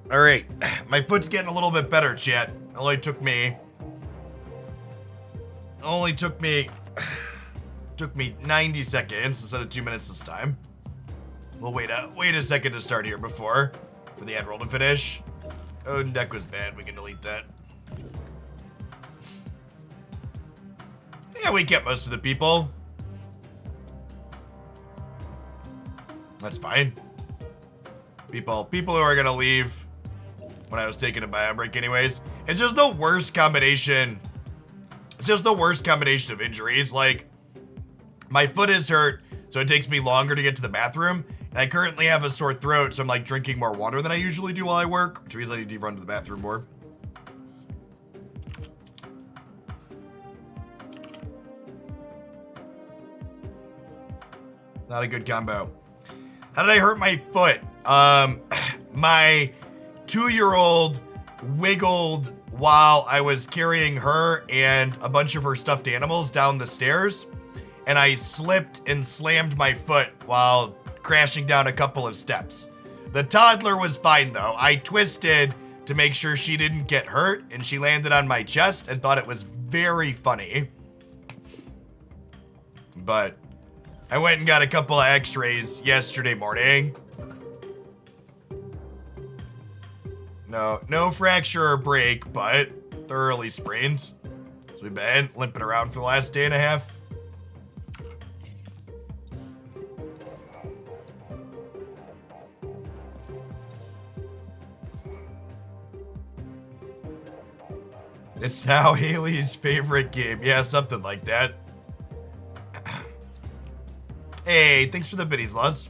All right, my foot's getting a little bit better, chat. It only took me 90 seconds instead of 2 minutes this time. We'll wait a second to start here for the ad roll to finish. Oh, deck was bad. We can delete that. Yeah, we kept most of the people. That's fine. People who are gonna leave when I was taking a bio break anyways. It's just the worst combination. It's just the worst combination of injuries. Like, my foot is hurt, so it takes me longer to get to the bathroom. And I currently have a sore throat, so I'm like drinking more water than I usually do while I work, which means I need to run to the bathroom more. Not a good combo. How did I hurt my foot? My 2-year-old wiggled while I was carrying her and a bunch of her stuffed animals down the stairs, and I slipped and slammed my foot while crashing down a couple of steps. The toddler was fine though. I twisted to make sure she didn't get hurt, and she landed on my chest and thought it was very funny. But I went and got a couple of x-rays yesterday morning. No fracture or break, but thoroughly sprained. So we've been limping around for the last day and a half. It's now Haley's favorite game. Yeah, something like that. Hey, thanks for the biddies, Luz.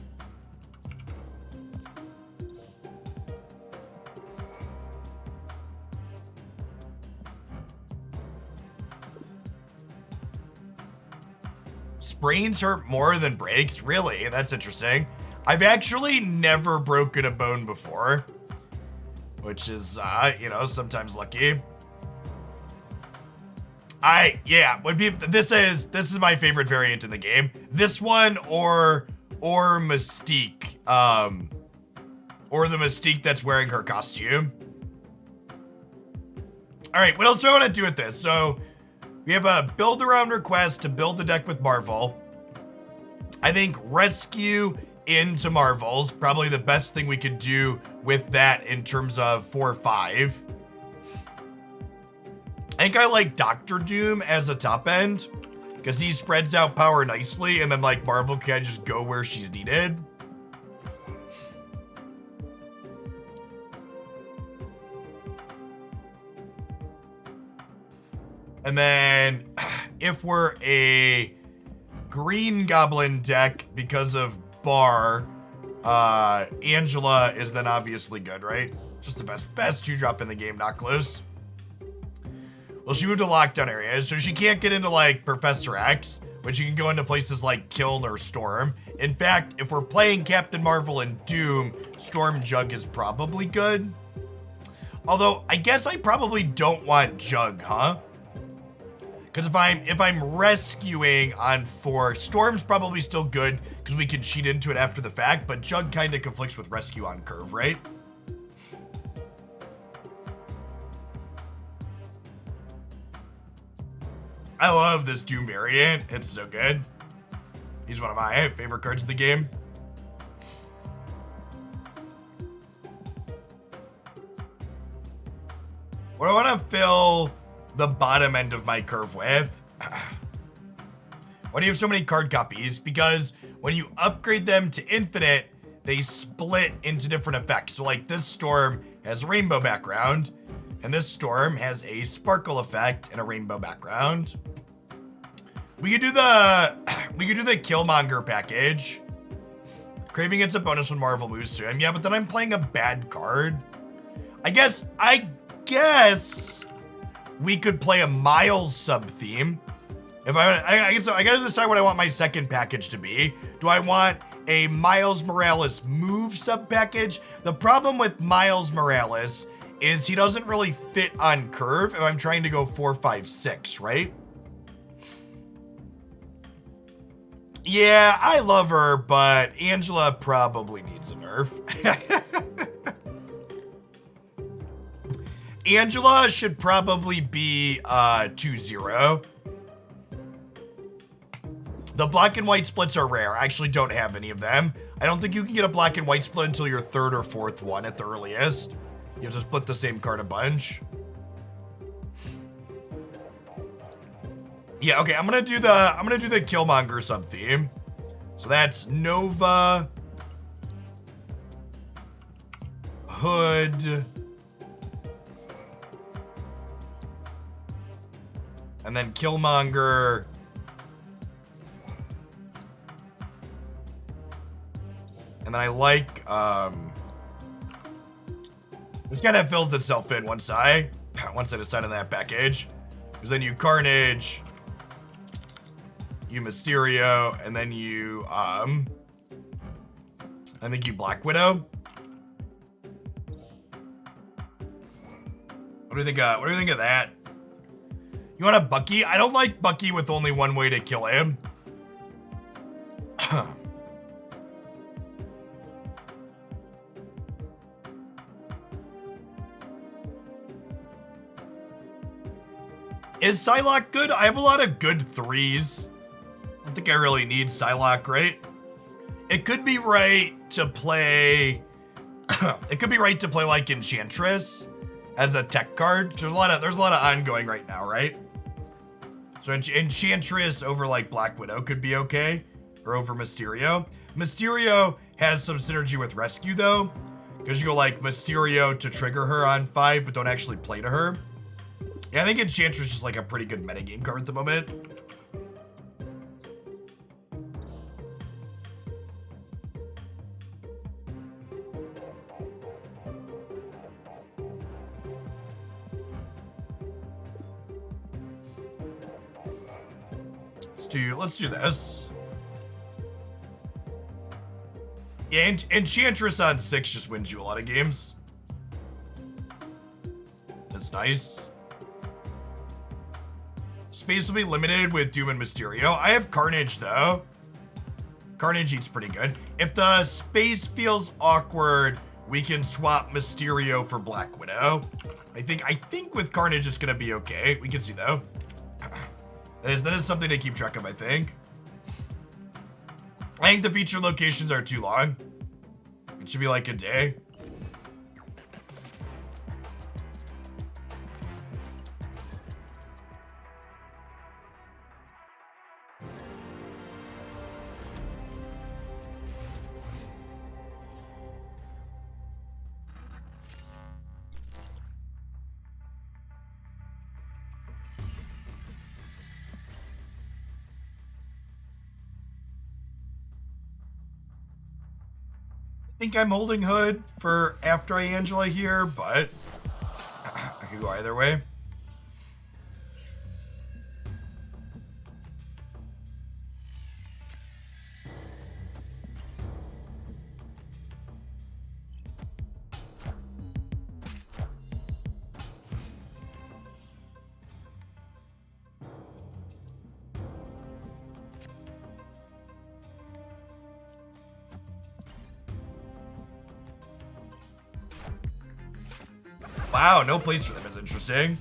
Sprains hurt more than breaks? Really? That's interesting. I've actually never broken a bone before, which is, you know, sometimes lucky. This is my favorite variant in the game. This one or Mystique, or the Mystique that's wearing her costume. All right, what else do I want to do with this? So we have a build around request to build the deck with Marvel. I think rescue into Marvel's probably the best thing we could do with that in terms of 4/5. I think I like Doctor Doom as a top end because he spreads out power nicely, and then like Marvel can just go where she's needed. And then if we're a Green Goblin deck because of Bar, Angela is then obviously good, right? Just the best 2-drop in the game, not close. Well, she moved to lockdown areas, so she can't get into like Professor X, but she can go into places like Kiln or Storm. In fact, if we're playing Captain Marvel and Doom, Storm Jug is probably good. Although I guess I probably don't want Jug, huh? Because if I'm rescuing on 4, Storm's probably still good because we can cheat into it after the fact, but Jug kind of conflicts with rescue on curve, right? I love this Doom variant. It's so good. He's one of my favorite cards of the game. What do I want to fill the bottom end of my curve with? Why do you have so many card copies? Because when you upgrade them to infinite, they split into different effects. So like this Storm has a rainbow background, and this Storm has a sparkle effect and a rainbow background. We could do the Killmonger package. Craving gets a bonus when Marvel moves to him. Yeah, but then I'm playing a bad card. I guess we could play a Miles sub-theme. If I guess I gotta decide what I want my second package to be. Do I want a Miles Morales move sub-package? The problem with Miles Morales is he doesn't really fit on curve if I'm trying to go 4, 5, 6, right? Yeah, I love her, but Angela probably needs a nerf. Angela should probably be 2-0. The black and white splits are rare. I actually don't have any of them. I don't think you can get a black and white split until your 3rd or 4th one at the earliest. You have to split the same card a bunch. Yeah, okay, I'm gonna do the Killmonger sub-theme. So that's Nova, Hood, and then Killmonger. And then I like, this kind of fills itself in once I decide on that package. Because then you Carnage, you Mysterio, and then you, I think you Black Widow. What do you think of that? You want a Bucky? I don't like Bucky with only one way to kill him. Is Psylocke good? I have a lot of good 3s. I don't think I really need Psylocke, right? It could be right to play... it could be right to play like Enchantress as a tech card. There's a lot of ongoing right now, right? So Enchantress over like Black Widow could be okay, or over Mysterio. Mysterio has some synergy with Rescue though, because you go like Mysterio to trigger her on 5, but don't actually play to her. Yeah, I think Enchantress is just like a pretty good metagame card at the moment. Let's do this. Yeah, Enchantress on 6 just wins you a lot of games. That's nice. Space will be limited with Doom and Mysterio. I have Carnage though. Carnage eats pretty good. If the space feels awkward we can swap Mysterio for Black Widow. I think with Carnage it's gonna be okay. We can see though. That is something to keep track of, I think. I think the feature locations are too long. It should be like a day. I think I'm holding Hood for after Angela here, but I could go either way. Wow, no place for them is interesting.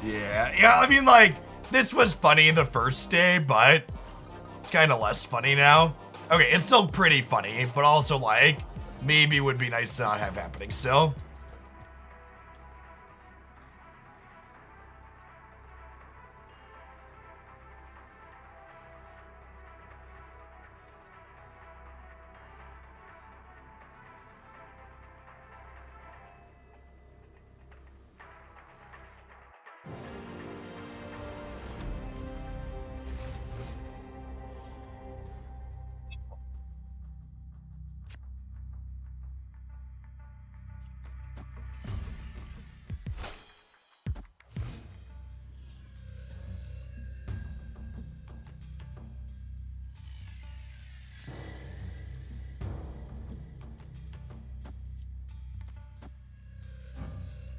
Yeah, I mean, like, this was funny the first day, but it's kind of less funny now. Okay, it's still pretty funny, but also, like, maybe would be nice to not have happening still.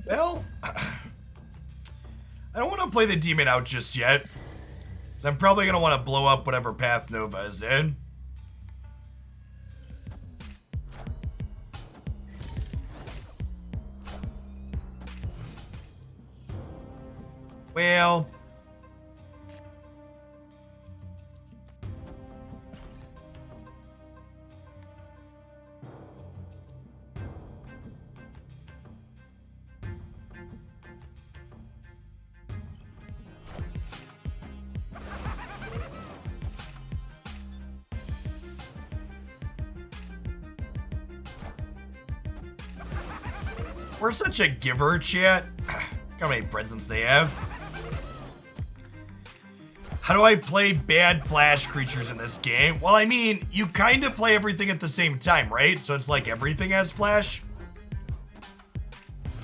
Well, I don't want to play the demon out just yet. I'm probably going to want to blow up whatever path Nova is in. Well... We're such a giver, chat. How many presents they have. How do I play bad Flash creatures in this game? Well, I mean, you kind of play everything at the same time, right? So it's like everything has Flash.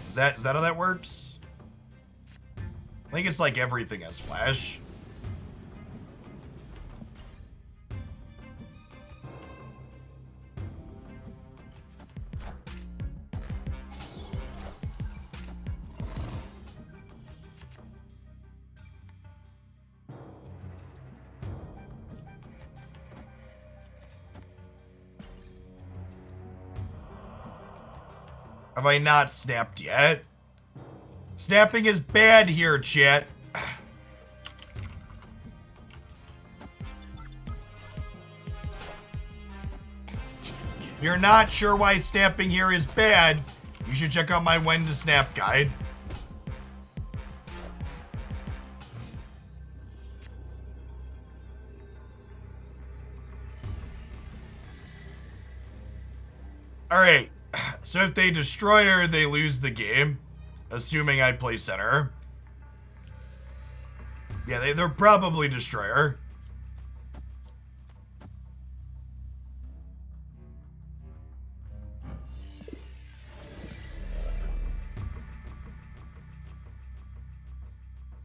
Is that how that works? I think it's like everything has Flash. Have I not snapped yet? Snapping is bad here, chat. If you're not sure why snapping here is bad, you should check out my when to snap guide. Alright, so if they destroy her, they lose the game. Assuming I play center. Yeah, they'll probably destroy her.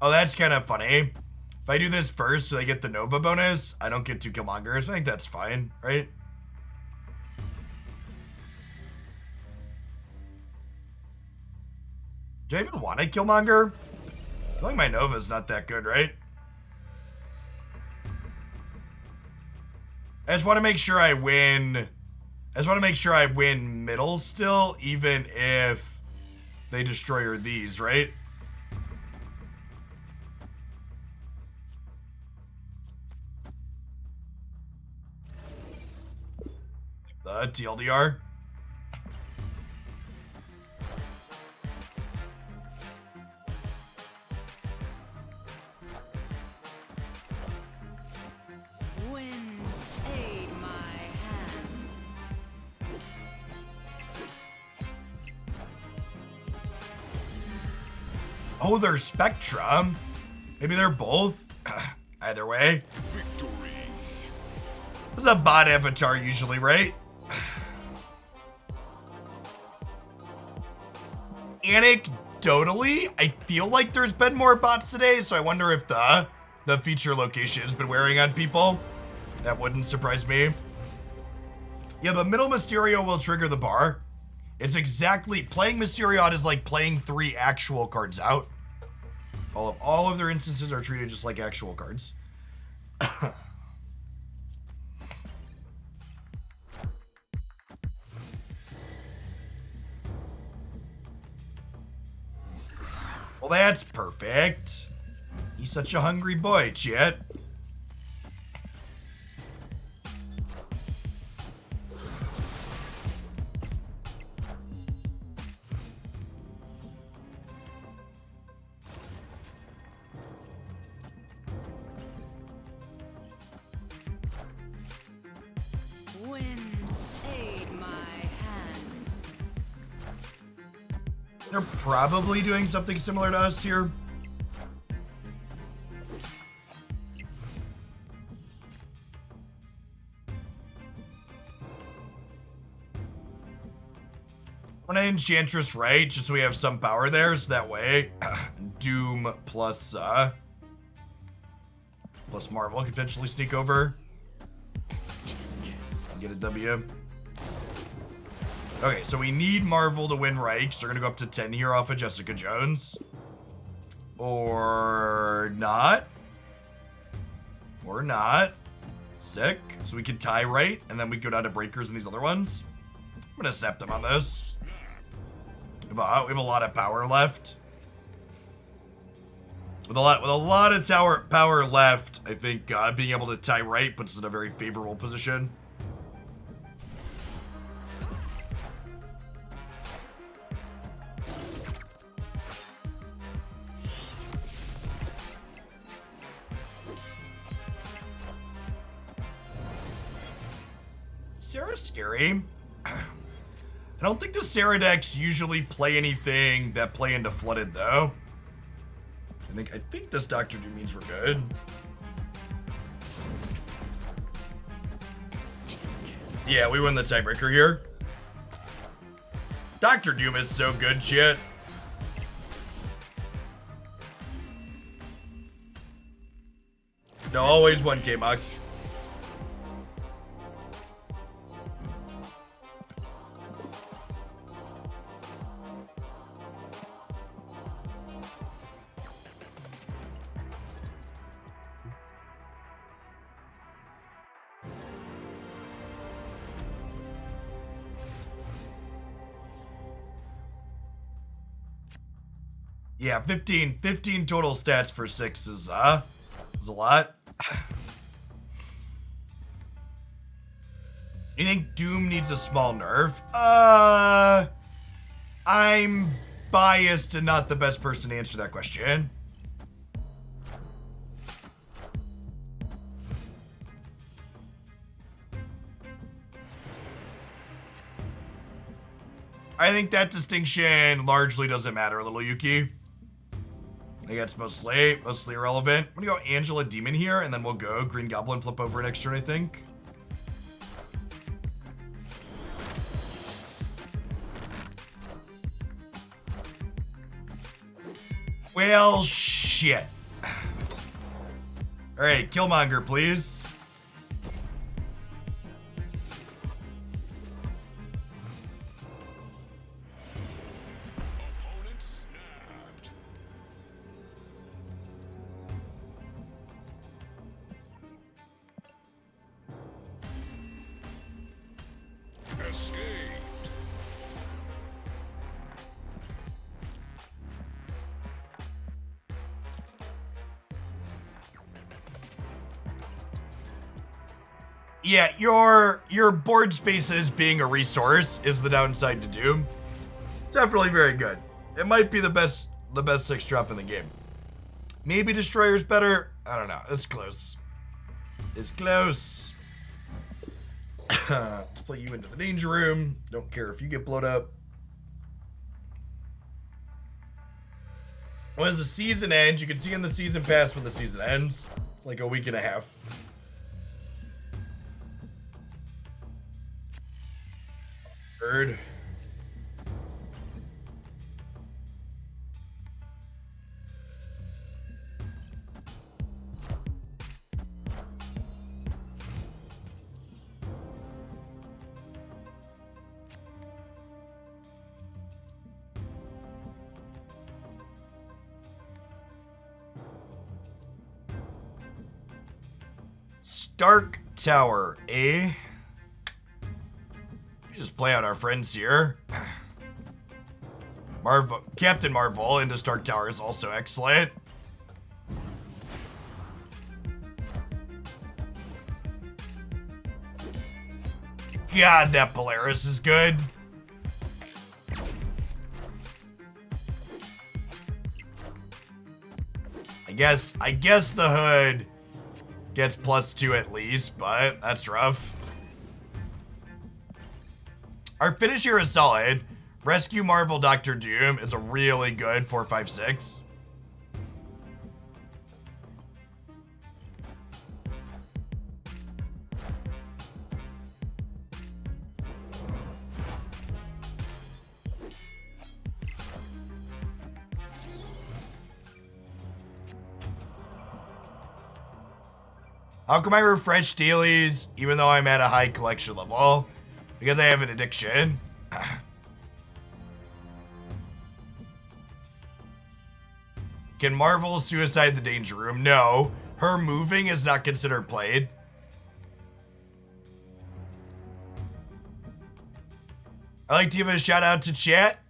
Oh, that's kind of funny. If I do this first so they get the Nova bonus, I don't get 2 Killmongers. I think that's fine, right? Do I even want a Killmonger? I feel like my Nova's not that good, right? I just want to make sure I win. I just want to make sure I win middle still, even if they destroy these, right? The TLDR. Wind, aid my hand. Oh, they're Spectrum. Maybe they're both. Either way. Victory. This is a bot avatar usually, right? Anecdotally, I feel like there's been more bots today, so I wonder if the feature location has been wearing on people. That wouldn't surprise me. Yeah, the middle Mysterio will trigger the bar. It's exactly, playing Mysterio out is like playing 3 actual cards out. All of their instances are treated just like actual cards. Well, that's perfect. He's such a hungry boy, Chet. Wind, aid my hand. They're probably doing something similar to us here. I'm gonna Enchantress right, just so we have some power there, so that way Doom plus Marvel could potentially sneak over and get a W. Okay, so we need Marvel to win right, so we're gonna go up to 10 here off of Jessica Jones. Or not. Or not. Sick. So we can tie right, and then we go down to breakers and these other ones. I'm gonna snap them on this. We have a lot of power left. With a lot of power left, I think being able to tie right puts us in a very favorable position. Sarah's scary. I don't think the Sarah decks usually play anything that play into Flooded, though. I think this Dr. Doom means we're good. Yeah, we win the tiebreaker here. Dr. Doom is so good, shit. No, always 1K Mux. Yeah, 15 total stats for 6 is a lot. You think Doom needs a small nerf? I'm biased and not the best person to answer that question. I think that distinction largely doesn't matter, little Yuki. I think that's mostly irrelevant. I'm gonna go Angela Demon here, and then we'll go Green Goblin flip over next turn, I think. Well, shit. All right, Killmonger, please. Opponent snapped. Yeah, your board spaces being a resource is the downside to Doom. Definitely very good. It might be the best 6-drop in the game. Maybe Destroyer's better. I don't know. It's close. It's close. Let's play you into the danger room. Don't care if you get blown up. When does the season end? You can see in the season pass when the season ends. It's like a week and a half. Third. Stark Tower, eh? We just play out our friends here. Captain Marvel into Stark Tower is also excellent. God, that Polaris is good. I guess the hood gets +2 at least, but that's rough. Our finish here is solid. Rescue Marvel Doctor Doom is a really good 4, 5, 6. How come I refresh dailies even though I'm at a high collection level? Because I have an addiction. Can Marvel suicide the danger room? No. Her moving is not considered played. I like to give a shout out to chat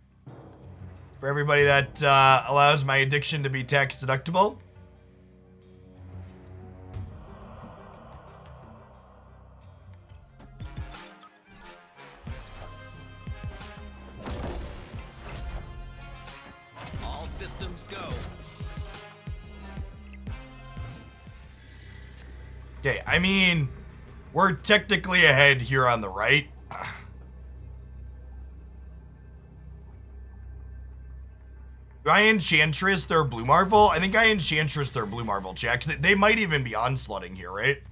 for everybody that allows my addiction to be tax deductible. Systems go. Okay, I mean, we're technically ahead here on the right. Do I Enchantress their Blue Marvel? I think I Enchantress their Blue Marvel, chat, 'cause they might even be onslaughting here, right?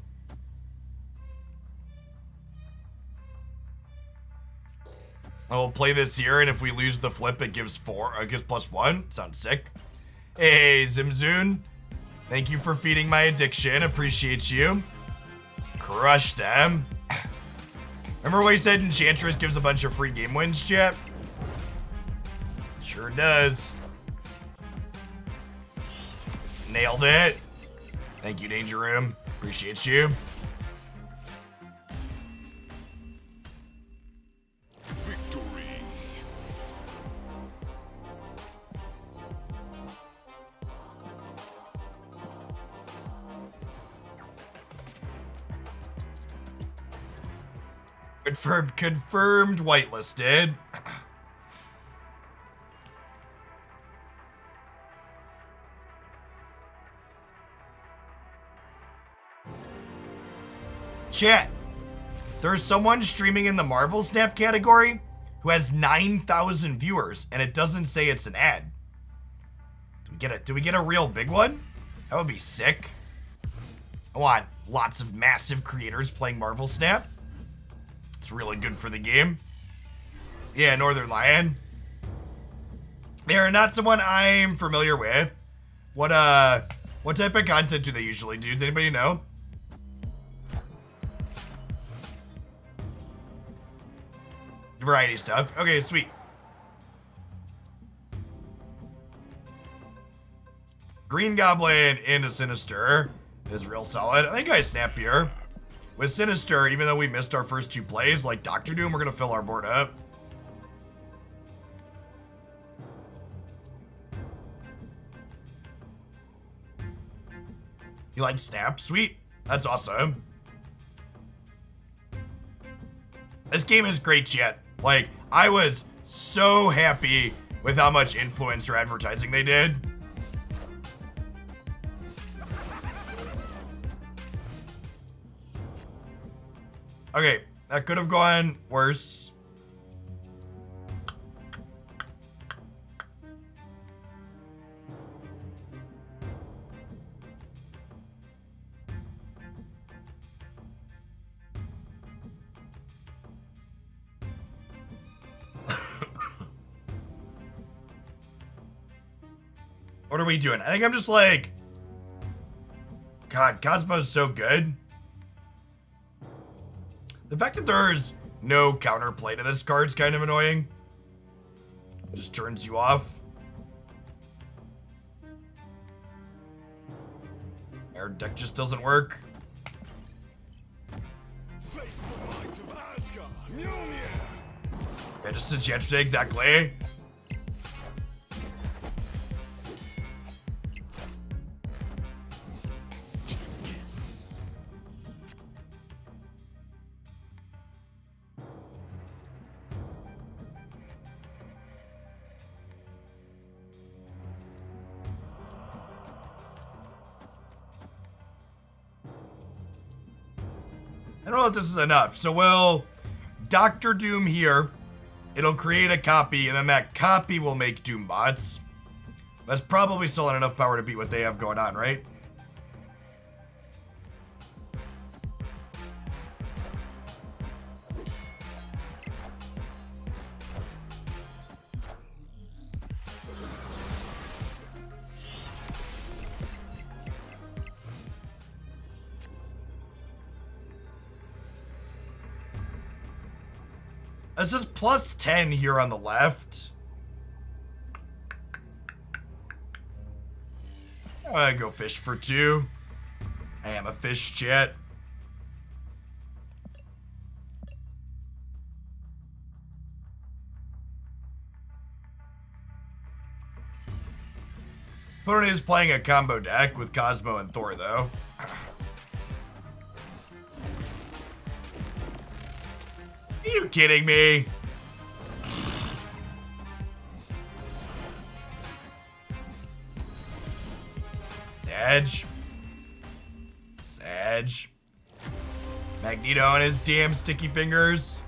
I'll play this here, and if we lose the flip, it gives +1. Sounds sick. Hey, Zimzoon. Thank you for feeding my addiction. Appreciate you. Crush them. Remember what you said Enchantress gives a bunch of free game wins, chat? Sure does. Nailed it. Thank you, Danger Room. Appreciate you. Confirmed whitelisted. Chat. There's someone streaming in the Marvel Snap category who has 9,000 viewers, and it doesn't say it's an ad. Do we get a real big one? That would be sick. I want lots of massive creators playing Marvel Snap. It's really good for the game. Yeah, Northern Lion. They're not someone I'm familiar with. What type of content do they usually do? Does anybody know? Variety stuff. Okay, sweet. Green Goblin into Sinister is real solid. I think I snap here. With Sinister, even though we missed our first 2 plays, like Doctor Doom, we're going to fill our board up. You like Snap? Sweet. That's awesome. This game is great, chat. Like, I was so happy with how much influencer advertising they did. Okay, that could have gone worse. What are we doing? I think I'm just like... God, Cosmo's so good. The fact that there's no counterplay to this card's kind of annoying. Just turns you off. Our deck just doesn't work. Face the might of Asgard. Mjolnir. Yeah, just a chance to exactly. I don't know if this is enough. So we'll Doctor Doom here. It'll create a copy, and then that copy will make Doom bots. That's probably still not enough power to beat what they have going on, right? This is plus 10 here on the left. I'm gonna go fish for 2. I am a fish, chat. Opponent is playing a combo deck with Cosmo and Thor, though. Are you kidding me? Sag. Magneto and his damn sticky fingers.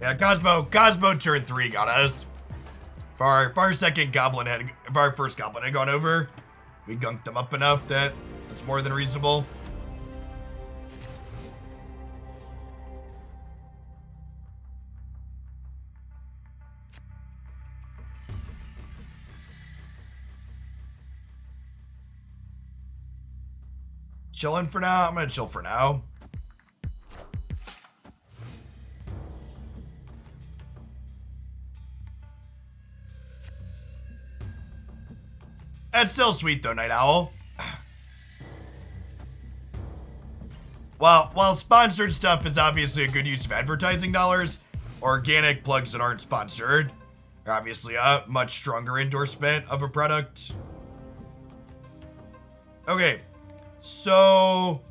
Yeah, Cosmo turn 3 got us. If our second goblin had, if our first goblin had gone over, we gunked them up enough that it's more than reasonable. Chilling for now? I'm gonna chill for now. That's still sweet though, Night Owl. While sponsored stuff is obviously a good use of advertising dollars, organic plugs that aren't sponsored are obviously a much stronger endorsement of a product. Okay, so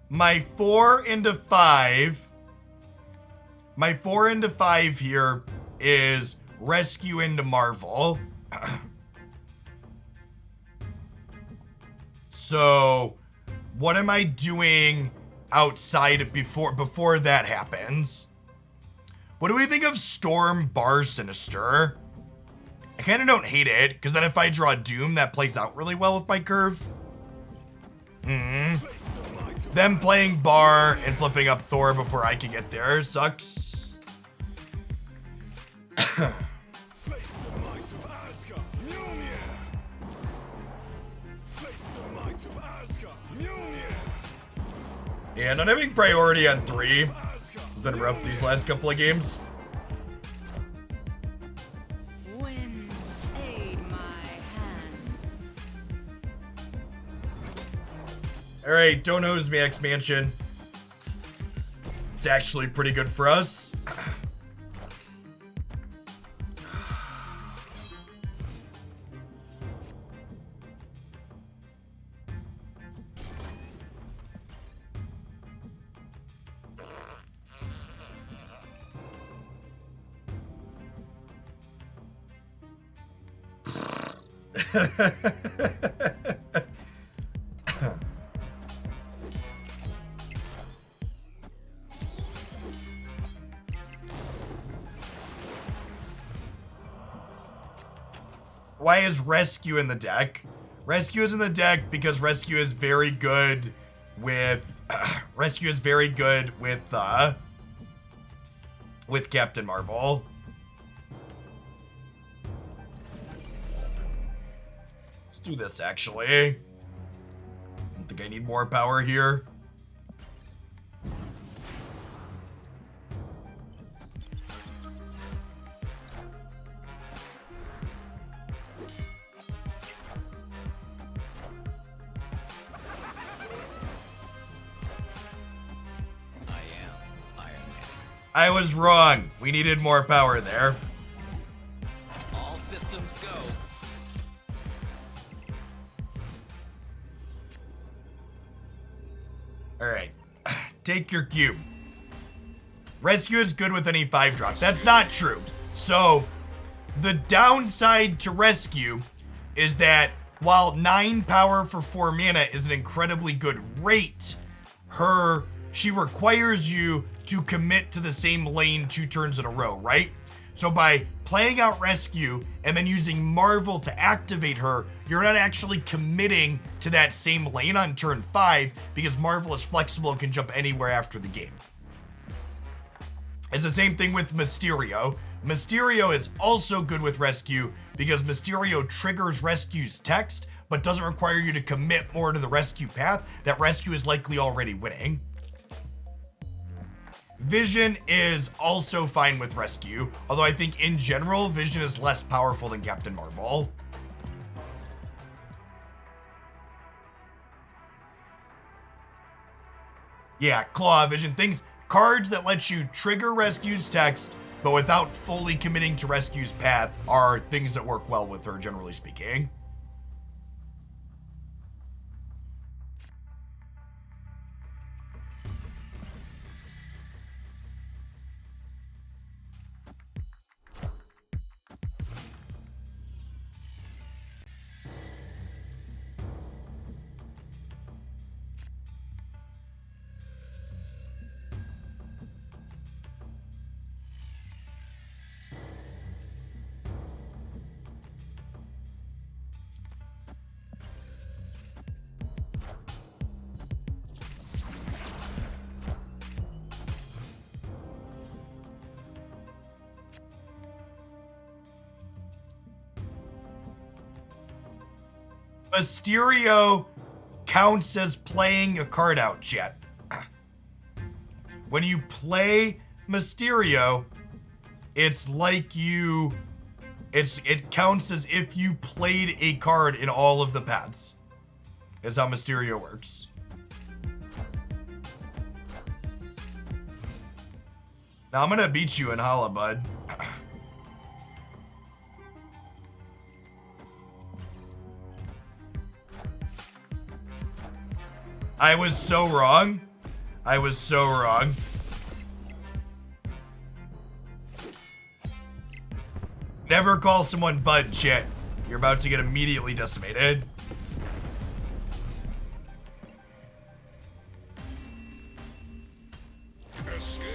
my 4 into 5 here is Rescue into Marvel. So what am I doing outside before that happens? What do we think of Storm Bar Sinister? I kind of don't hate it, because then if I draw Doom, that plays out really well with my curve. Them playing Bar and flipping up Thor before I can get there sucks. Face the might of Asgard. Mjolnir. Face the might of Asgard. Mjolnir. Yeah, not having priority on 3 has Asgard. been rough these last couple of games. Wind, aid my hand. Alright, don't hose me, expansion. It's actually pretty good for us. Why is Rescue in the deck? Rescue is in the deck because Rescue is very good with Rescue is very good with Captain Marvel. Let's do this actually. I don't think I need more power here. I was wrong. We needed more power there. All systems go. All right. Take your cube. Rescue is good with any 5-drop. That's not true. So, the downside to Rescue is that while 9 power for 4 mana is an incredibly good rate, she requires you to commit to the same lane 2 turns in a row, right? So by playing out Rescue and then using Marvel to activate her, you're not actually committing to that same lane on turn 5 because Marvel is flexible and can jump anywhere after the game. It's the same thing with Mysterio. Mysterio is also good with Rescue because Mysterio triggers Rescue's text, but doesn't require you to commit more to the Rescue path that Rescue is likely already winning. Vision is also fine with Rescue, although I think in general, Vision is less powerful than Captain Marvel. Yeah, Claw, Vision, cards that let you trigger Rescue's text, but without fully committing to Rescue's path are things that work well with her, generally speaking. Mysterio counts as playing a card out, chat. When you play Mysterio, it's like it counts as if you played a card in all of the paths. Is how Mysterio works. Now I'm gonna beat you in Hala, bud. I was so wrong. I was so wrong. Never call someone bud, shit. You're about to get immediately decimated. Escaped.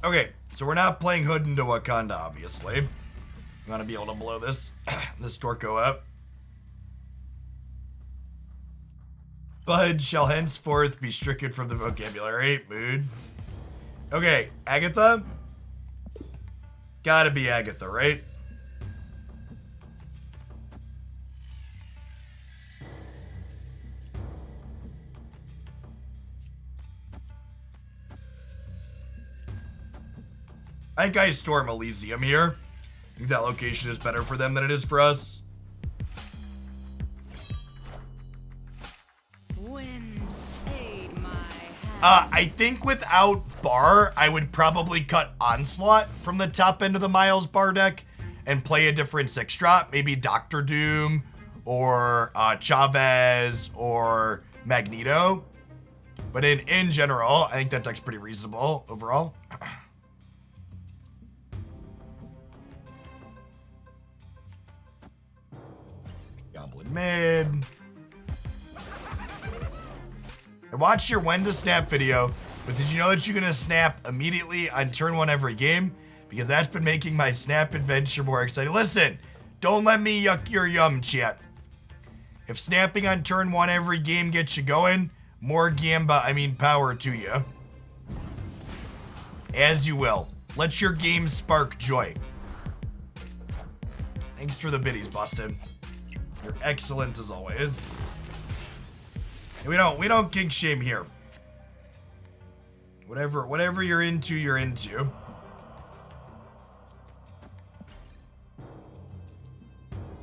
Okay, so we're not playing Hood into Wakanda, obviously. You want to be able to blow this Storko up. Bud shall henceforth be stricken from the vocabulary. Mood. Okay, Agatha? Gotta be Agatha, right? I think I storm Elysium here. I think that location is better for them than it is for us. Wind, aid my hand. I think without bar, I would probably cut Onslaught from the top end of the Miles bar deck and play a different 6-drop, maybe Doctor Doom or Chavez or Magneto. But in general, I think that deck's pretty reasonable overall. Goblin mid. I watched your when to snap video, but did you know that you're gonna snap immediately on turn 1 every game? Because that's been making my snap adventure more exciting. Listen, don't let me yuck your yum, chat. If snapping on turn 1 every game gets you going, more power to you. As you will. Let your game spark joy. Thanks for the biddies, Boston. You're excellent as always. We don't kink shame here. Whatever you're into, you're into.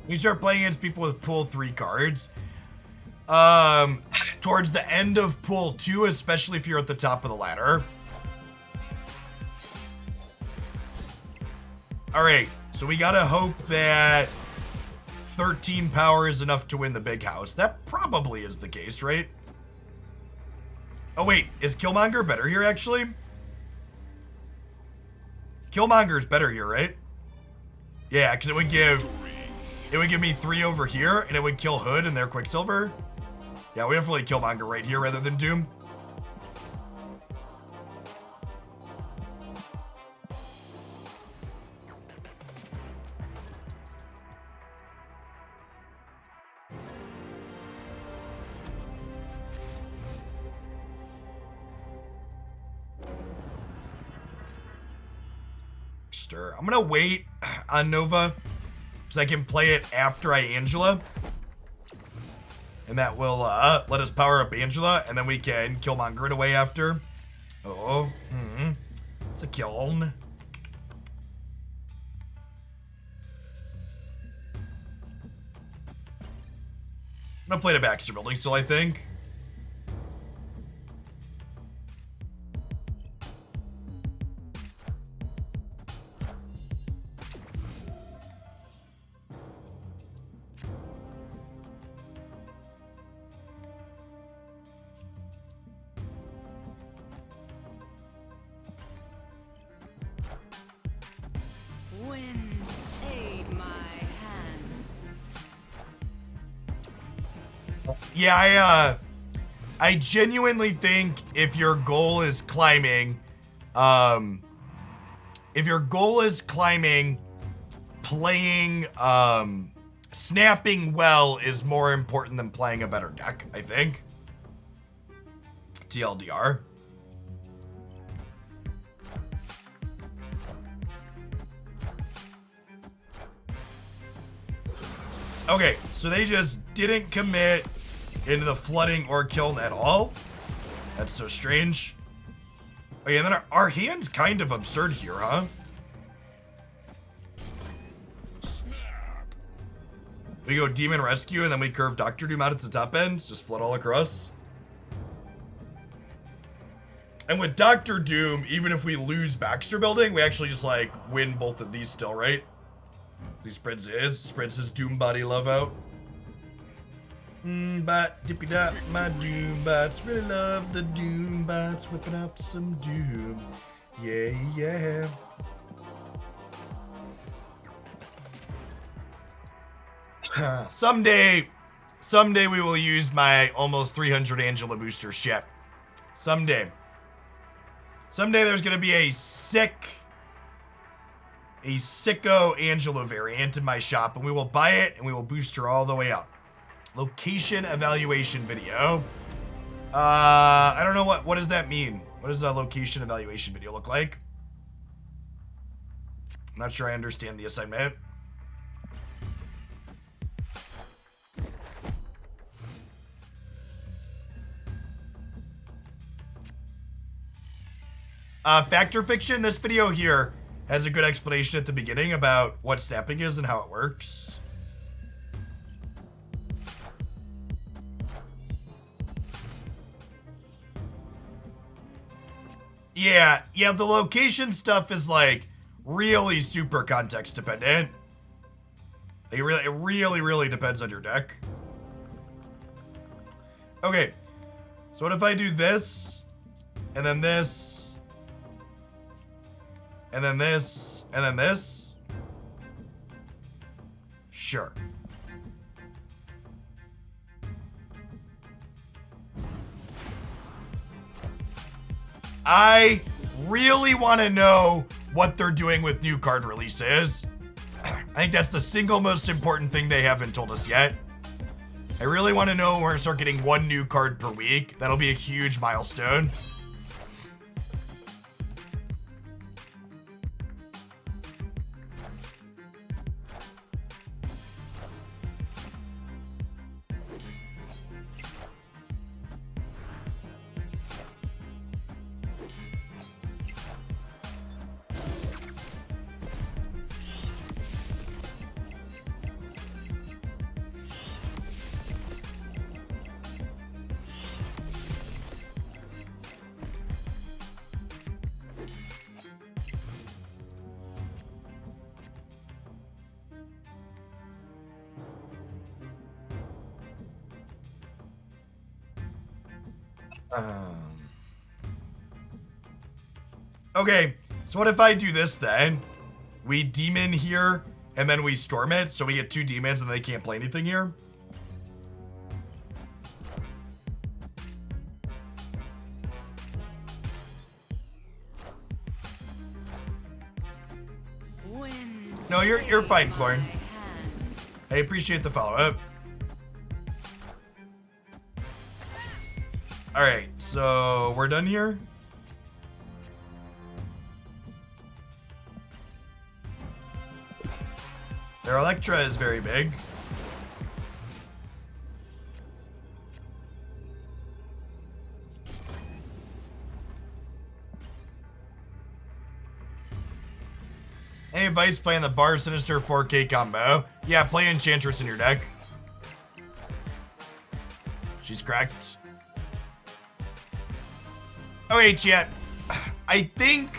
You start playing against people with pool 3 cards. Towards the end of pool 2, especially if you're at the top of the ladder. Alright, so we gotta hope that 13 power is enough to win the big house. That probably is the case, right? Oh wait, is Killmonger better here actually? Killmonger's better here, right? Yeah, because it would give me 3 over here, and it would kill Hood and their Quicksilver. Yeah, we definitely Killmonger right here rather than Doom. I'm gonna wait on Nova because I can play it after I Angela. And that will let us power up Angela, and then we can Killmonger it away after. Oh, it's a kiln. I'm gonna play the Baxter Building still, I think. Wind, aid my hand. Yeah, I genuinely think if your goal is climbing, playing, snapping well is more important than playing a better deck, I think. TLDR. Okay, so they just didn't commit into the flooding or kiln at all. That's so strange. Okay, and then our hand's kind of absurd here, huh? We go Demon Rescue and then we curve Doctor Doom out at the top end. Just flood all across. And with Doctor Doom, even if we lose Baxter Building, we actually just like win both of these still, right? He spreads his Doom body love out. Bot, dippy dot, my Doom bots really love the Doom bots, whipping up some Doom. Yeah, yeah. Someday we will use my almost 300 Angela booster shit. Someday there's gonna be a sicko Angela variant in my shop, and we will buy it and we will boost her all the way up. Location evaluation video. I don't know what does that mean? What does a location evaluation video look like? I'm not sure I understand the assignment. Factor Fiction, this video here has a good explanation at the beginning about what snapping is and how it works. Yeah, the location stuff is like really super context dependent. It really depends on your deck. Okay, so what if I do this, and then this, and then this, and then this? Sure. I really want to know what they're doing with new card releases. I think that's the single most important thing they haven't told us yet. I really want to know when we're going to start getting one new card per week. That'll be a huge milestone. Okay, so what if I do this then? We demon here, and then we storm it, so we get 2 demons and they can't play anything here? Wind No, you're fine, my Clorn. hand. I appreciate the follow-up. Alright, so we're done here? Their Electra is very big. Any advice playing the Bar Sinister 4K combo? Yeah, play Enchantress in your deck. She's cracked. Okay, chat. I think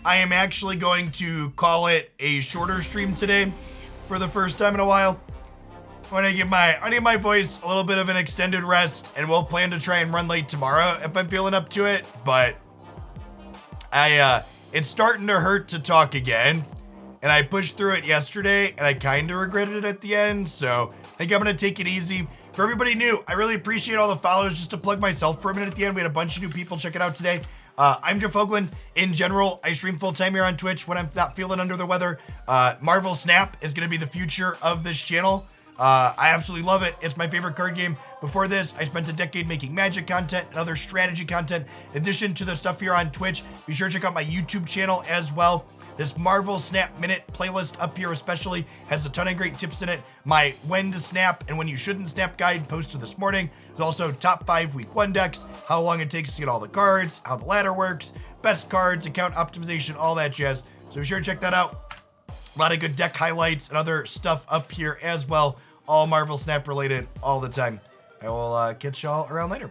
I am actually going to call it a shorter stream today for the first time in a while. I want to give my voice a little bit of an extended rest, and we'll plan to try and run late tomorrow if I'm feeling up to it. But it's starting to hurt to talk again, and I pushed through it yesterday, and I kind of regretted it at the end. So I think I'm gonna take it easy. For everybody new, I really appreciate all the follows. Just to plug myself for a minute at the end, we had a bunch of new people check it out today. I'm Jeff Hoagland. In general, I stream full-time here on Twitch when I'm not feeling under the weather. Marvel Snap is going to be the future of this channel. I absolutely love it. It's my favorite card game. Before this, I spent a decade making Magic content and other strategy content. In addition to the stuff here on Twitch, be sure to check out my YouTube channel as well. This Marvel Snap Minute playlist up here especially has a ton of great tips in it. My when to snap and when you shouldn't snap guide posted this morning. There's also top 5 week 1 decks, how long it takes to get all the cards, how the ladder works, best cards, account optimization, all that jazz. So be sure to check that out. A lot of good deck highlights and other stuff up here as well. All Marvel Snap related all the time. I will catch y'all around later.